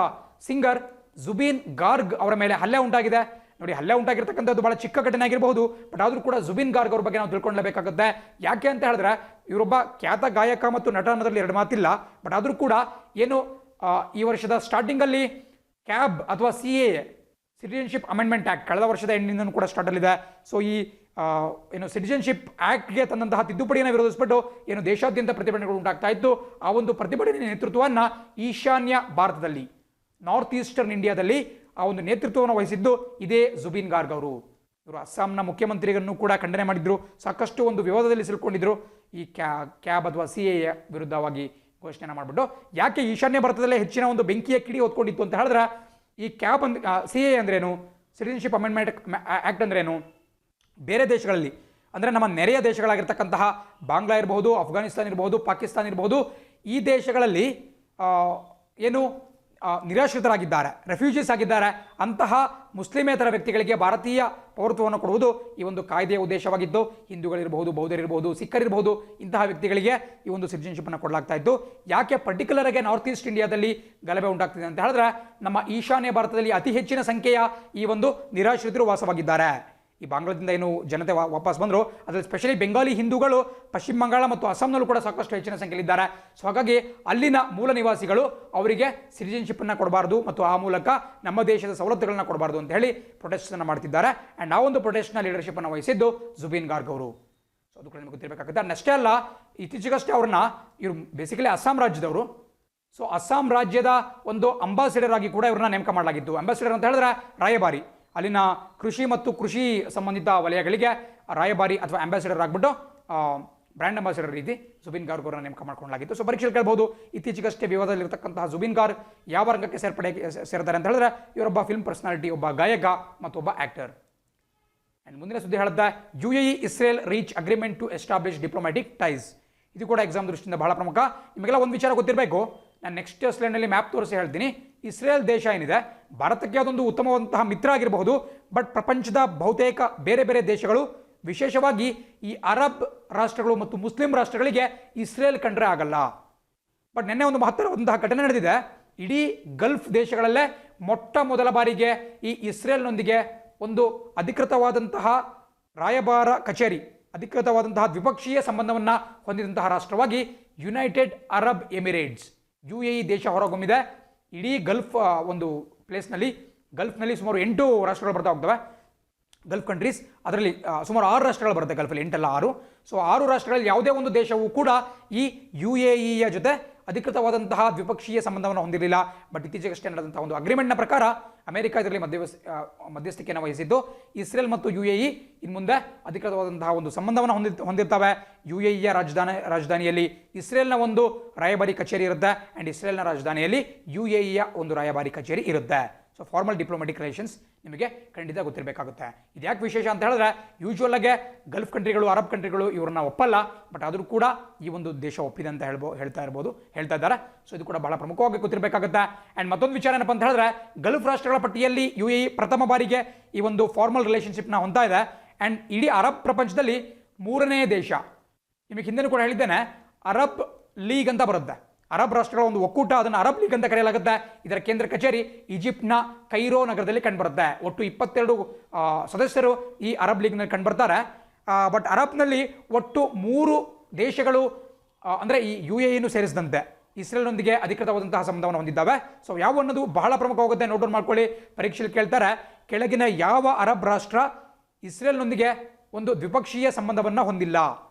singer Zubin Garg ಅವರ ಮೇಲೆ ಹಲ್ಲೆ ಉಂಟಾಗಿದೆ. ನೋಡಿ, ಹಲ್ಲೆ ಉಂಟಾಗಿರ್ತಕ್ಕಂಥದ್ದು ಬಹಳ ಚಿಕ್ಕ ಘಟನೆ ಆಗಿರಬಹುದು, ಬಟ್ ಆದರೂ ಕೂಡ ಜುಬಿನ್ ಗಾರ್ಗ್ ಅವ್ರ ಬಗ್ಗೆ ನಾವು ತಿಳ್ಕೊಳ್ಳೇಬೇಕಾಗುತ್ತೆ. ಯಾಕೆ ಅಂತ ಹೇಳಿದ್ರೆ ಇವರೊಬ್ಬ ಖ್ಯಾತ ಗಾಯಕ ಮತ್ತು ನಟ ಅನ್ನೋದ್ರಲ್ಲಿ 2 ಮಾತಿಲ್ಲ. ಬಟ್ ಆದರೂ ಕೂಡ ಏನು ಈ ವರ್ಷದ ಸ್ಟಾರ್ಟಿಂಗಲ್ಲಿ ಕ್ಯಾಬ್ ಅಥವಾ CAA, ಸಿಟಿಜನ್ಶಿಪ್ ಅಮೆಂಡ್ಮೆಂಟ್ ಆ್ಯಕ್ಟ್, ಕಳೆದ ವರ್ಷದ ಎಂಡಿನಿಂದನೂ ಕೂಡ ಸ್ಟಾರ್ಟಲ್ಲಿದೆ. ಸೊ ಈ ಏನು ಸಿಟಿಜನ್ಶಿಪ್ ಆ್ಯಕ್ಟ್ಗೆ ತಂದಂತಹ ತಿದ್ದುಪಡಿಯನ್ನು ವಿರೋಧಿಸ್ಬಿಟ್ಟು ಏನು ದೇಶಾದ್ಯಂತ ಪ್ರತಿಭಟನೆಗಳು ಉಂಟಾಗ್ತಾ ಇತ್ತು. ಆ ಒಂದು ಪ್ರತಿಭಟನೆ ನೇತೃತ್ವವನ್ನು ಈಶಾನ್ಯ ಭಾರತದಲ್ಲಿ, ನಾರ್ತ್ ಈಸ್ಟರ್ನ್ ಇಂಡಿಯಾದಲ್ಲಿ ಆ ಒಂದು ನೇತೃತ್ವವನ್ನು ವಹಿಸಿದ್ದು ಇದೇ ಜುಬಿನ್ ಗಾರ್ಗ್ ಅವರು. ಇವರು ಅಸ್ಸಾಂನ ಮುಖ್ಯಮಂತ್ರಿಗಳನ್ನು ಕೂಡ ಖಂಡನೆ ಮಾಡಿದ್ರು, ಸಾಕಷ್ಟು ಒಂದು ವಿವಾದದಲ್ಲಿ ಸಿಲುಕೊಂಡಿದ್ರು ಈ ಕ್ಯಾಬ್ ಅಥವಾ CAA ವಿರುದ್ಧವಾಗಿ ಘೋಷಣೆ ಮಾಡಿಬಿಟ್ಟು. ಯಾಕೆ ಈಶಾನ್ಯ ಭಾರತದಲ್ಲೇ ಹೆಚ್ಚಿನ ಒಂದು ಬೆಂಕಿಯ ಕಿಡಿ ಹೊತ್ಕೊಂಡಿತ್ತು ಅಂತ ಹೇಳಿದ್ರೆ ಈ ಕ್ಯಾಬ್ CAA ಅಂದ್ರೇನು, ಸಿಟಿಜನ್ಶಿಪ್ ಅಮೆಂಡ್ಮೆಂಟ್ ಆ್ಯಕ್ಟ್ ಅಂದ್ರೇನು, ಬೇರೆ ದೇಶಗಳಲ್ಲಿ ಅಂದರೆ ನಮ್ಮ ನೆರೆಯ ದೇಶಗಳಾಗಿರ್ತಕ್ಕಂತಹ ಬಾಂಗ್ಲಾ ಇರಬಹುದು, ಅಫ್ಘಾನಿಸ್ತಾನ್ ಇರಬಹುದು, ಪಾಕಿಸ್ತಾನ ಇರಬಹುದು, ಈ ದೇಶಗಳಲ್ಲಿ ಏನು ನಿರಾಶ್ರಿತರಾಗಿದ್ದಾರೆ, ರೆಫ್ಯೂಜೀಸ್ ಆಗಿದ್ದಾರೆ, ಅಂತಹ ಮುಸ್ಲಿಮೇತರ ವ್ಯಕ್ತಿಗಳಿಗೆ ಭಾರತೀಯ ಪೌರತ್ವವನ್ನು ಕೊಡುವುದು ಈ ಒಂದು ಕಾಯ್ದೆಯ ಉದ್ದೇಶವಾಗಿದ್ದು, ಹಿಂದೂಗಳಿರಬಹುದು, ಬೌದ್ಧರಿರಬಹುದು, ಸಿಖ್ಖರಿರಬಹುದು, ಇಂತಹ ವ್ಯಕ್ತಿಗಳಿಗೆ ಈ ಒಂದು ಸಿಟಿಜನ್ಶಿಪ್ಪನ್ನು ಕೊಡಲಾಗ್ತಾ ಇತ್ತು. ಯಾಕೆ ಪರ್ಟಿಕ್ಯುಲರ್ ಆಗಿ ನಾರ್ತ್ ಈಸ್ಟ್ ಇಂಡಿಯಾದಲ್ಲಿ ಗಲಭೆ ಉಂಟಾಗ್ತಿದೆ ಅಂತ ಹೇಳಿದ್ರೆ ನಮ್ಮ ಈಶಾನ್ಯ ಭಾರತದಲ್ಲಿ ಅತಿ ಹೆಚ್ಚಿನ ಸಂಖ್ಯೆಯ ಈ ಒಂದು ನಿರಾಶ್ರಿತರು ವಾಸವಾಗಿದ್ದಾರೆ. ಈ ಬಾಂಗ್ಲಾದಿಂದ ಏನು ಜನತೆ ವಾಪಸ್ ಬಂದರು, ಅದರಲ್ಲಿ ಸ್ಪೆಷಲಿ ಬೆಂಗಾಲಿ ಹಿಂದೂಗಳು ಪಶ್ಚಿಮ ಬಂಗಾಳ ಮತ್ತು ಅಸ್ಸಾಂನಲ್ಲೂ ಕೂಡ ಸಾಕಷ್ಟು ಹೆಚ್ಚಿನ ಸಂಖ್ಯೆಯಲ್ಲಿದ್ದಾರೆ. ಸೊ ಹಾಗಾಗಿ ಅಲ್ಲಿನ ಮೂಲ ನಿವಾಸಿಗಳು ಅವರಿಗೆ ಸಿಟಿಜನ್ಶಿಪ್ಪನ್ನು ಕೊಡಬಾರ್ದು ಮತ್ತು ಆ ಮೂಲಕ ನಮ್ಮ ದೇಶದ ಸವಲತ್ತುಗಳನ್ನ ಕೊಡಬಾರ್ದು ಅಂತ ಹೇಳಿ ಪ್ರೊಟೆಸ್ಟನ್ನು ಮಾಡ್ತಿದ್ದಾರೆ. ಆ್ಯಂಡ್ ಆ ಒಂದು ಪ್ರೊಟೆಸ್ಟ್ನ ಲೀಡರ್ಶಿಪ್ಪನ್ನು ವಹಿಸಿದ್ದು ಜುಬಿನ್ ಗಾರ್ಗ್ ಅವರು. ಸೊ ಅದು ಕೂಡ ನಿಮಗೆ ಗೊತ್ತಿರಬೇಕಾಗುತ್ತೆ. ಅಷ್ಟೇ ಅಲ್ಲ, ಇತ್ತೀಚೆಗಷ್ಟೇ ಅವ್ರನ್ನ ಇವರು ಬೇಸಿಕಲಿ ಅಸ್ಸಾಂ ರಾಜ್ಯದವರು. ಸೊ ಅಸ್ಸಾಂ ರಾಜ್ಯದ ಒಂದು ಅಂಬಾಸಿಡರ್ ಆಗಿ ಕೂಡ ಇವ್ರನ್ನ ನೇಮಕ ಮಾಡಲಾಗಿತ್ತು. ಅಂಬಾಸಿಡರ್ ಅಂತ ಹೇಳಿದ್ರೆ ರಾಯಭಾರಿ, ಅಲ್ಲಿನ ಕೃಷಿ ಮತ್ತು ಕೃಷಿ ಸಂಬಂಧಿತ ವಲಯಗಳಿಗೆ ರಾಯಭಾರಿ ಅಥವಾ ಅಂಬಾಸಿಡರ್ ಆಗಿಬಿಟ್ಟು ಬ್ರ್ಯಾಂಡ್ ಅಂಬಾಸಿಡರ್ ರೀತಿ ಜುಬಿನ್ ಗಾರ್ಗ್ ಅವರನ್ನು ನೇಮಕ ಮಾಡ್ಕೊಳ್ಳಲಾಗಿತ್ತು. ಸೊ ಪರೀಕ್ಷೆಯಲ್ಲಿ ಕೇಳಬಹುದು, ಇತ್ತೀಚೆಗಷ್ಟೇ ವಿವಾದದಲ್ಲಿರ್ತಕ್ಕಂತಹ ಜುಬಿನ್ ಗಾರ್ಗ್ ಯಾವ ರಂಗಕ್ಕೆ ಸೇರ್ತಾರೆ ಅಂತ ಹೇಳಿದ್ರೆ ಇವರೊಬ್ಬ ಫಿಲ್ಮ್ ಪರ್ಸನಾಲಿಟಿ, ಒಬ್ಬ ಗಾಯಕ ಮತ್ತು ಒಬ್ಬ ಆಕ್ಟರ್. ಆ್ಯಂಡ್ ಮುಂದಿನ ಸುದ್ದಿ ಹೇಳುತ್ತೆ, UAE Israel reach agreement to establish diplomatic ties. ಇದು ಕೂಡ ಎಕ್ಸಾಮ್ ದೃಷ್ಟಿಯಿಂದ ಬಹಳ ಪ್ರಮುಖ. ನಿಮಗೆಲ್ಲ ಒಂದು ವಿಚಾರ ಗೊತ್ತಿರಬೇಕು, ನಾನು ನೆಕ್ಸ್ಟ್ ಸ್ಲೈಡ್ನಲ್ಲಿ ಮ್ಯಾಪ್ ತೋರಿಸಿ ಹೇಳ್ತೀನಿ. ಇಸ್ರೇಲ್ ದೇಶ ಏನಿದೆ, ಭಾರತಕ್ಕೆ ಅದೊಂದು ಉತ್ತಮವಾದಂತಹ ಮಿತ್ರ ಆಗಿರಬಹುದು, ಬಟ್ ಪ್ರಪಂಚದ ಬಹುತೇಕ ಬೇರೆ ಬೇರೆ ದೇಶಗಳು, ವಿಶೇಷವಾಗಿ ಈ ಅರಬ್ ರಾಷ್ಟ್ರಗಳು ಮತ್ತು ಮುಸ್ಲಿಂ ರಾಷ್ಟ್ರಗಳಿಗೆ ಇಸ್ರೇಲ್ ಕಂಡ್ರೆ ಆಗಲ್ಲ. ಬಟ್ ನಿನ್ನೆ ಒಂದು ಮಹತ್ತರವಾದಂತಹ ಘಟನೆ ನಡೆದಿದೆ. ಇಡೀ ಗಲ್ಫ್ ದೇಶಗಳಲ್ಲೇ ಮೊಟ್ಟ ಮೊದಲ ಬಾರಿಗೆ ಈ ಇಸ್ರೇಲ್ನೊಂದಿಗೆ ಒಂದು ಅಧಿಕೃತವಾದಂತಹ ರಾಯಭಾರ ಕಚೇರಿ, ಅಧಿಕೃತವಾದಂತಹ ದ್ವಿಪಕ್ಷೀಯ ಸಂಬಂಧವನ್ನು ಹೊಂದಿದಂತಹ ರಾಷ್ಟ್ರವಾಗಿ ಯುನೈಟೆಡ್ ಅರಬ್ ಎಮಿರೇಟ್ಸ್ UAE ದೇಶ ಹೊರಹೊಮ್ಮಿದೆ. ಇಡೀ ಗಲ್ಫ್ ಒಂದು ಗಲ್ಫ್ನಲ್ಲಿ ಸುಮಾರು 8 ರಾಷ್ಟ್ರಗಳು ಬರ್ತಾ ಹೋಗ್ತವೆ, ಗಲ್ಫ್ ಕಂಟ್ರೀಸ್. ಅದರಲ್ಲಿ ಸುಮಾರು 6 ರಾಷ್ಟ್ರಗಳು ಬರುತ್ತೆ ಗಲ್ಫಲ್ಲಿ, 8 ಅಲ್ಲ 6. ಸೊ 6 ರಾಷ್ಟ್ರಗಳಲ್ಲಿ ಯಾವುದೇ ಒಂದು ದೇಶವೂ ಕೂಡ ಈ UAEಯ ಜೊತೆ ಅಧಿಕೃತವಾದಂತಹ ದ್ವಿಪಕ್ಷೀಯ ಸಂಬಂಧವನ್ನು ಹೊಂದಿರಲಿಲ್ಲ. ಬಟ್ ಇತ್ತೀಚೆಗಷ್ಟೇ ನಡೆದಂತಹ ಒಂದು ಅಗ್ರಿಮೆಂಟ್ನ ಪ್ರಕಾರ ಅಮೆರಿಕ ಇದರಲ್ಲಿ ಮಧ್ಯಸ್ಥಿಕೆಯನ್ನು ವಹಿಸಿದ್ದು. ಇಸ್ರೇಲ್ ಮತ್ತು UAE ಇನ್ನು ಮುಂದೆ ಅಧಿಕೃತವಾದಂತಹ ಒಂದು ಸಂಬಂಧವನ್ನು ಹೊಂದಿರ್ತವೆ. UAEಯ ರಾಜಧಾನಿಯಲ್ಲಿ ಇಸ್ರೇಲ್ನ ಒಂದು ರಾಯಭಾರಿ ಕಚೇರಿ ಇರುತ್ತೆ, ಆ್ಯಂಡ್ ಇಸ್ರೇಲ್ನ ರಾಜಧಾನಿಯಲ್ಲಿ UAEಯ ಒಂದು ರಾಯಭಾರಿ ಕಚೇರಿ ಇರುತ್ತೆ. ಸೊ ಫಾರ್ಮಲ್ ಡಿಪ್ಲೊಮ್ಯಾಟಿಕ್ ರಿಲೇಷನ್ಸ್ ನಿಮಗೆ ಖಂಡಿತ ಗೊತ್ತಿರಬೇಕಾಗುತ್ತೆ. ಇದು ಯಾಕೆ ವಿಶೇಷ ಅಂತ ಹೇಳಿದ್ರೆ, ಯೂಶುವಲ್ ಆಗಿ ಗಲ್ಫ್ ಕಂಟ್ರಿಗಳು, ಅರಬ್ ಕಂಟ್ರಿಗಳು ಇವ್ರನ್ನ ಒಪ್ಪಲ್ಲ, ಬಟ್ ಆದರೂ ಕೂಡ ಈ ಒಂದು ದೇಶ ಒಪ್ಪಿದೆ ಅಂತ ಹೇಳ್ತಾ ಇದ್ದಾರೆ. ಸೊ ಇದು ಕೂಡ ಬಹಳ ಪ್ರಮುಖವಾಗಿ ಗೊತ್ತಿರಬೇಕಾಗುತ್ತೆ. ಆ್ಯಂಡ್ ಮತ್ತೊಂದು ವಿಚಾರ ಏನಪ್ಪ ಅಂತ ಹೇಳಿದ್ರೆ, ಗಲ್ಫ್ ರಾಷ್ಟ್ರಗಳ ಪಟ್ಟಿಯಲ್ಲಿ UAE ಪ್ರಥಮ ಬಾರಿಗೆ ಈ ಒಂದು ಫಾರ್ಮಲ್ ರಿಲೇಷನ್ಶಿಪ್ನ ಹೊಂದ್ತಾ ಇದೆ. ಆ್ಯಂಡ್ ಇಡೀ ಅರಬ್ ಪ್ರಪಂಚದಲ್ಲಿ 3ನೇ ದೇಶ. ನಿಮಗೆ ಹಿಂದೆ ಕೂಡ ಹೇಳಿದ್ದೇನೆ, ಅರಬ್ ಲೀಗ್ ಅಂತ ಬರುತ್ತೆ, ಅರಬ್ ರಾಷ್ಟ್ರಗಳ ಒಂದು ಒಕ್ಕೂಟ, ಅದನ್ನು ಅರಬ್ ಲೀಗ್ ಅಂತ ಕರೆಯಲಾಗುತ್ತೆ. ಇದರ ಕೇಂದ್ರ ಕಚೇರಿ ಈಜಿಪ್ಟ್ನ ಕೈರೋ ನಗರದಲ್ಲಿ ಕಂಡುಬರುತ್ತೆ. ಒಟ್ಟು 22 ಸದಸ್ಯರು ಈ ಅರಬ್ ಲೀಗ್ನಲ್ಲಿ ಕಂಡುಬರ್ತಾರೆ. ಬಟ್ ಅರಬ್ನಲ್ಲಿ ಒಟ್ಟು 3 ದೇಶಗಳು ಅಂದರೆ ಈ UAEನೂ ಸೇರಿಸಿದಂತೆ ಇಸ್ರೇಲ್ನೊಂದಿಗೆ ಅಧಿಕೃತವಾದಂತಹ ಸಂಬಂಧವನ್ನು ಹೊಂದಿದ್ದಾವೆ. ಸೊ ಯಾವ ಅನ್ನೋದು ಬಹಳ ಪ್ರಮುಖವಾಗುತ್ತೆ, ನೋಟ್ ಡೌನ್ ಮಾಡ್ಕೊಳ್ಳಿ. ಪರೀಕ್ಷೆಯಲ್ಲಿ ಕೇಳ್ತಾರೆ, ಕೆಳಗಿನ ಯಾವ ಅರಬ್ ರಾಷ್ಟ್ರ ಇಸ್ರೇಲ್ನೊಂದಿಗೆ ಒಂದು ದ್ವಿಪಕ್ಷೀಯ ಸಂಬಂಧವನ್ನು ಹೊಂದಿಲ್ಲ,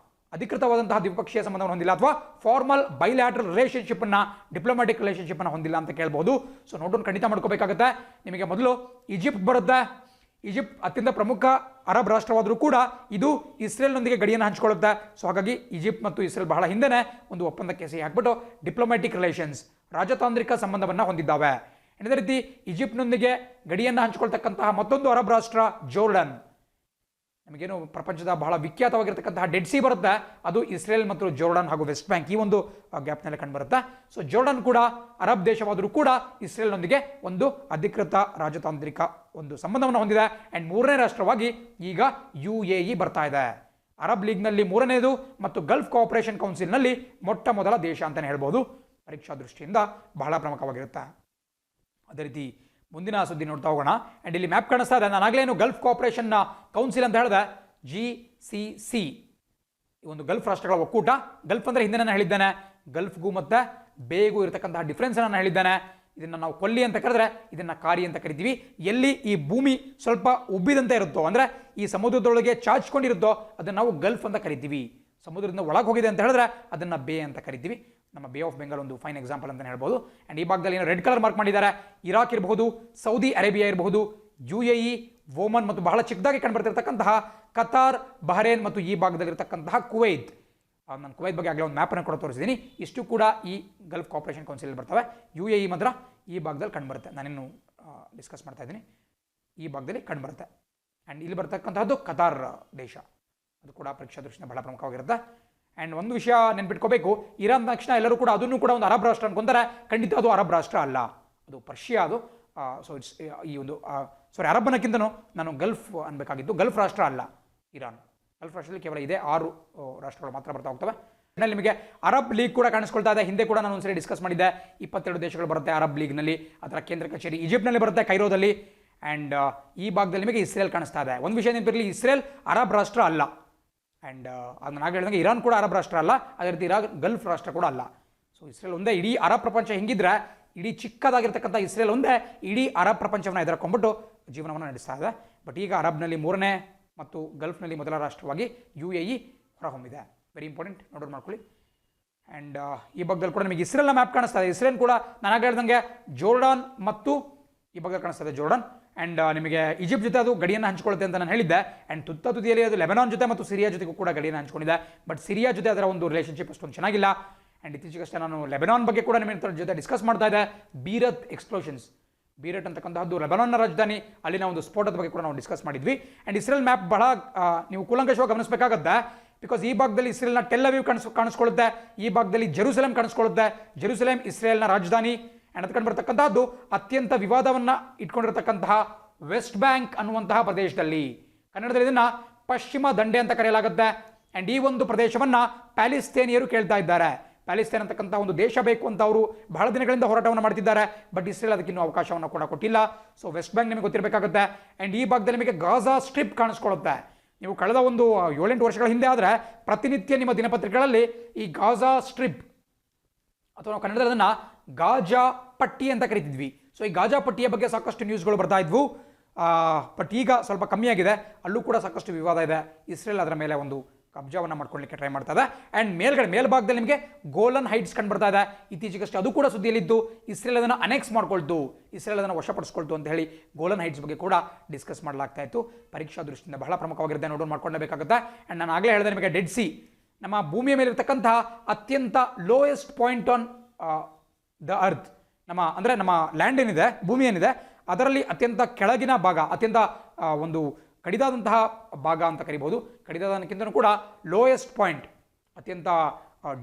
ಅಧಿಕೃತವಾದಂತಹ ದ್ವಿಪಕ್ಷೀಯ ಸಂಬಂಧವನ್ನು ಹೊಂದಿಲ್ಲ, ಅಥವಾ ಫಾರ್ಮಲ್ ಬೈಲ್ಯಾಟ್ರಲ್ ರಿಲೇಷನ್ಶಿಪ್ ಅನ್ನ, ಡಿಪ್ಲೊಮ್ಯಾಟಿಕ್ ರಿಲೇಷನ್ಶಿಪ್ ಅನ್ನು ಹೊಂದಿಲ್ಲ ಅಂತ ಕೇಳಬಹುದು. ಸೊ ನೋಡೋಣ, ಖಂಡಿತ ಮಾಡ್ಕೋಬೇಕಾಗುತ್ತೆ. ನಿಮಗೆ ಮೊದಲು ಈಜಿಪ್ಟ್ ಬರುತ್ತೆ. ಈಜಿಪ್ಟ್ ಅತ್ಯಂತ ಪ್ರಮುಖ ಅರಬ್ ರಾಷ್ಟ್ರವಾದರೂ ಕೂಡ ಇದು ಇಸ್ರೇಲ್ನೊಂದಿಗೆ ಗಡಿಯನ್ನು ಹಂಚಿಕೊಳ್ಳುತ್ತೆ. ಸೊ ಹಾಗಾಗಿ ಈಜಿಪ್ಟ್ ಮತ್ತು ಇಸ್ರೇಲ್ ಬಹಳ ಹಿಂದೆನೇ ಒಂದು ಒಪ್ಪಂದಕ್ಕೆ ಸಹಿ ಹಾಕ್ಬಿಟ್ಟು ಡಿಪ್ಲೊಮ್ಯಾಟಿಕ್ ರಿಲೇಷನ್ಸ್, ರಾಜತಾಂತ್ರಿಕ ಸಂಬಂಧವನ್ನು ಹೊಂದಿದ್ದಾವೆ. ಇದೇ ರೀತಿ ಈಜಿಪ್ಟ್ನೊಂದಿಗೆ ಗಡಿಯನ್ನು ಹಂಚಿಕೊಳ್ತಕ್ಕಂತಹ ಮತ್ತೊಂದು ಅರಬ್ ರಾಷ್ಟ್ರ ಜೋರ್ಡನ್. ನಮಗೇನು ಪ್ರಪಂಚದ ಬಹಳ ವಿಖ್ಯಾತವಾಗಿರ್ತಕ್ಕಂತಹ ಡೆಡ್ ಸಿ ಬರುತ್ತೆ, ಅದು ಇಸ್ರೇಲ್ ಮತ್ತು ಜೋರ್ಡನ್ ಹಾಗೂ ವೆಸ್ಟ್ ಬ್ಯಾಂಕ್ ಈ ಒಂದು ಗ್ಯಾಪ್ನಲ್ಲಿ ಕಂಡುಬರುತ್ತೆ. ಸೊ ಜೋರ್ಡನ್ ಕೂಡ ಅರಬ್ ದೇಶವಾದರೂ ಕೂಡ ಇಸ್ರೇಲ್ನೊಂದಿಗೆ ಒಂದು ಅಧಿಕೃತ ರಾಜತಾಂತ್ರಿಕ ಒಂದು ಸಂಬಂಧವನ್ನು ಹೊಂದಿದೆ. ಆ್ಯಂಡ್ 3ನೇ ರಾಷ್ಟ್ರವಾಗಿ ಈಗ UAE ಬರ್ತಾ ಇದೆ. ಅರಬ್ ಲೀಗ್ನಲ್ಲಿ 3ನೇದು ಮತ್ತು ಗಲ್ಫ್ ಕೋಆಪರೇಷನ್ ಕೌನ್ಸಿಲ್ನಲ್ಲಿ ಮೊಟ್ಟ ಮೊದಲ ದೇಶ ಅಂತಲೇ ಹೇಳ್ಬೋದು. ಪರೀಕ್ಷಾ ದೃಷ್ಟಿಯಿಂದ ಬಹಳ ಪ್ರಮುಖವಾಗಿರುತ್ತೆ. ಅದೇ ರೀತಿ ಮುಂದಿನ ಸುದ್ದಿ ನೋಡ್ತಾ ಹೋಗೋಣ. ಆ್ಯಂಡ್ ಇಲ್ಲಿ ಮ್ಯಾಪ್ ಕಾಣಿಸ್ತಾ ಇದೆ. ನಾನಾಗಲೇನು ಗಲ್ಫ್ ಕೋಆಪರೇಷನ್ ಕೌನ್ಸಿಲ್ ಅಂತ ಹೇಳಿದೆ, GCC ಈ ಒಂದು ಗಲ್ಫ್ ರಾಷ್ಟ್ರಗಳ ಒಕ್ಕೂಟ. ಗಲ್ಫ್ ಅಂದರೆ ಹಿಂದೆ ನಾನು ಹೇಳಿದ್ದೇನೆ, ಗಲ್ಫ್ಗೂ ಮತ್ತು ಬೇಗೂ ಇರತಕ್ಕಂತಹ ಡಿಫ್ರೆನ್ಸ್ ನಾನು ಹೇಳಿದ್ದೇನೆ. ಇದನ್ನು ನಾವು ಕೊಲ್ಲಿ ಅಂತ ಕರೆದ್ರೆ ಇದನ್ನು ಕಾರಿ ಅಂತ ಕರಿತೀವಿ. ಎಲ್ಲಿ ಈ ಭೂಮಿ ಸ್ವಲ್ಪ ಉಬ್ಬಿದಂತೆ ಇರುತ್ತೋ, ಅಂದರೆ ಈ ಸಮುದ್ರದೊಳಗೆ ಚಾಚ್ಕೊಂಡಿರುತ್ತೋ ಅದನ್ನು ನಾವು ಗಲ್ಫ್ ಅಂತ ಕರಿತೀವಿ. ಸಮುದ್ರದಿಂದ ಒಳಗೆ ಹೋಗಿದೆ ಅಂತ ಹೇಳಿದ್ರೆ ಅದನ್ನು ಬೇ ಅಂತ ಕರಿತೀವಿ. ನಮ್ಮ ಬೇ ಆಫ್ ಬೆಂಗಾಲ್ ಒಂದು ಫೈನ್ ಎಕ್ಸಾಂಪಲ್ ಅಂತ ಹೇಳ್ಬೋದು. ಆ್ಯಂಡ್ ಈ ಭಾಗದಲ್ಲಿ ಏನು ರೆಡ್ ಕಲರ್ ಮಾರ್ಕ್ ಮಾಡಿದ್ದಾರೆ, ಇರಾಕ್ ಇರಬಹುದು, ಸೌದಿ ಅರೇಬಿಯಾ ಇರಬಹುದು, UAE, ಓಮನ್ ಮತ್ತು ಬಹಳ ಚಿಕ್ಕದಾಗಿ ಕಂಡುಬರ್ತಿರ್ತಕ್ಕಂತಹ ಕತಾರ್, ಬಹರೇನ್ ಮತ್ತು ಈ ಭಾಗದಲ್ಲಿರ್ತಕ್ಕಂತಹ ಕುವೈತ್. ನಾನು ಕುವೈತ್ ಬಗ್ಗೆ ಆಗಲೇ ಒಂದು ಮ್ಯಾಪನ್ನು ಕೂಡ ತೋರಿಸಿದ್ದೀನಿ. ಇಷ್ಟು ಕೂಡ ಈ ಗಲ್ಫ್ ಕೋಆಪರೇಷನ್ ಕೌನ್ಸಿಲ್ ಬರ್ತವೆ. UAE ಮಾತ್ರ ಈ ಭಾಗದಲ್ಲಿ ಕಂಡುಬರುತ್ತೆ. ನಾನಿನ್ನು ಡಿಸ್ಕಸ್ ಮಾಡ್ತಾ ಇದ್ದೀನಿ, ಈ ಭಾಗದಲ್ಲಿ ಕಂಡುಬರುತ್ತೆ. ಆ್ಯಂಡ್ ಇಲ್ಲಿ ಬರ್ತಕ್ಕಂತಹದ್ದು ಕತಾರ್ ದೇಶ, ಅದು ಕೂಡ ಪರೀಕ್ಷಾ ದೃಷ್ಟಿಯಿಂದ ಬಹಳ ಪ್ರಮುಖವಾಗಿರುತ್ತೆ. ಆ್ಯಂಡ್ ಒಂದು ವಿಷಯ ನೆನ್ಪಿಟ್ಕೋಬೇಕು, ಇರಾನ್ ತಕ್ಷಣ ಎಲ್ಲರೂ ಕೂಡ ಅದನ್ನು ಕೂಡ ಒಂದು ಅರಬ್ ರಾಷ್ಟ್ರ ಅನ್ಕೊಂತಾರೆ. ಖಂಡಿತ ಅದು ಅರಬ್ ರಾಷ್ಟ್ರ ಅಲ್ಲ, ಅದು ಪರ್ಷಿಯಾ. ಅದು ಸೊ ಇಟ್ಸ್ ಈ ಒಂದು ಅರಬ್ ಅನ್ನೋಕ್ಕಿಂತನೂ ನಾನು ಗಲ್ಫ್ ಅನ್ಬೇಕಾಗಿದ್ದು. ಗಲ್ಫ್ ರಾಷ್ಟ್ರ ಅಲ್ಲ ಇರಾನ್. ಗಲ್ಫ್ ರಾಷ್ಟ್ರದಲ್ಲಿ ಕೇವಲ ಇದೆ 6 ರಾಷ್ಟ್ರಗಳು ಮಾತ್ರ ಬರ್ತಾ ಹೋಗ್ತವೆ. ನಿಮಗೆ ಅರಬ್ ಲೀಗ್ ಕೂಡ ಕಾಣಿಸ್ಕೊಳ್ತಾ ಇದೆ. ಹಿಂದೆ ಕೂಡ ನಾನು ಒಂದ್ಸರಿ ಡಿಸ್ಕಸ್ ಮಾಡಿದ್ದೆ. 22 ದೇಶಗಳು ಬರುತ್ತೆ ಅರಬ್ ಲೀಗ್ನಲ್ಲಿ. ಅದರ ಕೇಂದ್ರ ಕಚೇರಿ ಈಜಿಪ್ಟ್ನಲ್ಲಿ ಬರುತ್ತೆ, ಕೈರೋದಲ್ಲಿ. ಆ್ಯಂಡ್ ಈ ಭಾಗದಲ್ಲಿ ನಿಮಗೆ ಇಸ್ರೇಲ್ ಕಾಣಿಸ್ತಾ ಇದೆ. ಒಂದು ವಿಷಯ ನೆನಪಿರಲಿ, ಇಸ್ರೇಲ್ ಅರಬ್ ರಾಷ್ಟ್ರ ಅಲ್ಲ. ಆ್ಯಂಡ್ ಅದನ್ನ ನಾನು ಹೇಳಿದಂಗೆ ಇರಾನ್ ಕೂಡ ಅರಬ್ ರಾಷ್ಟ್ರ ಅಲ್ಲ, ಅದೇ ರೀತಿ ಗಲ್ಫ್ ರಾಷ್ಟ್ರ ಕೂಡ ಅಲ್ಲ. ಸೊ ಇಸ್ರೇಲ್ ಒಂದೇ. ಇಡೀ ಅರಬ್ ಪ್ರಪಂಚ ಹೆಂಗಿದ್ರೆ, ಇಡೀ ಚಿಕ್ಕದಾಗಿರ್ತಕ್ಕಂಥ ಇಸ್ರೇಲ್ ಒಂದೇ ಇಡೀ ಅರಬ್ ಪ್ರಪಂಚವನ್ನು ಎದುರ್ಕೊಂಡ್ಬಿಟ್ಟು ಜೀವನವನ್ನು ನಡೆಸ್ತಾ ಇದೆ. ಬಟ್ ಈಗ ಅರಬ್ನಲ್ಲಿ 3ನೇ ಮತ್ತು ಗಲ್ಫ್ನಲ್ಲಿ ಮೊದಲ ರಾಷ್ಟ್ರವಾಗಿ UAE ಹೊರಹೊಮ್ಮಿದೆ. ವೆರಿ ಇಂಪಾರ್ಟೆಂಟ್, ನೋಟ್ ಮಾಡ್ಕೊಳ್ಳಿ. ಆ್ಯಂಡ್ ಈ ಭಾಗದಲ್ಲಿ ಕೂಡ ನಿಮಗೆ ಇಸ್ರೇಲ್ನ ಮ್ಯಾಪ್ ಕಾಣಿಸ್ತಾ ಇದೆ. ಇಸ್ರೇಲ್ ಕೂಡ ನಾನು ಹೇಳ್ದಂಗೆ ಜೋರ್ಡಾನ್ ಮತ್ತು ಈ ಭಾಗದಲ್ಲಿ ಕಾಣಿಸ್ತಾ ಇದೆ ಜೋರ್ಡಾನ್. ಆ್ಯಂಡ್ ನಿಮಗೆ ಈಜಿಪ್ಟ್ ಜೊತೆ ಅದು ಗಡಿಯನ್ನು ಹಂಚಿಕೊಳ್ಳುತ್ತೆ ಅಂತ ನಾನು ಹೇಳಿದ್ದೆ. ಆ್ಯಂಡ್ ತುದಿಯಲ್ಲಿ ಅದು ಲೆಬನಾನ್ ಜೊತೆ ಮತ್ತು ಸಿರಿಯಾ ಜೊತೆಗೂ ಕೂಡ ಗಡಿಯನ್ನು ಹಂಚಿಕೊಂಡಿದೆ. ಬಟ್ ಸಿರಿಯಾ ಜೊತೆ ಅದರ ಒಂದು ರಿಲೇಷನ್ಶಿಪ್ ಅಷ್ಟೊಂದು ಚೆನ್ನಾಗಿಲ್ಲ. ಆ್ಯಂಡ್ ಇತ್ತೀಚೆಗಷ್ಟೇ ನಾನು ಲೆಬನಾನ್ ಬಗ್ಗೆ ಕೂಡ ನಿಮ್ಮ ಜೊತೆ ಡಿಸ್ಕಸ್ ಮಾಡ್ತಾ ಇದ್ದೆ. ಬೀರತ್ ಎಕ್ಸ್ಪ್ಲೋಷನ್ಸ್, ಬೀರಟ್ ಅಂತಕ್ಕಂಥದ್ದು ಲೆಬನಾನ್ನ ರಾಜಧಾನಿ, ಅಲ್ಲಿನ ಒಂದು ಸ್ಫೋಟದ ಬಗ್ಗೆ ಕೂಡ ನಾವು ಡಿಸ್ಕಸ್ ಮಾಡಿದ್ವಿ. ಆ್ಯಂಡ್ ಇಸ್ರೇಲ್ ಮ್ಯಾಪ್ ಬಹಳ ನೀವು ಕೂಲಂಕಷವಾಗಿ ಗಮನಿಸಬೇಕಾಗುತ್ತೆ. ಬಿಕಾಸ್ ಈ ಭಾಗದಲ್ಲಿ ಇಸ್ರೇಲ್ನ ಟೆಲ್ ಅವೀವ್ ಕಾಣಿಸ್ಕೊಳ್ಳುತ್ತೆ, ಈ ಭಾಗದಲ್ಲಿ ಜೆರೂಸಲೇಮ್ ಕಾಣಿಸ್ಕೊಳ್ಳುತ್ತೆ. ಜೆರೂಸಲೇಮ್ ಇಸ್ರೇಲ್ನ ರಾಜಧಾನಿ. ಆ್ಯಂಡ್ ಅದಕ್ಕೆ ಬರ್ತಕ್ಕಂಥದ್ದು ಅತ್ಯಂತ ವಿವಾದವನ್ನು ಇಟ್ಕೊಂಡಿರ್ತಕ್ಕಂತಹ ವೆಸ್ಟ್ ಬ್ಯಾಂಕ್ ಅನ್ನುವಂತಹ ಪ್ರದೇಶದಲ್ಲಿ, ಕನ್ನಡದಲ್ಲಿ ಇದನ್ನು ಪಶ್ಚಿಮ ದಂಡೆ ಅಂತ ಕರೆಯಲಾಗುತ್ತೆ. ಆ್ಯಂಡ್ ಈ ಒಂದು ಪ್ರದೇಶವನ್ನು ಪ್ಯಾಲಿಸ್ತೇನಿಯರು ಕೇಳ್ತಾ ಇದ್ದಾರೆ. ಪ್ಯಾಲೆಸ್ತೈನ್ ಅಂತಕ್ಕಂಥ ಒಂದು ದೇಶ ಬೇಕು ಅಂತ ಅವರು ಬಹಳ ದಿನಗಳಿಂದ ಹೋರಾಟವನ್ನು ಮಾಡ್ತಿದ್ದಾರೆ. ಬಟ್ ಇಸ್ರೇಲ್ ಅದಕ್ಕೆ ಇನ್ನೂ ಅವಕಾಶವನ್ನು ಕೂಡ ಕೊಟ್ಟಿಲ್ಲ. ಸೊ ವೆಸ್ಟ್ ಬ್ಯಾಂಕ್ ನಿಮಗೆ ಗೊತ್ತಿರಬೇಕಾಗುತ್ತೆ. ಆ್ಯಂಡ್ ಈ ಭಾಗದಲ್ಲಿ ನಿಮಗೆ ಗಾಜಾ ಸ್ಟ್ರಿಪ್ ಕಾಣಿಸ್ಕೊಳ್ಳುತ್ತೆ. ನೀವು ಕಳೆದ ಒಂದು 7-8 ವರ್ಷಗಳ ಹಿಂದೆ ಆದರೆ ಪ್ರತಿನಿತ್ಯ ನಿಮ್ಮ ದಿನಪತ್ರಿಕೆಗಳಲ್ಲಿ ಈ ಗಾಜಾ ಸ್ಟ್ರಿಪ್ ಅಥವಾ ನಾವು ಕನ್ನಡದಲ್ಲಿ ಅದನ್ನು ಗಾಜಾ ಪಟ್ಟಿ ಅಂತ ಕರಿತಿದ್ವಿ. ಸೊ ಈ ಗಾಜಾ ಪಟ್ಟಿಯ ಬಗ್ಗೆ ಸಾಕಷ್ಟು ನ್ಯೂಸ್ಗಳು ಬರ್ತಾ ಇದ್ವು. ಬಟ್ ಈಗ ಸ್ವಲ್ಪ ಕಮ್ಮಿಯಾಗಿದೆ. ಅಲ್ಲೂ ಕೂಡ ಸಾಕಷ್ಟು ವಿವಾದ ಇದೆ. ಇಸ್ರೇಲ್ ಅದರ ಮೇಲೆ ಒಂದು ಕಬ್ಜಾವನ್ನು ಮಾಡ್ಕೊಳ್ಳಿಕ್ಕೆ ಟ್ರೈ ಮಾಡ್ತಾ ಇದೆ. ಆ್ಯಂಡ್ ಮೇಲ್ಭಾಗದಲ್ಲಿ ನಿಮಗೆ ಗೋಲನ್ ಹೈಟ್ಸ್ ಕಂಡು ಬರ್ತಾ ಇದೆ. ಇತ್ತೀಚೆಗಷ್ಟೇ ಅದು ಕೂಡ ಸುದ್ದಿಯಲ್ಲಿದ್ದು ಇಸ್ರೇಲ್ ಅದನ್ನು ಅನೆಕ್ಸ್ ಮಾಡ್ಕೊಳ್ತು, ಇಸ್ರೇಲ್ ಅದನ್ನು ವಶಪಡಿಸ್ಕೊಳ್ತು ಅಂತ ಹೇಳಿ ಗೋಲನ್ ಹೈಟ್ಸ್ ಬಗ್ಗೆ ಕೂಡ ಡಿಸ್ಕಸ್ ಮಾಡಲಾಗ್ತಾ ಇತ್ತು. ಪರೀಕ್ಷಾ ದೃಷ್ಟಿಯಿಂದ ಬಹಳ ಪ್ರಮುಖವಾಗಿರುತ್ತೆ, ನೋಟ್ ಮಾಡ್ಕೊಳ್ಳಬೇಕಾಗುತ್ತೆ. ಆ್ಯಂಡ್ ನಾನು ಆಗಲೇ ಹೇಳಿದೆ ನಿಮಗೆ, ಡೆಡ್ ಸಿ ನಮ್ಮ ಭೂಮಿಯ ಮೇಲೆ ಇರತಕ್ಕಂತಹ ಅತ್ಯಂತ lowest point on the earth, ನಮ್ಮ ಲ್ಯಾಂಡ್ ಏನಿದೆ, ಭೂಮಿ ಏನಿದೆ, ಅದರಲ್ಲಿ ಅತ್ಯಂತ ಕೆಳಗಿನ ಭಾಗ, ಅತ್ಯಂತ ಒಂದು ಕಡಿದಾದಂತಹ ಭಾಗ ಅಂತ ಕರಿಬಹುದು. ಕಡಿದಾದಕ್ಕಿಂತ ಕೂಡ ಲೋಯೆಸ್ಟ್ ಪಾಯಿಂಟ್, ಅತ್ಯಂತ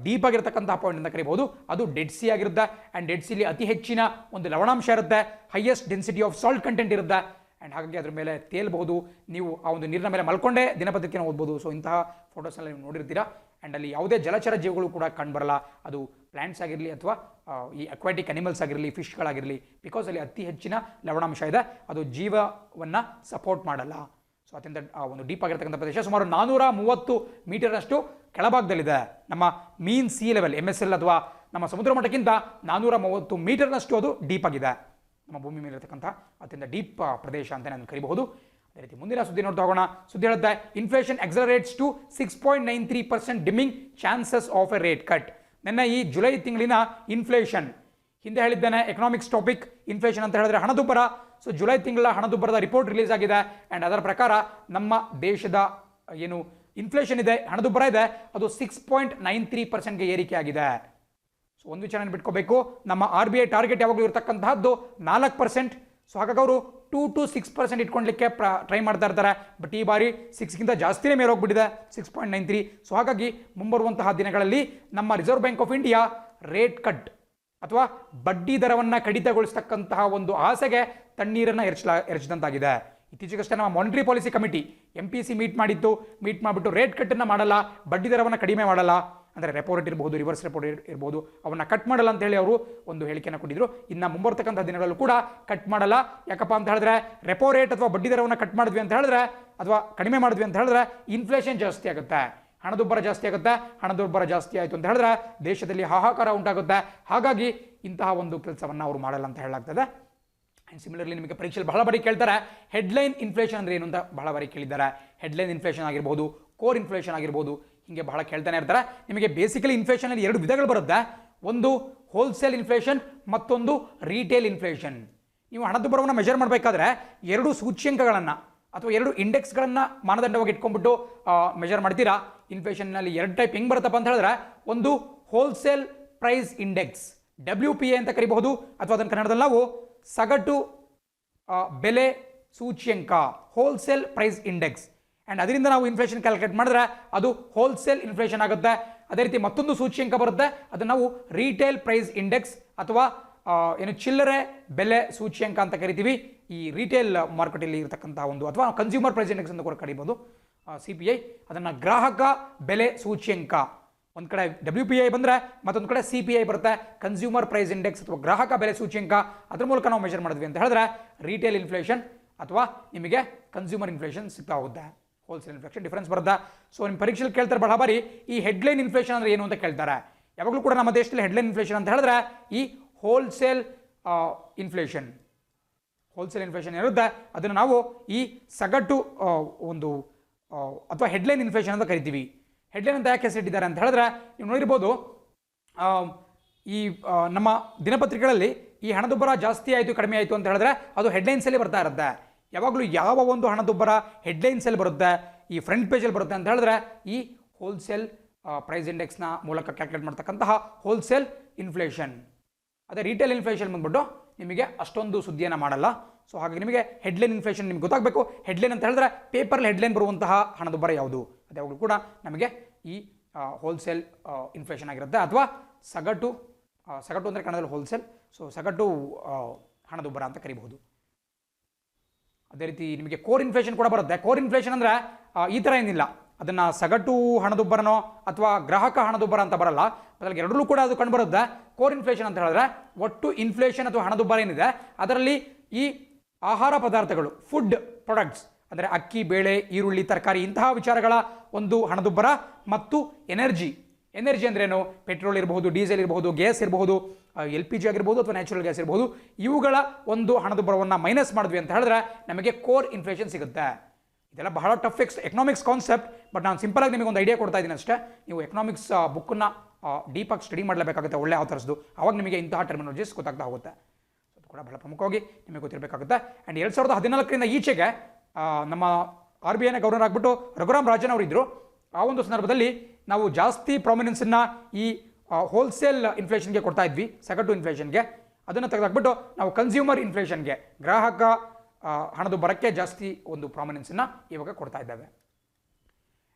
ಡೀಪ್ ಆಗಿರತಕ್ಕಂತಹ ಪಾಯಿಂಟ್ ಅಂತ ಕರಿಬಹುದು. ಅದು ಡೆಡ್ ಸಿ ಆಗಿರುತ್ತೆ. ಆ್ಯಂಡ್ ಡೆಡ್ ಸಿಲಿ ಅತಿ ಹೆಚ್ಚಿನ ಒಂದು ಲವಣಾಂಶ ಇರುತ್ತೆ, highest density of salt content ಇರುತ್ತೆ. ಆ್ಯಂಡ್ ಹಾಗಾಗಿ ಅದ್ರ ಮೇಲೆ ತೇಲ್ಬಹುದು. ನೀವು ಆ ಒಂದು ನೀರಿನ ಮೇಲೆ ಮಲ್ಕೊಂಡೇ ದಿನಪತ್ರಿಕೆನ ಓದ್ಬೋದು. ಸೊ ಇಂತಹ ಫೋಟೋಸ್ನೆಲ್ಲ ನೀವು ನೋಡಿರ್ತೀರಾ. ಆ್ಯಂಡ್ ಅಲ್ಲಿ ಯಾವುದೇ ಜಲಚರ ಜೀವಿಗಳು ಕೂಡ ಕಂಡುಬರಲ್ಲ. ಅದು ಪ್ಲಾಂಟ್ಸ್ ಆಗಿರಲಿ ಅಥವಾ ಈ ಅಕ್ವಾಟಿಕ್ ಅನಿಮಲ್ಸ್ ಆಗಿರಲಿ, ಫಿಶ್ಗಳಾಗಿರಲಿ, ಬಿಕಾಸ್ ಅಲ್ಲಿ ಅತಿ ಹೆಚ್ಚಿನ ಲವಣಾಂಶ ಇದೆ. ಅದು ಜೀವವನ್ನು ಸಪೋರ್ಟ್ ಮಾಡಲ್ಲ. ಸೊ ಅತ್ಯಂತ ಒಂದು ಡೀಪ್ ಆಗಿರ್ತಕ್ಕಂಥ ಪ್ರದೇಶ, ಸುಮಾರು 430 ಮೀಟರ್ನಷ್ಟು ಕೆಳಭಾಗದಲ್ಲಿದೆ. ನಮ್ಮ ಮೀನ್ ಸಿ ಲೆವೆಲ್ MSL ಅಥವಾ ನಮ್ಮ ಸಮುದ್ರ ಮಟ್ಟಕ್ಕಿಂತ 430 ಮೀಟರ್ನಷ್ಟು ಅದು ಡೀಪ್ ಆಗಿದೆ. ನಮ್ಮ ಭೂಮಿ ಮೇಲೆ ಇರತಕ್ಕಂಥ ಅತ್ಯಂತ ಡೀಪ್ ಪ್ರದೇಶ ಅಂತ ನಾನು ಕರಿಬಹುದು. ಅದೇ ರೀತಿ ಮುಂದಿನ ಸುದ್ದಿ ನೋಡ್ತಾ ಹೋಗೋಣ. ಸುದ್ದಿ ಹೇಳುತ್ತೆ, inflation accelerates to 6.93%, dimming chances of a rate cut. ನನ್ನ ಈ ಜುಲೈ ತಿಂಗಳಿನ ಇನ್ಫ್ಲೇಷನ್, ಹಿಂದೆ ಹೇಳಿದ್ದೇನೆ ಎಕನಾಮಿಕ್ಸ್ ಟಾಪಿಕ್, ಇನ್ಫ್ಲೇಷನ್ ಅಂತ ಹೇಳಿದ್ರೆ ಹಣದುಬ್ಬರ. ಸೊ ಜುಲೈ ತಿಂಗಳ ಹಣದುಬ್ಬರದ ರಿಪೋರ್ಟ್ ರಿಲೀಸ್ ಆಗಿದೆ. ಆ್ಯಂಡ್ ಅದರ ಪ್ರಕಾರ ನಮ್ಮ ದೇಶದ ಏನು ಇನ್ಫ್ಲೇಷನ್ ಇದೆ, ಹಣದುಬ್ಬರ ಇದೆ, ಅದು 6.93%ಗೆ ಏರಿಕೆ ಆಗಿದೆ. ಸೊ ಒಂದು ವಿಚಾರ ಬಿಟ್ಕೋಬೇಕು, ನಮ್ಮ RBI ಟಾರ್ಗೆಟ್ ಯಾವಾಗಲೂ ಇರತಕ್ಕಂತಹದ್ದು 4%. ಸೊ ಹಾಗಾಗಿ ಅವರು 2 to 6% ಇಟ್ಕೊಳ್ಳಲಿಕ್ಕೆ ಟ್ರೈ ಮಾಡ್ತಾ ಇರ್ತಾರೆ. ಬಟ್ ಈ ಬಾರಿ 6ಗಿಂತ ಜಾಸ್ತಿನೇ ಮೇಲೆ ಹೋಗ್ಬಿಟ್ಟಿದೆ, 6.93. ಸೊ ಹಾಗಾಗಿ ಮುಂಬರುವಂತಹ ದಿನಗಳಲ್ಲಿ ನಮ್ಮ reserve bank of India rate cut ಅಥವಾ ಬಡ್ಡಿ ದರವನ್ನು ಕಡಿತಗೊಳಿಸ್ತಕ್ಕಂತಹ ಒಂದು ಆಸೆಗೆ ತಣ್ಣೀರನ್ನು ಎರಚಿದಂತಾಗಿದೆ. ಇತ್ತೀಚೆಗಷ್ಟೇ ನಮ್ಮ monetary policy committee MPC meet ಮಾಡಿಬಿಟ್ಟು ರೇಟ್ ಕಟ್ಟನ್ನು ಮಾಡಲ್ಲ, ಬಡ್ಡಿ ದರವನ್ನು ಕಡಿಮೆ ಮಾಡಲ್ಲ, ಅಂದರೆ ರೆಪೋ ರೇಟ್ ಇರ್ಬೋದು, ರಿವರ್ಸ್ ರೆಪೋ ರೇಟ್ ಇರ್ಬೋದು, ಅವನ್ನ ಕಟ್ ಮಾಡಲ್ಲ ಅಂತ ಹೇಳಿ ಅವರು ಒಂದು ಹೇಳಿಕೆಯನ್ನು ಕೊಟ್ಟಿದ್ರು. ಇನ್ನು ಮುಂಬರ್ತಕ್ಕಂಥ ದಿನಗಳಲ್ಲೂ ಕೂಡ ಕಟ್ ಮಾಡಲ್ಲ. ಯಾಕಪ್ಪ ಅಂತ ಹೇಳಿದ್ರೆ, ರೆಪೋ ರೇಟ್ ಅಥವಾ ಬಡ್ಡಿ ದರವನ್ನು ಕಟ್ ಮಾಡಿದ್ವಿ ಅಂತ ಹೇಳಿದ್ರೆ ಅಥವಾ ಕಡಿಮೆ ಮಾಡಿದ್ವಿ ಅಂತ ಹೇಳಿದ್ರೆ ಇನ್ಫ್ಲೇಷನ್ ಜಾಸ್ತಿ ಆಗುತ್ತೆ, ಹಣದುಬ್ಬರ ಜಾಸ್ತಿ ಆಗುತ್ತೆ. ಹಣದುಬ್ಬರ ಜಾಸ್ತಿ ಆಯಿತು ಅಂತ ಹೇಳಿದ್ರೆ ದೇಶದಲ್ಲಿ ಹಾಹಾಕಾರ ಉಂಟಾಗುತ್ತೆ. ಹಾಗಾಗಿ ಇಂತಹ ಒಂದು ಕೆಲಸವನ್ನು ಅವರು ಮಾಡಲ್ಲ ಅಂತ ಹೇಳಲಾಗ್ತದೆ. ಆ್ಯಂಡ್ ಸಿಮಿಲರ್ಲಿ ನಿಮಗೆ ಪರೀಕ್ಷೆಯಲ್ಲಿ ಬಹಳ ಬಾರಿ ಕೇಳ್ತಾರೆ, ಹೆಡ್ಲೈನ್ ಇನ್ಫ್ಲೇಷನ್ ಅಂದರೆ ಏನು ಅಂತ ಬಹಳ ಬಾರಿ ಕೇಳಿದ್ದಾರೆ. ಹೆಡ್ಲೈನ್ ಇನ್ಫ್ಲೇಷನ್ ಆಗಿರ್ಬೋದು, ಕೋರ್ ಇನ್ಫ್ಲೇಷನ್ ಆಗಿರ್ಬೋದು, ಹೀಗೆ ಬಹಳ ಕೇಳ್ತಾನೆ ಇರ್ತಾರೆ. ನಿಮಗೆ ಬೇಸಿಕಲಿ ಇನ್ಫ್ಲೇಷನಲ್ಲಿ 2 ವಿಧಗಳು ಬರುತ್ತೆ. ಒಂದು ಹೋಲ್ಸೇಲ್ ಇನ್ಫ್ಲೇಷನ್, ಮತ್ತೊಂದು ರೀಟೇಲ್ ಇನ್ಫ್ಲೇಷನ್. ನೀವು ಹಣದುಬ್ಬರವನ್ನು ಮೆಜರ್ ಮಾಡಬೇಕಾದ್ರೆ 2 ಸೂಚ್ಯಂಕಗಳನ್ನು ಅಥವಾ 2 ಇಂಡೆಕ್ಸ್ಗಳನ್ನು ಮಾನದಂಡವಾಗಿ ಇಟ್ಕೊಂಡ್ಬಿಟ್ಟು ಮೆಜರ್ ಮಾಡ್ತೀರಾ. ಇನ್ಫ್ಲೇಷನ್ನಲ್ಲಿ 2 ಟೈಪ್ ಹೆಂಗೆ ಬರುತ್ತಪ್ಪ ಅಂತ ಹೇಳಿದ್ರೆ, ಒಂದು ಹೋಲ್ಸೇಲ್ ಪ್ರೈಸ್ ಇಂಡೆಕ್ಸ್, WPI ಅಂತ ಕರಿಬಹುದು, ಅಥವಾ ಅದನ್ನು ಕನ್ನಡದಲ್ಲಿ ನಾವು ಸಗಟು ಬೆಲೆ ಸೂಚ್ಯಂಕ, ಹೋಲ್ಸೇಲ್ ಪ್ರೈಸ್ ಇಂಡೆಕ್ಸ್. ಆ್ಯಂಡ್ ಅದರಿಂದ ನಾವು ಇನ್ಫ್ಲೇಷನ್ ಕ್ಯಾಲ್ಕುಲೇಟ್ ಮಾಡಿದ್ರೆ ಅದು ಹೋಲ್ಸೇಲ್ ಇನ್ಫ್ಲೇಷನ್ ಆಗುತ್ತೆ. ಅದೇ ರೀತಿ ಮತ್ತೊಂದು ಸೂಚ್ಯಂಕ ಬರುತ್ತೆ, ಅದನ್ನು ನಾವು ರೀಟೇಲ್ ಪ್ರೈಸ್ ಇಂಡೆಕ್ಸ್ ಅಥವಾ ಚಿಲ್ಲರೆ ಬೆಲೆ ಸೂಚ್ಯಂಕ ಅಂತ ಕರಿತೀವಿ. ಈ ರೀಟೇಲ್ ಮಾರ್ಕೆಟಲ್ಲಿ ಇರತಕ್ಕಂಥ ಒಂದು, ಅಥವಾ ಕನ್ಸ್ಯೂಮರ್ ಪ್ರೈಸ್ ಇಂಡೆಕ್ಸ್ ಅಂತ ಕೂಡ ಕರಿಬೋದು, CPI. ಅದನ್ನು ಗ್ರಾಹಕ ಬೆಲೆ ಸೂಚ್ಯಂಕ. ಒಂದು ಕಡೆ WPI ಬಂದರೆ ಮತ್ತೊಂದು ಕಡೆ CPI ಬರುತ್ತೆ, ಕನ್ಸ್ಯೂಮರ್ ಪ್ರೈಸ್ ಇಂಡೆಕ್ಸ್ ಅಥವಾ ಗ್ರಾಹಕ ಬೆಲೆ ಸೂಚ್ಯಂಕ. ಅದ್ರ ಮೂಲಕ ನಾವು ಮೆಜರ್ ಮಾಡಿದ್ವಿ ಅಂತ ಹೇಳಿದ್ರೆ ರೀಟೇಲ್ ಇನ್ಫ್ಲೇಷನ್ ಅಥವಾ ನಿಮಗೆ ಕನ್ಸ್ಯೂಮರ್ ಇನ್ಫ್ಲೇಷನ್ ಸಿಗ್ತಾ ಹೋಗುತ್ತೆ. ಹೋಲ್ಸೇಲ್ ಇನ್ಫ್ಲೇಷನ್ ಡಿಫರೆನ್ಸ್ ಬರುತ್ತೆ. ಸೊ ನಿಮ್ಮ ಪರೀಕ್ಷೆಯಲ್ಲಿ ಕೇಳ್ತಾರೆ ಬಹಳ ಬಾರಿ, ಈ ಹೆಡ್ಲೈನ್ ಇನ್ಫ್ಲೇಷನ್ ಅಂದರೆ ಏನು ಅಂತ ಕೇಳ್ತಾರೆ. ಯಾವಾಗಲೂ ಕೂಡ ನಮ್ಮ ದೇಶದಲ್ಲಿ ಹೆಡ್ಲೈನ್ ಇನ್ಫ್ಲೇಷನ್ ಅಂತ ಹೇಳಿದ್ರೆ ಈ ಹೋಲ್ಸೇಲ್ ಇನ್ಫ್ಲೇಷನ್ ಇರುತ್ತೆ. ಅದನ್ನು ನಾವು ಈ ಸಗಟು ಒಂದು ಅಥವಾ ಹೆಡ್ಲೈನ್ ಇನ್ಫ್ಲೇಷನ್ ಅಂತ ಕರಿತೀವಿ. ಹೆಡ್ಲೈನ್ ಅಂತ ಯಾಕೆ ಹೆಸರಿಟ್ಟಿದ್ದಾರೆ ಅಂತ ಹೇಳಿದ್ರೆ, ನೀವು ನೋಡಿರ್ಬೋದು ಈ ನಮ್ಮ ದಿನಪತ್ರಿಕೆಗಳಲ್ಲಿ ಈ ಹಣದುಬ್ಬರ ಜಾಸ್ತಿ ಆಯಿತು ಕಡಿಮೆ ಆಯಿತು ಅಂತ ಹೇಳಿದ್ರೆ ಅದು ಹೆಡ್ಲೈನ್ಸಲ್ಲಿ ಬರ್ತಾ ಇರುತ್ತೆ. ಯಾವಾಗಲೂ ಯಾವ ಒಂದು ಹಣದುಬ್ಬರ ಹೆಡ್ಲೈನ್ಸಲ್ಲಿ ಬರುತ್ತೆ, ಈ ಫ್ರಂಟ್ ಪೇಜಲ್ಲಿ ಬರುತ್ತೆ ಅಂತ ಹೇಳಿದ್ರೆ ಈ ಹೋಲ್ಸೇಲ್ ಪ್ರೈಸ್ ಇಂಡೆಕ್ಸ್ನ ಮೂಲಕ ಕ್ಯಾಲ್ಕುಲೇಟ್ ಮಾಡ್ತಕ್ಕಂತಹ ಹೋಲ್ಸೇಲ್ ಇನ್ಫ್ಲೇಷನ್. ಅದೇ ರೀಟೇಲ್ ಇನ್ಫ್ಲೇಷನ್ ಬಂದ್ಬಿಟ್ಟು ನಿಮಗೆ ಅಷ್ಟೊಂದು ಸುದ್ದಿಯನ್ನು ಮಾಡಲ್ಲ. ಸೊ ಹಾಗಾಗಿ ನಿಮಗೆ ಹೆಡ್ಲೈನ್ ಇನ್ಫ್ಲೇಷನ್ ನಿಮ್ಗೆ ಗೊತ್ತಾಗಬೇಕು. ಹೆಡ್ಲೈನ್ ಅಂತ ಹೇಳಿದ್ರೆ ಪೇಪರ್ಲಿ ಹೆಡ್ಲೈನ್ ಬರುವಂತಹ ಹಣದುಬ್ಬರ ಯಾವುದು, ಅದು ಯಾವಾಗಲೂ ಕೂಡ ನಮಗೆ ಈ ಹೋಲ್ಸೇಲ್ ಇನ್ಫ್ಲೇಷನ್ ಆಗಿರುತ್ತೆ, ಅಥವಾ ಸಗಟು ಅಂದರೆ ಕನ್ನಡದಲ್ಲಿ ಹೋಲ್ಸೇಲ್. ಸೊ ಸಗಟು ಹಣದುಬ್ಬರ ಅಂತ ಕರಿಬಹುದು. ಅದೇ ರೀತಿ ನಿಮಗೆ ಕೋರ್ ಇನ್ಫ್ಲೇಷನ್ ಕೂಡ ಬರುತ್ತೆ. ಕೋರ್ ಇನ್ಫ್ಲೇಷನ್ ಅಂದರೆ ಈ ಥರ ಏನಿಲ್ಲ, ಅದನ್ನು ಸಗಟು ಹಣದುಬ್ಬರನೋ ಅಥವಾ ಗ್ರಾಹಕ ಹಣದುಬ್ಬರ ಅಂತ ಬರಲ್ಲ, ಬದಲಾಗಿ ಎರಡರಲ್ಲೂ ಕೂಡ ಅದು ಕಂಡುಬರುತ್ತೆ. ಕೋರ್ ಇನ್ಫ್ಲೇಷನ್ ಅಂತ ಹೇಳಿದ್ರೆ ಒಟ್ಟು ಇನ್ಫ್ಲೇಷನ್ ಅಥವಾ ಹಣದುಬ್ಬರ ಏನಿದೆ ಅದರಲ್ಲಿ ಈ ಆಹಾರ ಪದಾರ್ಥಗಳು, ಫುಡ್ ಪ್ರಾಡಕ್ಟ್ಸ್ ಅಂದರೆ ಅಕ್ಕಿ, ಬೇಳೆ, ಈರುಳ್ಳಿ, ತರಕಾರಿ ಇಂತಹ ವಿಚಾರಗಳ ಒಂದು ಹಣದುಬ್ಬರ ಮತ್ತು ಎನರ್ಜಿ ಅಂದ್ರೇನು, ಪೆಟ್ರೋಲ್ ಇರಬಹುದು, ಡೀಸೆಲ್ ಇರಬಹುದು, ಗ್ಯಾಸ್ ಇರಬಹುದು, LPG ಆಗಿರ್ಬೋದು ಅಥವಾ ನ್ಯಾಚುರಲ್ ಗ್ಯಾಸ್ ಇರ್ಬೋದು, ಇವುಗಳ ಒಂದು ಹಣದುಬ್ಬರವನ್ನು ಮೈನಸ್ ಮಾಡಿದ್ವಿ ಅಂತ ಹೇಳಿದ್ರೆ ನಮಗೆ ಕೋರ್ ಇನ್ಫ್ಲೇಷನ್ ಸಿಗುತ್ತೆ. ಇದೆಲ್ಲ ಬಹಳ ಟಫ್ ಎಕನಾಮಿಕ್ಸ್ ಕಾನ್ಸೆಪ್ಟ್, ಬಟ್ ನಾನು ಸಿಂಪಲ್ ಆಗಿ ನಿಮಗೆ ಒಂದು ಐಡಿಯಾ ಕೊಡ್ತಾ ಇದ್ದೀನಿ ಅಷ್ಟೇ. ನೀವು ಎಕನಾಮಿಕ್ಸ್ ಬುಕ್ಕನ್ನು ಡೀಪಾಗಿ ಸ್ಟಡಿ ಮಾಡಲೇಬೇಕಾಗುತ್ತೆ, ಒಳ್ಳೆ ಆಥರ್ಸ್ದು. ಅವಾಗ ನಿಮಗೆ ಇಂತಹ ಟರ್ಮಿನಾಲಜೀಸ್ ಗೊತ್ತಾಗ್ತಾ ಹೋಗುತ್ತೆ. ಅದು ಕೂಡ ಬಹಳ ಪ್ರಮುಖವಾಗಿ ನಿಮಗೆ ಗೊತ್ತಿರಬೇಕಾಗುತ್ತೆ. ಆ್ಯಂಡ್ 2014ರಿಂದ ಈಚೆಗೆ ನಮ್ಮ RBIನ ಗವರ್ನರ್ ಆಗಿಬಿಟ್ಟು ರಘುರಾಮ್ ರಾಜನ್ ಅವರು ಇದ್ದರು. ಆ ಒಂದು ಸಂದರ್ಭದಲ್ಲಿ ನಾವು ಜಾಸ್ತಿ ಪ್ರಾಮಿನೆನ್ಸನ್ನು ಈ ಹೋಲ್ಸೇಲ್ ಇನ್ಫ್ಲೇಷನ್ಗೆ ಕೊಡ್ತಾ ಇದ್ವಿ, ಸಗಟು ಇನ್ಫ್ಲೇಷನ್ಗೆ. ಅದನ್ನು ತೆಗೆದಾಕ್ಬಿಟ್ಟು ನಾವು ಕನ್ಸ್ಯೂಮರ್ ಇನ್ಫ್ಲೇಷನ್ಗೆ, ಗ್ರಾಹಕ ಹಣದುಬ್ಬರಕ್ಕೆ ಜಾಸ್ತಿ ಒಂದು ಪ್ರಾಮಿನೆನ್ಸನ್ನು ಇವಾಗ ಕೊಡ್ತಾ ಇದ್ದಾವೆ.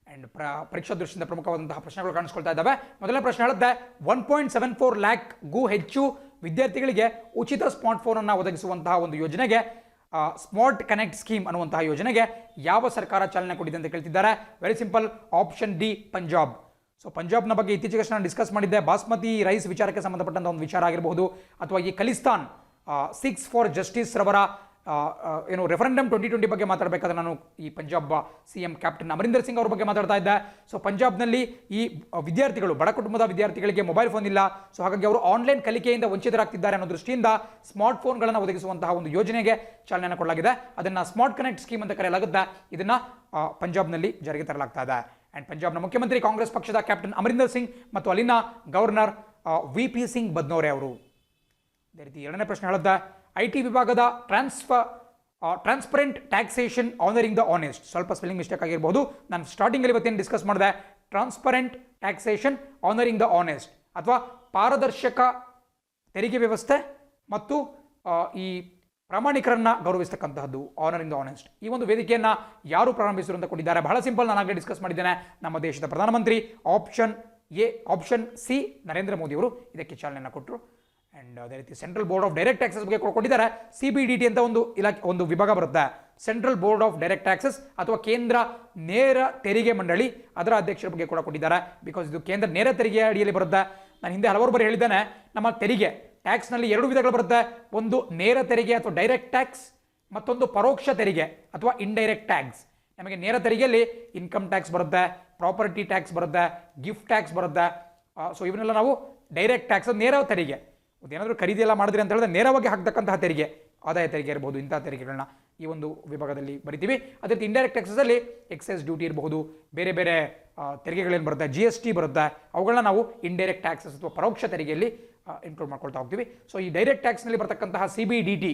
ಆ್ಯಂಡ್ ಪರೀಕ್ಷಾ ದೃಷ್ಟಿಯಿಂದ ಪ್ರಮುಖವಾದಂತಹ ಪ್ರಶ್ನೆಗಳು ಕಾಣಿಸ್ಕೊಳ್ತಾ ಇದ್ದಾವೆ. ಮೊದಲನೇ ಪ್ರಶ್ನೆ ಹೇಳುತ್ತೆ, 1.74 ಲ್ಯಾಕ್ಗೂ ಹೆಚ್ಚು ವಿದ್ಯಾರ್ಥಿಗಳಿಗೆ ಉಚಿತ ಸ್ಮಾರ್ಟ್ ಫೋನನ್ನು ಒದಗಿಸುವಂತಹ ಒಂದು ಯೋಜನೆಗೆ, ಸ್ಮಾರ್ಟ್ ಕನೆಕ್ಟ್ ಸ್ಕೀಮ್ ಅನ್ನುವಂತಹ ಯೋಜನೆಗೆ ಯಾವ ಸರ್ಕಾರ ಚಾಲನೆ ಕೊಟ್ಟಿದೆ ಅಂತ ಕೇಳ್ತಿದ್ದಾರೆ. Very simple, option D, Punjab. So ಪಂಜಾಬ್ನ ಬಗ್ಗೆ ಇತ್ತೀಚೆಗೆ ನಾನು ಡಿಸ್ಕಸ್ ಮಾಡಿದ್ದೆ. ಬಾಸ್ಮತಿ ರೈಸ್ ವಿಚಾರಕ್ಕೆ ಸಂಬಂಧಪಟ್ಟಂಥ ಒಂದು ವಿಚಾರ ಆಗಿರಬಹುದು, ಅಥವಾ ಈ ಖಲಿಸ್ತಾನ್ 6 ಫಾರ್ ಜಸ್ಟಿಸ್ ರವರ ಏನು ರೆಫರೆಂಡಮ್ 2020 ಬಗ್ಗೆ ಮಾತಾಡಬೇಕಾದ್ರೆ ನಾನು ಈ ಪಂಜಾಬ್ CM ಕ್ಯಾಪ್ಟನ್ ಅಮರಿಂದರ್ ಸಿಂಗ್ ಅವ್ರ ಬಗ್ಗೆ ಮಾತಾಡ್ತಾ ಇದ್ದೆ. ಸೊ ಪಂಜಾಬ್ನಲ್ಲಿ ಈ ವಿದ್ಯಾರ್ಥಿಗಳು, ಬಡ ಕುಟುಂಬದ ವಿದ್ಯಾರ್ಥಿಗಳಿಗೆ ಮೊಬೈಲ್ ಫೋನ್ ಇಲ್ಲ, ಸೊ ಹಾಗಾಗಿ ಅವರು ಆನ್ಲೈನ್ ಕಲಿಕೆಯಿಂದ ವಂಚಿತರಾಗ್ತಿದ್ದಾರೆ ಅನ್ನೋ ದೃಷ್ಟಿಯಿಂದ ಸ್ಮಾರ್ಟ್ ಫೋನ್ಗಳನ್ನು ಒದಗಿಸುವಂತಹ ಒಂದು ಯೋಜನೆಗೆ ಚಾಲನೆಯನ್ನು ಕೊಡಲಾಗಿದೆ. ಅದನ್ನು ಸ್ಮಾರ್ಟ್ ಕನೆಕ್ಟ್ ಸ್ಕೀಮ್ ಅಂತ ಕರೆಯಲಾಗುತ್ತೆ. ಇದನ್ನು ಪಂಜಾಬ್ನಲ್ಲಿ ಜಾರಿಗೆ ತರಲಾಗ್ತಾ ಇದೆ. ಆ್ಯಂಡ್ ಪಂಜಾಬ್ನ ಮುಖ್ಯಮಂತ್ರಿ ಕಾಂಗ್ರೆಸ್ ಪಕ್ಷದ ಕ್ಯಾಪ್ಟನ್ ಅಮರಿಂದರ್ ಸಿಂಗ್ ಮತ್ತು ಅಲ್ಲಿನ ಗವರ್ನರ್ VP ಸಿಂಗ್ ಬದ್ನೋರೆ ಅವರು. ಅದೇ ರೀತಿ ಎರಡನೇ ಪ್ರಶ್ನೆ ಹೇಳುತ್ತೆ, IT ವಿಭಾಗದ transparent taxation honouring the honest. ಸ್ವಲ್ಪ ಸ್ಪೆಲ್ಲಿಂಗ್ ಮಿಸ್ಟೇಕ್ ಆಗಿರ್ಬೋದು, ನಾನು ಸ್ಟಾರ್ಟಿಂಗಲ್ಲಿ ಇವತ್ತೇನು ಡಿಸ್ಕಸ್ ಮಾಡಿದೆ, transparent taxation honouring the honest ಅಥವಾ ಪಾರದರ್ಶಕ ತೆರಿಗೆ ವ್ಯವಸ್ಥೆ ಮತ್ತು ಈ ಪ್ರಾಮಾಣಿಕರನ್ನ ಗೌರವಿಸ್ತಕ್ಕಂತಹದ್ದು, ಆನರಿಂಗ್ ದ ಆನೆಸ್ಟ್. ಈ ಒಂದು ವೇದಿಕೆಯನ್ನು ಯಾರು ಪ್ರಾರಂಭಿಸಿರು ಅಂತ ಕೊಟ್ಟಿದ್ದಾರೆ. ಬಹಳ ಸಿಂಪಲ್, ನಾನು ಆಗಲೇ ಡಿಸ್ಕಸ್ ಮಾಡಿದ್ದೇನೆ. ನಮ್ಮ ದೇಶದ ಪ್ರಧಾನಮಂತ್ರಿ. ಆಪ್ಷನ್ ಸಿ, ನರೇಂದ್ರ ಮೋದಿ ಅವರು ಇದಕ್ಕೆ ಚಾಲನೆಯನ್ನು ಕೊಟ್ಟರು. ಆ್ಯಂಡ್ ಅದೇ ರೀತಿ central board of direct taxes ಬಗ್ಗೆ ಕೊಟ್ಟಿದ್ದಾರೆ. CBDT ಅಂತ ಒಂದು ವಿಭಾಗ ಬರುತ್ತೆ, central board of direct taxes ಅಥವಾ ಕೇಂದ್ರ ನೇರ ತೆರಿಗೆ ಮಂಡಳಿ, ಅದರ ಅಧ್ಯಕ್ಷರ ಬಗ್ಗೆ ಕೂಡ ಕೊಟ್ಟಿದ್ದಾರೆ. ಬಿಕಾಸ್ ಇದು ಕೇಂದ್ರ ನೇರ ತೆರಿಗೆ ಅಡಿಯಲ್ಲಿ ಬರುತ್ತೆ. ನಾನು ಹಿಂದೆ ಹಲವಾರು ಬಾರಿ ಹೇಳಿದ್ದೇನೆ, ನಮ್ಮ ತೆರಿಗೆ ಟ್ಯಾಕ್ಸ್ನಲ್ಲಿ 2 ವಿಧಗಳು ಬರುತ್ತೆ. ಒಂದು ನೇರ ತೆರಿಗೆ ಅಥವಾ ಡೈರೆಕ್ಟ್ ಟ್ಯಾಕ್ಸ್, ಮತ್ತೊಂದು ಪರೋಕ್ಷ ತೆರಿಗೆ ಅಥವಾ ಇಂಡೈರೆಕ್ಟ್ ಟ್ಯಾಕ್ಸ್. ನಮಗೆ ನೇರ ತೆರಿಗೆಯಲ್ಲಿ ಇನ್ಕಮ್ ಟ್ಯಾಕ್ಸ್ ಬರುತ್ತೆ, ಪ್ರಾಪರ್ಟಿ ಟ್ಯಾಕ್ಸ್ ಬರುತ್ತೆ, ಗಿಫ್ಟ್ ಟ್ಯಾಕ್ಸ್ ಬರುತ್ತೆ. ಸೊ ಇವನ್ನೆಲ್ಲ ನಾವು ಡೈರೆಕ್ಟ್ ಟ್ಯಾಕ್ಸ್, ನೇರ ತೆರಿಗೆ. ಏನಾದರೂ ಖರೀದಿ ಎಲ್ಲ ಮಾಡಿದ್ರಿ ಅಂತ ಹೇಳಿದ್ರೆ ನೇರವಾಗಿ ಹಾಕ್ತಕ್ಕಂತಹ ತೆರಿಗೆ, ಆದಾಯ ತೆರಿಗೆ ಇರಬಹುದು, ಇಂತಹ ತೆರಿಗೆಗಳನ್ನ ಈ ಒಂದು ವಿಭಾಗದಲ್ಲಿ ಬರಿತೀವಿ. ಅದೇ ರೀತಿ ಇಂಡೈರೆಕ್ಟ್ ಟ್ಯಾಕ್ಸಲ್ಲಿ ಎಕ್ಸೈಸ್ ಡ್ಯೂಟಿ ಇರಬಹುದು, ಬೇರೆ ಬೇರೆ ತೆರಿಗೆಗಳೇನು ಬರುತ್ತೆ, GST ಬರುತ್ತೆ, ಅವುಗಳನ್ನ ನಾವು ಇಂಡೈರೆಕ್ಟ್ ಟ್ಯಾಕ್ಸಸ್ ಅಥವಾ ಪರೋಕ್ಷ ತೆರಿಗೆಯಲ್ಲಿ ಇನ್ಕ್ಲೂಡ್ ಮಾಡ್ಕೊಳ್ತಾ ಹೋಗ್ತೀವಿ. ಸೊ ಈ ಡೈರೆಕ್ಟ್ ಟ್ಯಾಕ್ಸ್ನಲ್ಲಿ ಬರ್ತಕ್ಕಂತಹ CBDT,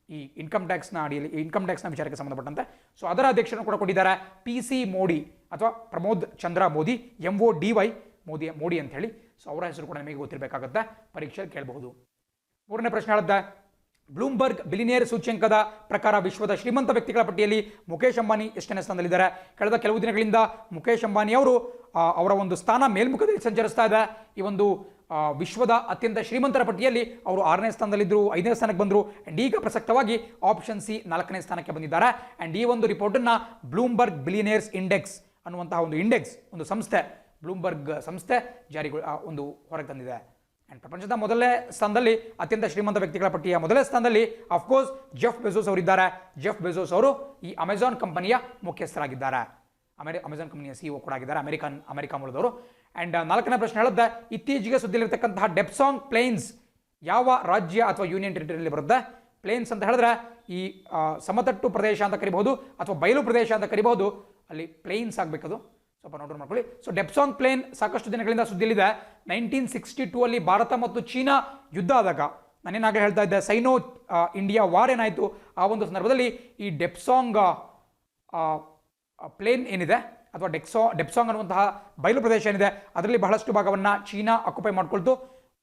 ಈ ಇನ್ಕಮ್ ಟ್ಯಾಕ್ಸ್ನ ಅಡಿಯಲ್ಲಿ, ಇನ್ಕಮ್ ಟ್ಯಾಕ್ಸ್ನ ವಿಚಾರಕ್ಕೆ ಸಂಬಂಧಪಟ್ಟಂತೆ, ಸೊ ಅದರ ಅಧ್ಯಕ್ಷರನ್ನು ಕೂಡ ಕೊಟ್ಟಿದ್ದಾರೆ. PC ಮೋಡಿ ಅಥವಾ ಪ್ರಮೋದ್ ಚಂದ್ರ ಮೋದಿ, MODY ಮೋಡಿ ಅಂತ ಹೇಳಿ. ಸೊ ಅವರ ಹೆಸರು ಕೂಡ ನಿಮಗೆ ಗೊತ್ತಿರಬೇಕಾಗುತ್ತೆ, ಪರೀಕ್ಷೆಯಲ್ಲಿ ಕೇಳಬಹುದು. ಮೂರನೇ ಪ್ರಶ್ನೆ ಹೇಳುತ್ತೆ, ಬ್ಲೂಮ್ಬರ್ಗ್ ಬಿಲಿನಿಯರ್ ಸೂಚ್ಯಂಕದ ಪ್ರಕಾರ ವಿಶ್ವದ ಶ್ರೀಮಂತ ವ್ಯಕ್ತಿಗಳ ಪಟ್ಟಿಯಲ್ಲಿ ಮುಖೇಶ್ ಅಂಬಾನಿ ಎಷ್ಟನೇ ಸ್ಥಾನದಲ್ಲಿದ್ದಾರೆ? ಕಳೆದ ಕೆಲವು ದಿನಗಳಿಂದ ಮುಖೇಶ್ ಅಂಬಾನಿ ಅವರು ಅವರ ಒಂದು ಸ್ಥಾನ ಮೇಲ್ಮುಖದಲ್ಲಿ ಸಂಚರಿಸ್ತಾ ಇದೆ. ಈ ಒಂದು ವಿಶ್ವದ ಅತ್ಯಂತ ಶ್ರೀಮಂತರ ಪಟ್ಟಿಯಲ್ಲಿ ಅವರು 6ನೇ ಸ್ಥಾನದಲ್ಲಿದ್ದರು, 5ನೇ ಸ್ಥಾನಕ್ಕೆ ಬಂದರು. ಆ್ಯಂಡ್ ಈಗ ಪ್ರಸಕ್ತವಾಗಿ ಆಪ್ಷನ್ ಸಿ 4ನೇ ಸ್ಥಾನಕ್ಕೆ ಬಂದಿದ್ದಾರೆ. ಆ್ಯಂಡ್ ಈ ಒಂದು ರಿಪೋರ್ಟನ್ನು ಬ್ಲೂಮ್ಬರ್ಗ್ ಬಿಲಿಯನೇರ್ಸ್ ಇಂಡೆಕ್ಸ್ ಅನ್ನುವಂತಹ ಒಂದು ಇಂಡೆಕ್ಸ್, ಒಂದು ಸಂಸ್ಥೆ, ಬ್ಲೂಮ್ಬರ್ಗ್ ಸಂಸ್ಥೆ ಒಂದು ಹೊರಗೆ ತಂದಿದೆ. ಆ್ಯಂಡ್ ಪ್ರಪಂಚದ ಮೊದಲನೇ ಸ್ಥಾನದಲ್ಲಿ, ಅತ್ಯಂತ ಶ್ರೀಮಂತ ವ್ಯಕ್ತಿಗಳ ಪಟ್ಟಿಯ ಮೊದಲನೇ ಸ್ಥಾನದಲ್ಲಿ ಅಫ್ಕೋರ್ಸ್ ಜೆಫ್ ಬೆಜೋಸ್ ಅವರಿದ್ದಾರೆ. ಜೆಫ್ ಬೆಜೋಸ್ ಅವರು ಈ ಅಮೆಜಾನ್ ಕಂಪನಿಯ ಮುಖ್ಯಸ್ಥರಾಗಿದ್ದಾರೆ, ಅಮೆಜಾನ್ ಕಂಪನಿಯ CEO ಕೂಡ ಆಗಿದ್ದಾರೆ, ಅಮೆರಿಕ ಮೂಲದವರು. ಆ್ಯಂಡ್ 4ನೇ ಪ್ರಶ್ನೆ ಹೇಳುತ್ತೆ, ಇತ್ತೀಚೆಗೆ ಸುದ್ದಿಯಲ್ಲಿರ್ತಕ್ಕಂತಹ ಡೆಪ್ಸಾಂಗ್ ಪ್ಲೇನ್ಸ್ ಯಾವ ರಾಜ್ಯ ಅಥವಾ ಯೂನಿಯನ್ ಟೆರಿಟರಿಯಲ್ಲಿ ಬರುತ್ತೆ? ಪ್ಲೇನ್ಸ್ ಅಂತ ಹೇಳಿದ್ರೆ ಈ ಸಮತಟ್ಟು ಪ್ರದೇಶ ಅಂತ ಕರಿಬಹುದು ಅಥವಾ ಬಯಲು ಪ್ರದೇಶ ಅಂತ ಕರಿಬಹುದು, ಅಲ್ಲಿ ಪ್ಲೇನ್ಸ್ ಆಗಬೇಕದು, ಸ್ವಲ್ಪ ನೋಟ್ ಮಾಡ್ಕೊಳ್ಳಿ. ಸೊ ಡೆಪ್ಸಾಂಗ್ ಪ್ಲೇನ್ ಸಾಕಷ್ಟು ದಿನಗಳಿಂದ ಸುದ್ದಿಯಲ್ಲಿದೆ. 1962 ಅಲ್ಲಿ ಭಾರತ ಮತ್ತು ಚೀನಾ ಯುದ್ಧ ಆದಾಗ, ನಾನೇನಾಗಲೇ ಹೇಳ್ತಾ ಇದ್ದೆ, ಸೈನೋ ಇಂಡಿಯಾ ವಾರ್ ಏನಾಯಿತು, ಆ ಒಂದು ಸಂದರ್ಭದಲ್ಲಿ ಈ ಡೆಪ್ಸಾಂಗ್ ಪ್ಲೇನ್ ಏನಿದೆ ಅಥವಾ ಡೆಪ್ಸಾಂಗ್ ಅನ್ನುವಂತಹ ಬಯಲು ಪ್ರದೇಶ ಏನಿದೆ, ಅದರಲ್ಲಿ ಬಹಳಷ್ಟು ಭಾಗವನ್ನು ಚೀನಾ ಆಕ್ಯುಪೈ ಮಾಡ್ಕೊಳ್ತು.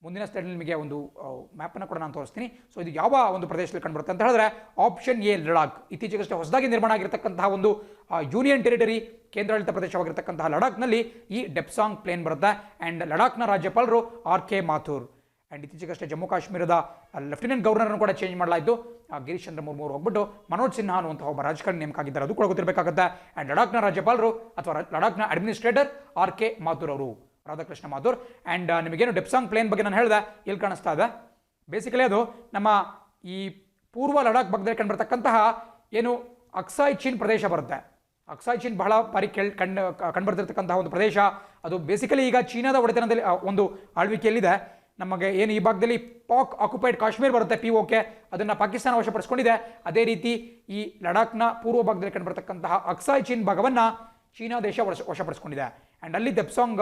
ಮುಂದಿನ ಸ್ಲೈಡ್ನಲ್ಲಿ ನಿಮಗೆ ಒಂದು ಮ್ಯಾಪನ್ನು ಕೂಡ ನಾನು ತೋರಿಸ್ತೀನಿ. ಸೊ ಇದು ಯಾವ ಒಂದು ಪ್ರದೇಶದಲ್ಲಿ ಕಂಡುಬರುತ್ತೆ ಅಂತ ಹೇಳಿದ್ರೆ ಆಪ್ಷನ್ ಎ, ಲಡಾಖ್. ಇತ್ತೀಚೆಗಷ್ಟೇ ಹೊಸದಾಗಿ ನಿರ್ಮಾಣ ಆಗಿರತಕ್ಕಂತಹ ಒಂದು ಯೂನಿಯನ್ ಟೆರಿಟರಿ, ಕೇಂದ್ರಾಡಳಿತ ಪ್ರದೇಶವಾಗಿರತಕ್ಕಂತಹ ಲಡಾಖ್ನಲ್ಲಿ ಈ ಡೆಪ್ಸಾಂಗ್ ಪ್ಲೇನ್ ಬರುತ್ತೆ. ಆ್ಯಂಡ್ ಲಡಾಖ್ನ ರಾಜ್ಯಪಾಲರು RK ಮಾಥುರ್. ಆ್ಯಂಡ್ ಇತ್ತೀಚೆಗಷ್ಟೇ ಜಮ್ಮು ಕಾಶ್ಮೀರದ ಲೆಫ್ಟಿನೆಂಟ್ ಗವರ್ನರ್ನ ಕೂಡ ಚೇಂಜ್ ಮಾಡಲಾಯಿತು. ಗಿರೀಶ್ ಚಂದ್ರ ಮುರ್ಮು ಅವರು ಹೋಗ್ಬಿಟ್ಟು ಮನೋಜ್ ಸಿನ್ಹಾ ಅನ್ನುವಂತಹ ಒಬ್ಬ ರಾಜಕಾರಣಿ ನೇಮಕ ಆಗಿದ್ದಾರೆ, ಅದು ಕೂಡ ಗೊತ್ತಿರಬೇಕಾಗುತ್ತೆ. ಆ್ಯಂಡ್ ಲಡಾಖ್ನ ರಾಜ್ಯಪಾಲರು ಅಥವಾ ಲಡಾಖ್ನ ಅಡ್ಮಿನಿಸ್ಟ್ರೇಟರ್ RK ಮಾಥುರ್ ಅವರು, ರಾಧಾಕೃಷ್ಣ ಮಾಥುರ್. ಆ್ಯಂಡ್ ನಿಮಗೇನು ಡೆಪ್ಸಾಂಗ್ ಪ್ಲೇನ್ ಬಗ್ಗೆ ನಾನು ಹೇಳಿದೆ, ಇಲ್ಲಿ ಕಾಣಿಸ್ತಾ ಇದೆ. ಬೇಸಿಕಲಿ ಅದು ನಮ್ಮ ಈ ಪೂರ್ವ ಲಡಾಖ್ ಭಾಗದಲ್ಲಿ ಕಂಡುಬರ್ತಕ್ಕಂತಹ ಏನು ಅಕ್ಸಾಯ್ ಚೀನ್ ಪ್ರದೇಶ ಬರುತ್ತೆ. ಅಕ್ಸಾಯ್ ಚೀನ್ ಬಹಳ ಬಾರಿ ಕಂಡುಬರ್ತಿರ್ತಕ್ಕಂತಹ ಒಂದು ಪ್ರದೇಶ. ಅದು ಬೇಸಿಕಲಿ ಈಗ ಚೀನಾದ ಒಡೆತನದಲ್ಲಿ ಒಂದು ಆಳ್ವಿಕೆಯಲ್ಲಿದೆ. ನಮಗೆ ಏನು ಈ ಭಾಗದಲ್ಲಿ ಪಾಕ್ ಆಕ್ಯುಪೈಡ್ ಕಾಶ್ಮೀರ್ ಬರುತ್ತೆ, POK, ಅದನ್ನು ಪಾಕಿಸ್ತಾನ ವಶಪಡಿಸ್ಕೊಂಡಿದೆ. ಅದೇ ರೀತಿ ಈ ಲಡಾಖ್ನ ಪೂರ್ವ ಭಾಗದಲ್ಲಿ ಕಂಡುಬರ್ತಕ್ಕಂತಹ ಅಕ್ಸಾಯ್ ಚೀನ್ ಭಾಗವನ್ನು ಚೀನಾ ದೇಶ ವಶಪಡಿಸ್ಕೊಂಡಿದೆ. ಆ್ಯಂಡ್ ಅಲ್ಲಿ ದೆಪ್ಸಾಂಗ್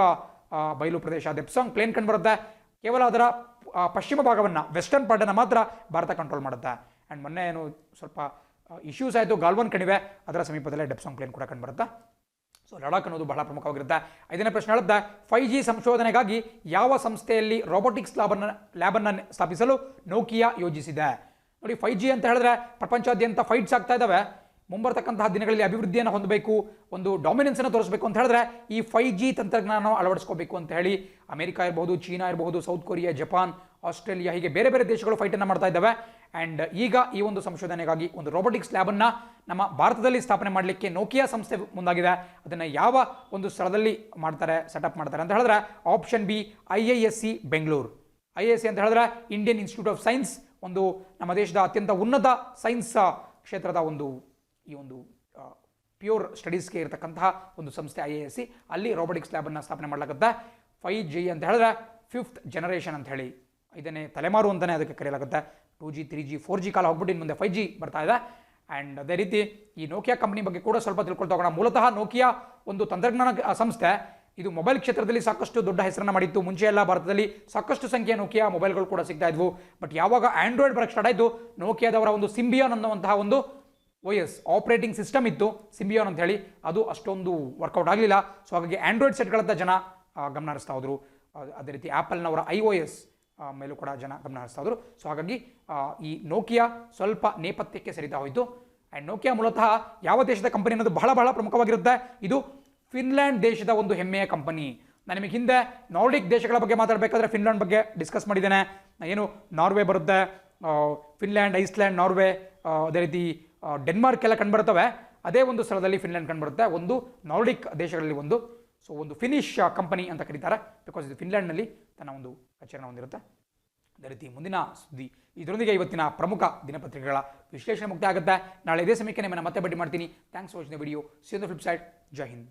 ಬಯಲು ಪ್ರದೇಶ, ದೆಪ್ಸಾಂಗ್ ಪ್ಲೇನ್ ಕಂಡುಬರುತ್ತೆ. ಕೇವಲ ಅದರ ಪಶ್ಚಿಮ ಭಾಗವನ್ನು, ವೆಸ್ಟರ್ನ್ ಪಾರ್ಟನ್ನು ಮಾತ್ರ ಭಾರತ ಕಂಟ್ರೋಲ್ ಮಾಡುತ್ತೆ. ಆ್ಯಂಡ್ ಮೊನ್ನೆ ಏನು ಸ್ವಲ್ಪ ಇಶ್ಯೂಸ್ ಆಯಿತು, ಗಾಲ್ವನ್ ಕಣಿವೆ, ಅದರ ಸಮೀಪದಲ್ಲೇ ಡೆಪ್ಸಾಂಗ್ ಪ್ಲೇನ್ ಕೂಡ ಕಂಡುಬರುತ್ತೆ. ಸೊ ಲಡಾಖ್ ಅನ್ನೋದು ಬಹಳ ಪ್ರಮುಖವಾಗಿರುತ್ತೆ. 5ನೇ ಪ್ರಶ್ನೆ ಹೇಳುತ್ತೆ, 5G ಸಂಶೋಧನೆಗಾಗಿ ಯಾವ ಸಂಸ್ಥೆಯಲ್ಲಿ ರೋಬೋಟಿಕ್ಸ್ ಲ್ಯಾಬನ್ನು ಸ್ಥಾಪಿಸಲು ನೋಕಿಯಾ ಯೋಜಿಸಿದೆ? ನೋಡಿ, 5G ಅಂತ ಹೇಳಿದ್ರೆ ಪ್ರಪಂಚಾದ್ಯಂತ ಫೈಟ್ಸ್ ಆಗ್ತಾ ಇದ್ದಾವೆ. ಮುಂಬರ್ತಕ್ಕಂತಹ ದಿನಗಳಲ್ಲಿ ಅಭಿವೃದ್ಧಿಯನ್ನು ಹೊಂದಬೇಕು, ಒಂದು ಡಾಮಿನೆನ್ಸನ್ನು ತೋರಿಸಬೇಕು ಅಂತ ಹೇಳಿದ್ರೆ ಈ 5G ತಂತ್ರಜ್ಞಾನ ಅಳವಡಿಸ್ಕೋಬೇಕು ಅಂತ ಹೇಳಿ ಅಮೆರಿಕ ಇರಬಹುದು, ಚೀನಾ ಇರಬಹುದು, ಸೌತ್ ಕೊರಿಯಾ, ಜಪಾನ್, ಆಸ್ಟ್ರೇಲಿಯಾ, ಹೀಗೆ ಬೇರೆ ಬೇರೆ ದೇಶಗಳು ಫೈಟನ್ನು ಮಾಡ್ತಾ ಇದ್ದಾವೆ. ಆ್ಯಂಡ್ ಈಗ ಈ ಒಂದು ಸಂಶೋಧನೆಗಾಗಿ ಒಂದು ರೋಬೋಟಿಕ್ಸ್ ಲ್ಯಾಬನ್ನು ನಮ್ಮ ಭಾರತದಲ್ಲಿ ಸ್ಥಾಪನೆ ಮಾಡಲಿಕ್ಕೆ ನೋಕಿಯಾ ಸಂಸ್ಥೆ ಮುಂದಾಗಿದೆ. ಅದನ್ನು ಯಾವ ಒಂದು ಸ್ಥಳದಲ್ಲಿ ಮಾಡ್ತಾರೆ, ಸೆಟಪ್ ಮಾಡ್ತಾರೆ ಅಂತ ಹೇಳಿದ್ರೆ option B, IISc Bengaluru. IISc ಅಂತ ಹೇಳಿದ್ರೆ ಇಂಡಿಯನ್ ಇನ್ಸ್ಟಿಟ್ಯೂಟ್ ಆಫ್ ಸೈನ್ಸ್, ಒಂದು ನಮ್ಮ ದೇಶದ ಅತ್ಯಂತ ಉನ್ನತ ಸೈನ್ಸ್ ಕ್ಷೇತ್ರದ ಈ ಒಂದು ಪ್ಯೂರ್ ಸ್ಟಡೀಸ್ಗೆ ಇರತಕ್ಕಂತಹ ಒಂದು ಸಂಸ್ಥೆ IISc. ಅಲ್ಲಿ ರೋಬೋಟಿಕ್ಸ್ ಲ್ಯಾಬನ್ನು ಸ್ಥಾಪನೆ ಮಾಡಲಾಗುತ್ತೆ. 5G ಅಂತ ಹೇಳಿದ್ರೆ 5th ಜನರೇಷನ್ ಅಂತ ಹೇಳಿ, 5ನೇ ತಲೆಮಾರು ಅಂತಲೇ ಅದಕ್ಕೆ ಕರೆಯಲಾಗುತ್ತೆ. 2G 3G 4G ಕಾಲ ಹೋಗ್ಬಿಟ್ಟು ಇನ್ನು ಮುಂದೆ 5G ಬರ್ತಾ ಇದೆ. ಆ್ಯಂಡ್ ಅದೇ ರೀತಿ ಈ ನೋಕಿಯಾ ಕಂಪನಿ ಬಗ್ಗೆ ಕೂಡ ಸ್ವಲ್ಪ ತಿಳ್ಕೊಳ್ತಾ ಹೋಗೋಣ. ಮೂಲತಃ ನೋಕಿಯಾ ಒಂದು ತಂತ್ರಜ್ಞಾನ ಸಂಸ್ಥೆ. ಇದು ಮೊಬೈಲ್ ಕ್ಷೇತ್ರದಲ್ಲಿ ಸಾಕಷ್ಟು ದೊಡ್ಡ ಹೆಸರನ್ನು ಮಾಡಿತ್ತು. ಮುಂಚೆ ಎಲ್ಲ ಭಾರತದಲ್ಲಿ ಸಾಕಷ್ಟು ಸಂಖ್ಯೆಯ ನೋಕಿಯಾ ಮೊಬೈಲ್ಗಳು ಕೂಡ ಸಿಗ್ತಾ ಇದ್ವು. ಬಟ್ ಯಾವಾಗ ಆಂಡ್ರಾಯ್ಡ್ ಬರಕ್ಕೆ ಸ್ಟಾರ್ಟ್ ಆಯಿತು, ನೋಕಿಯಾದವರ ಒಂದು ಸಿಂಬಿಯಾನ್ ಅನ್ನುವಂತಹ ಒಂದು OS ಆಪರೇಟಿಂಗ್ ಸಿಸ್ಟಮ್ ಇತ್ತು, ಸಿಂಬಿಯಾನ್ ಅಂತ ಹೇಳಿ, ಅದು ಅಷ್ಟೊಂದು ವರ್ಕೌಟ್ ಆಗಲಿಲ್ಲ. ಸೊ ಹಾಗಾಗಿ ಆಂಡ್ರಾಯ್ಡ್ ಸೆಟ್ಗಳತ್ತ ಜನ ಗಮನ ಹರಿಸ್ತಾ ಹೋದರು. ಅದೇ ರೀತಿ ಆ್ಯಪಲ್ನವರ iOS ಮೇಲೂ ಕೂಡ ಜನ ಗಮನ ಹರಿಸ್ತಾ ಹೋದರು. ಸೊ ಹಾಗಾಗಿ ಈ ನೋಕಿಯಾ ಸ್ವಲ್ಪ ನೇಪಥ್ಯಕ್ಕೆ ಸರಿತಾ ಹೋಯಿತು. ಆ್ಯಂಡ್ ನೋಕಿಯಾ ಮೂಲತಃ ಯಾವ ದೇಶದ ಕಂಪನಿ ಅನ್ನೋದು ಬಹಳ ಬಹಳ ಪ್ರಮುಖವಾಗಿರುತ್ತೆ. ಇದು ಫಿನ್ಲ್ಯಾಂಡ್ ದೇಶದ ಒಂದು ಹೆಮ್ಮೆಯ ಕಂಪನಿ. ನಾನು ನಿಮಗೆ ಹಿಂದೆ ನಾರ್ಡಿಕ್ ದೇಶಗಳ ಬಗ್ಗೆ ಮಾತಾಡಬೇಕಾದ್ರೆ ಫಿನ್ಲ್ಯಾಂಡ್ ಬಗ್ಗೆ ಡಿಸ್ಕಸ್ ಮಾಡಿದ್ದೇನೆ. ಏನು ನಾರ್ವೆ ಬರುತ್ತೆ, ಫಿನ್ಲ್ಯಾಂಡ್, ಐಸ್ಲ್ಯಾಂಡ್, ನಾರ್ವೆ, ಅದೇ ರೀತಿ ಡೆನ್ಮಾರ್ಕ್ ಎಲ್ಲ ಕಂಡುಬರ್ತವೆ. ಅದೇ ಒಂದು ಸ್ಥಳದಲ್ಲಿ ಫಿನ್ಲ್ಯಾಂಡ್ ಕಂಡುಬರುತ್ತೆ, ಒಂದು ನಾರ್ಡಿಕ್ ದೇಶಗಳಲ್ಲಿ ಒಂದು. ಸೊ ಒಂದು ಫಿನಿಶ್ ಕಂಪನಿ ಅಂತ ಕರೀತಾರೆ, ಬಿಕಾಸ್ ಇದು ಫಿನ್ಲ್ಯಾಂಡ್ನಲ್ಲಿ ತನ್ನ ಒಂದು ಕಚೇರಿಯನ್ನು ಹೊಂದಿರುತ್ತೆ. ಅದೇ ರೀತಿ ಮುಂದಿನ ಸುದ್ದಿ, ಇದರೊಂದಿಗೆ ಇವತ್ತಿನ ಪ್ರಮುಖ ದಿನಪತ್ರಿಕೆಗಳ ವಿಶ್ಲೇಷಣೆ ಮುಕ್ತ ಆಗುತ್ತೆ. ನಾಳೆ ಇದೇ ಸಮಯಕ್ಕೆ ನಿಮ್ಮನ್ನು ಮತ್ತೆ ಭೇಟಿ ಮಾಡ್ತೀನಿ. Thanks for watching the video. C on the flip side. Jai Hind.